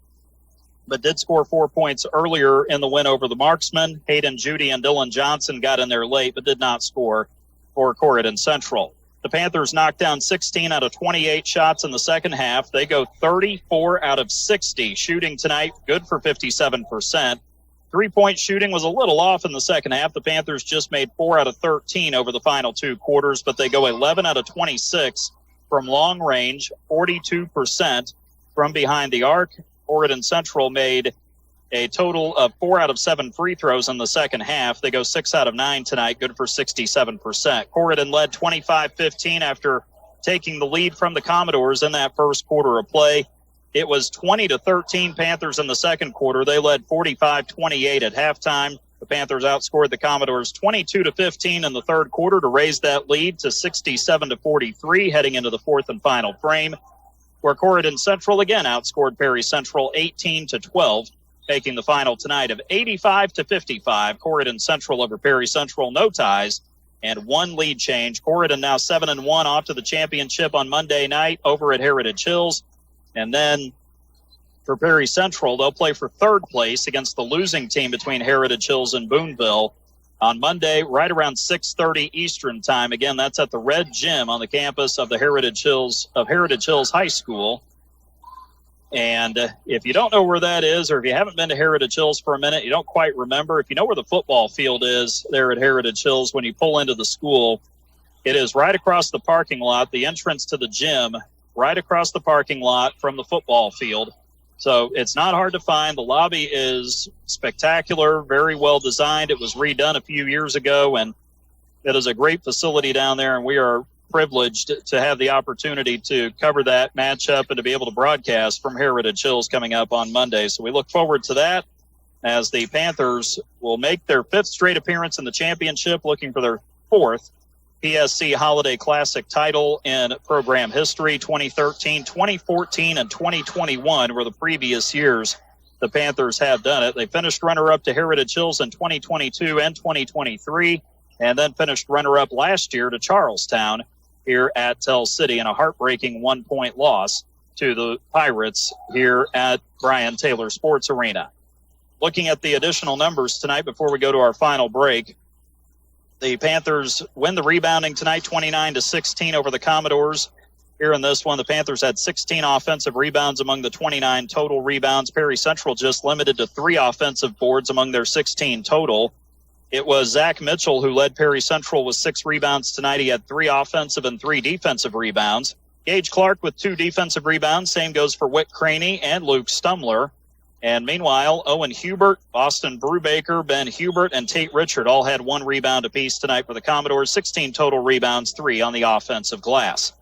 but did score 4 points earlier in the win over the Marksmen. Hayden Judy and Dylan Johnson got in there late, but did not score for Corydon Central. The Panthers knocked down 16 out of 28 shots in the second half. They go 34 out of 60 shooting tonight, good for 57%. 3-point shooting was a little off in the second half. The Panthers just made 4 out of 13 over the final 2 quarters, but they go 11 out of 26 from long range, 42% from behind the arc. Corydon Central made a total of 4 out of 7 free throws in the second half. They go 6 out of 9 tonight, good for 67%. Corydon led 25-15 after taking the lead from the Commodores in that first quarter of play. It was 20-13 Panthers in the second quarter. They led 45-28 at halftime. The Panthers outscored the Commodores 22-15 in the third quarter to raise that lead to 67-43 heading into the fourth and final frame, where Corydon Central again outscored Perry Central 18-12, making the final tonight of 85-55. Corydon Central over Perry Central, no ties, and 1 lead change. Corydon now 7-1 off to the championship on Monday night over at Heritage Hills. And then for Perry Central, they'll play for third place against the losing team between Heritage Hills and Boonville on Monday, right around 6:30 Eastern time. Again, that's at the Red Gym on the campus of the Heritage Hills High School. And if you don't know where that is, or if you haven't been to Heritage Hills for a minute, you don't quite remember, if you know where the football field is there at Heritage Hills when you pull into the school, it is right across the parking lot, the entrance to the gym, right across the parking lot from the football field. So it's not hard to find. The lobby is spectacular, very well designed. It was redone a few years ago, and it is a great facility down there, and we are privileged to have the opportunity to cover that matchup and to be able to broadcast from Heritage Hills coming up on Monday. So we look forward to that as the Panthers will make their 5th straight appearance in the championship, looking for their 4th PSC Holiday Classic title in program history. 2013, 2014, and 2021 were the previous years the Panthers have done it. They finished runner-up to Heritage Hills in 2022 and 2023, and then finished runner-up last year to Charlestown here at Tell City in a heartbreaking 1-point loss to the Pirates here at Brian Taylor Sports Arena. Looking at the additional numbers tonight before we go to our final break, the Panthers win the rebounding tonight, 29-16 over the Commodores. Here in this one, the Panthers had 16 offensive rebounds among the 29 total rebounds. Perry Central just limited to 3 offensive boards among their 16 total. It was Zach Mitchell who led Perry Central with 6 rebounds tonight. He had 3 offensive and 3 defensive rebounds. Gage Clark with 2 defensive rebounds. Same goes for Whit Craney and Luke Stumler. And meanwhile, Owen Hubert, Austin Brubaker, Ben Hubert, and Tate Richard all had 1 rebound apiece tonight for the Commodores. 16 total rebounds, 3 on the offensive glass.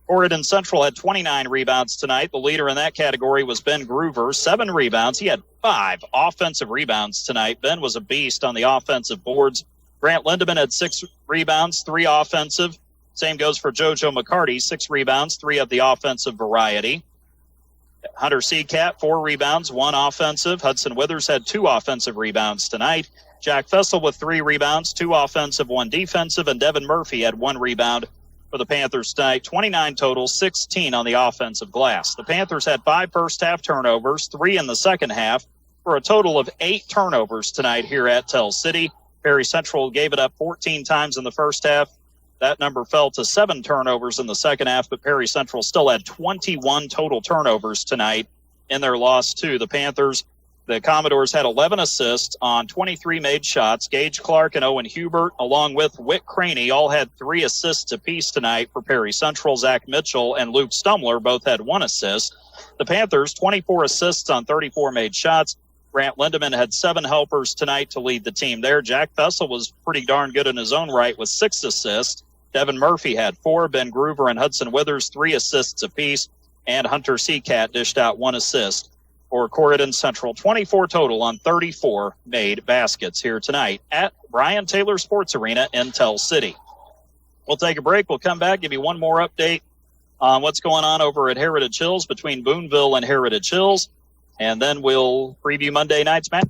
Corydon Central had 29 rebounds tonight. The leader in that category was Ben Groover, 7 rebounds. He had 5 offensive rebounds tonight. Ben was a beast on the offensive boards. Grant Lindemann had 6 rebounds, 3 offensive. Same goes for JoJo McCarty, 6 rebounds, 3 of the offensive variety. Hunter Seacat, 4 rebounds, 1 offensive. Hudson Withers had 2 offensive rebounds tonight. Jack Fessel with 3 rebounds, 2 offensive, 1 defensive. And Devin Murphy had 1 rebound for the Panthers tonight. 29 total, 16 on the offensive glass. The Panthers had 5 first-half turnovers, 3 in the second half, for a total of 8 turnovers tonight here at Tell City. Perry Central gave it up 14 times in the first half. That number fell to 7 turnovers in the second half, but Perry Central still had 21 total turnovers tonight in their loss to the Panthers. The Commodores had 11 assists on 23 made shots. Gage Clark and Owen Hubert, along with Whit Craney, all had 3 assists apiece tonight for Perry Central. Zach Mitchell and Luke Stumler both had 1 assist. The Panthers, 24 assists on 34 made shots. Grant Lindemann had 7 helpers tonight to lead the team there. Jack Fessel was pretty darn good in his own right with 6 assists. Devin Murphy had 4. Ben Groover and Hudson Withers, 3 assists apiece. And Hunter Seacat dished out 1 assist for Corydon Central. 24 total on 34 made baskets here tonight at Brian Taylor Sports Arena in Tell City. We'll take a break. We'll come back, give you one more update on what's going on over at Heritage Hills between Boonville and Heritage Hills. And then we'll preview Monday night's match.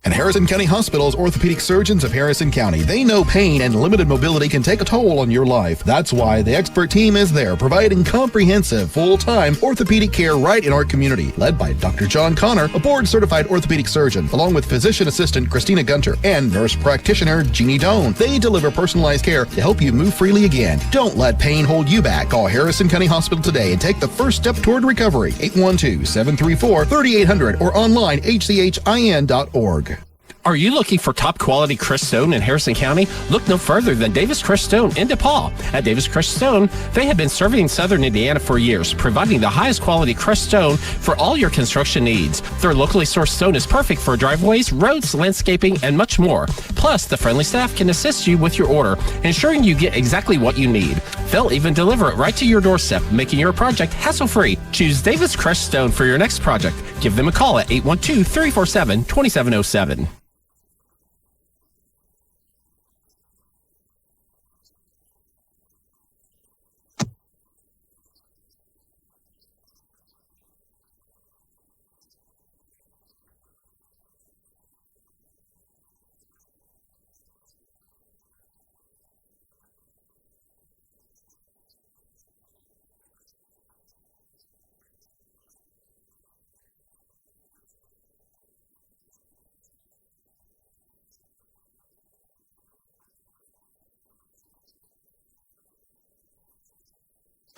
And Harrison County Hospital's orthopedic surgeons of Harrison County. They know pain and limited mobility can take a toll on your life. That's why the expert team is there, providing comprehensive, full-time orthopedic care right in our community. Led by Dr. John Connor, a board-certified orthopedic surgeon, along with physician assistant Christina Gunter and nurse practitioner Jeannie Doan. They deliver personalized care to help you move freely again. Don't let pain hold you back. Call Harrison County Hospital today and take the first step toward recovery. 812-734-3800 or online hchin.org. Are you looking for top quality crushed stone in Harrison County? Look no further than Davis Crushed Stone in DePaul. At Davis Crushed Stone, they have been serving southern Indiana for years, providing the highest quality crushed stone for all your construction needs. Their locally sourced stone is perfect for driveways, roads, landscaping, and much more. Plus, the friendly staff can assist you with your order, ensuring you get exactly what you need. They'll even deliver it right to your doorstep, making your project hassle-free. Choose Davis Crushed Stone for your next project. Give them a call at 812-347-2707.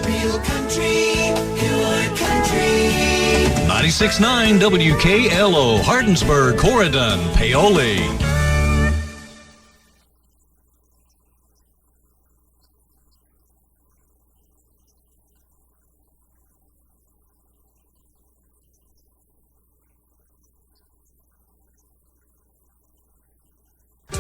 Real country, pure country. 96.9 WKLO, Hardinsburg, Corydon, Paoli.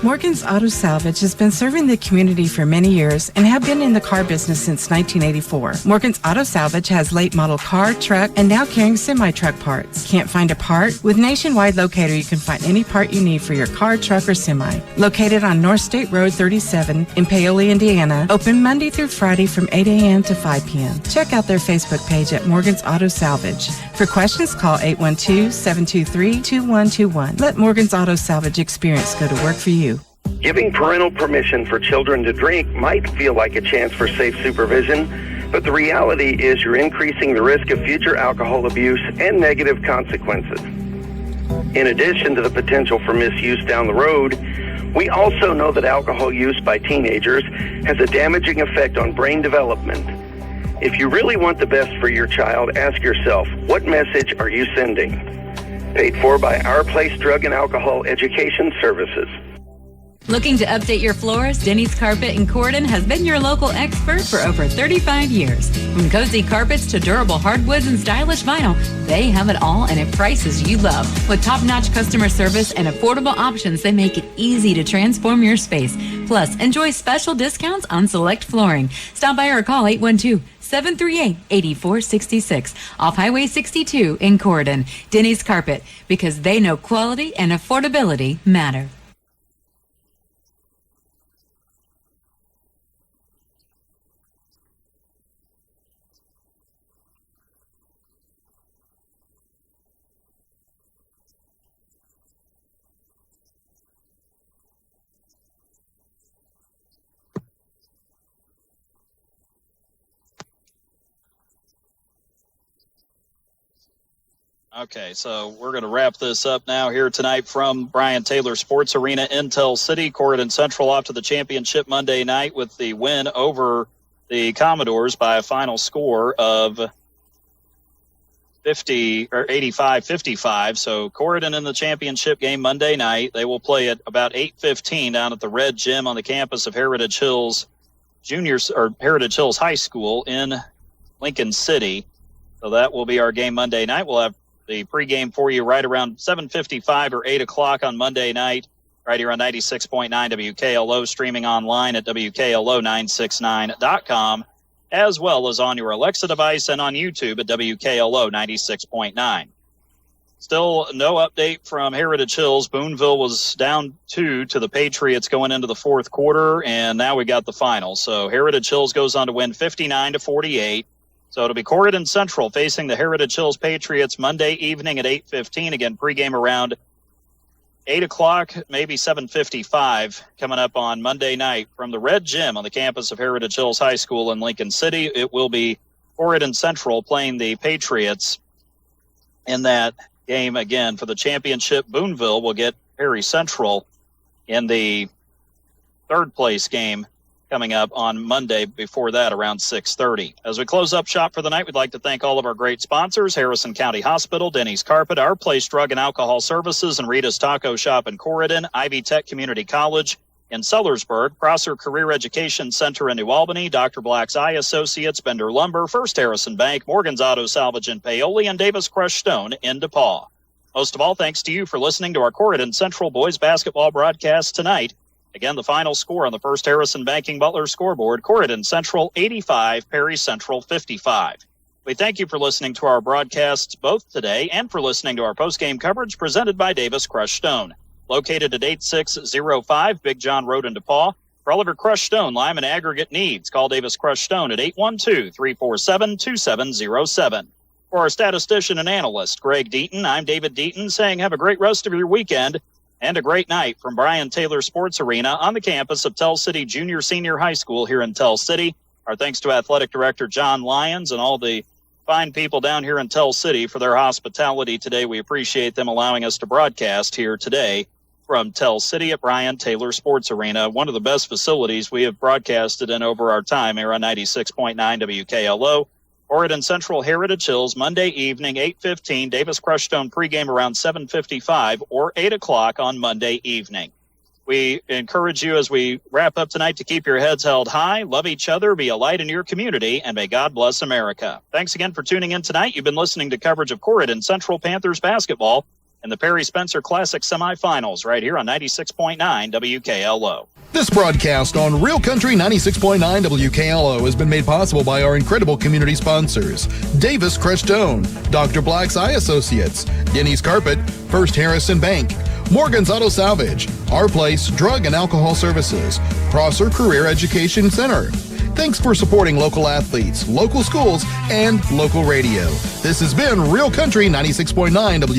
Morgan's Auto Salvage has been serving the community for many years and have been in the car business since 1984. Morgan's Auto Salvage has late model car, truck, and now carrying semi-truck parts. Can't find a part? With Nationwide Locator, you can find any part you need for your car, truck, or semi. Located on North State Road 37 in Paoli, Indiana. Open Monday through Friday from 8 a.m. to 5 p.m. Check out their Facebook page at Morgan's Auto Salvage. For questions, call 812-723-2121. Let Morgan's Auto Salvage experience go to work for you. Giving parental permission for children to drink might feel like a chance for safe supervision, but the reality is you're increasing the risk of future alcohol abuse and negative consequences. In addition to the potential for misuse down the road, we also know that alcohol use by teenagers has a damaging effect on brain development. If you really want the best for your child, ask yourself, what message are you sending? Paid for by Our Place Drug and Alcohol Education Services. Looking to update your floors? Denny's Carpet in Corydon has been your local expert for over 35 years. From cozy carpets to durable hardwoods and stylish vinyl, they have it all and at prices you love. With top-notch customer service and affordable options, they make it easy to transform your space. Plus, enjoy special discounts on select flooring. Stop by or call 812-738-8466 off Highway 62 in Corydon. Denny's Carpet, because they know quality and affordability matter. Okay, so we're going to wrap this up now here tonight from Brian Taylor Sports Arena in Tell City. Corydon Central off to the championship Monday night with the win over the Commodores by a final score of 85-55. So Corydon in the championship game Monday night. They will play at about 8:15 down at the Red Gym on the campus of Heritage Hills Heritage Hills High School in Lincoln City. So that will be our game Monday night. We'll have the pregame for you right around 7:55 or 8 o'clock on Monday night, right here on 96.9 WKLO, streaming online at WKLO969.com, as well as on your Alexa device and on YouTube at WKLO 96.9. Still no update from Heritage Hills. Boonville was down 2 to the Patriots going into the fourth quarter, and now we got the final. So Heritage Hills goes on to win 59-48. So it'll be Corydon Central facing the Heritage Hills Patriots Monday evening at 8:15. Again, pregame around 8 o'clock, maybe 7:55, coming up on Monday night from the Red Gym on the campus of Heritage Hills High School in Lincoln City. It will be Corydon Central playing the Patriots in that game again for the championship. Boonville will get Perry Central in the third place game coming up on Monday before that around 6:30. As we close up shop for the night, we'd like to thank all of our great sponsors: Harrison County Hospital, Denny's Carpet, Our Place Drug and Alcohol Services, and Rita's Taco Shop in Corydon, Ivy Tech Community College in Sellersburg, Prosser Career Education Center in New Albany, Dr. Black's Eye Associates, Bender Lumber, First Harrison Bank, Morgan's Auto Salvage in Paoli, and Davis Crush Stone in DePaul. Most of all, thanks to you for listening to our Corydon Central boys basketball broadcast tonight. Again, the final score on the First Harrison Banking Butler scoreboard: Corydon Central 85, Perry Central 55. We thank you for listening to our broadcasts both today and for listening to our postgame coverage presented by Davis Crush Stone. Located at 8605 Big John Road in DePaul. For all of your crushed stone, lime, and aggregate needs, call Davis Crush Stone at 812-347-2707. For our statistician and analyst, Greg Deaton, I'm David Deaton, saying have a great rest of your weekend and a great night from Brian Taylor Sports Arena on the campus of Tell City Junior Senior High School here in Tell City. Our thanks to Athletic Director John Lyons and all the fine people down here in Tell City for their hospitality today. We appreciate them allowing us to broadcast here today from Tell City at Brian Taylor Sports Arena, one of the best facilities we have broadcasted in over our time here on 96.9 WKLO. Corydon Central Heritage Hills, Monday evening, 8:15. Davis Crush Stone pregame around 7:55 or 8 o'clock on Monday evening. We encourage you as we wrap up tonight to keep your heads held high, love each other, be a light in your community, and may God bless America. Thanks again for tuning in tonight. You've been listening to coverage of Corydon Central Panthers basketball in the Perry Spencer Classic semifinals right here on 96.9 WKLO. This broadcast on Real Country 96.9 WKLO has been made possible by our incredible community sponsors: Davis Crush Stone, Dr. Black's Eye Associates, Denny's Carpet, First Harrison Bank, Morgan's Auto Salvage, Our Place Drug and Alcohol Services, Prosser Career Education Center. Thanks for supporting local athletes, local schools, and local radio. This has been Real Country 96.9 WKLO.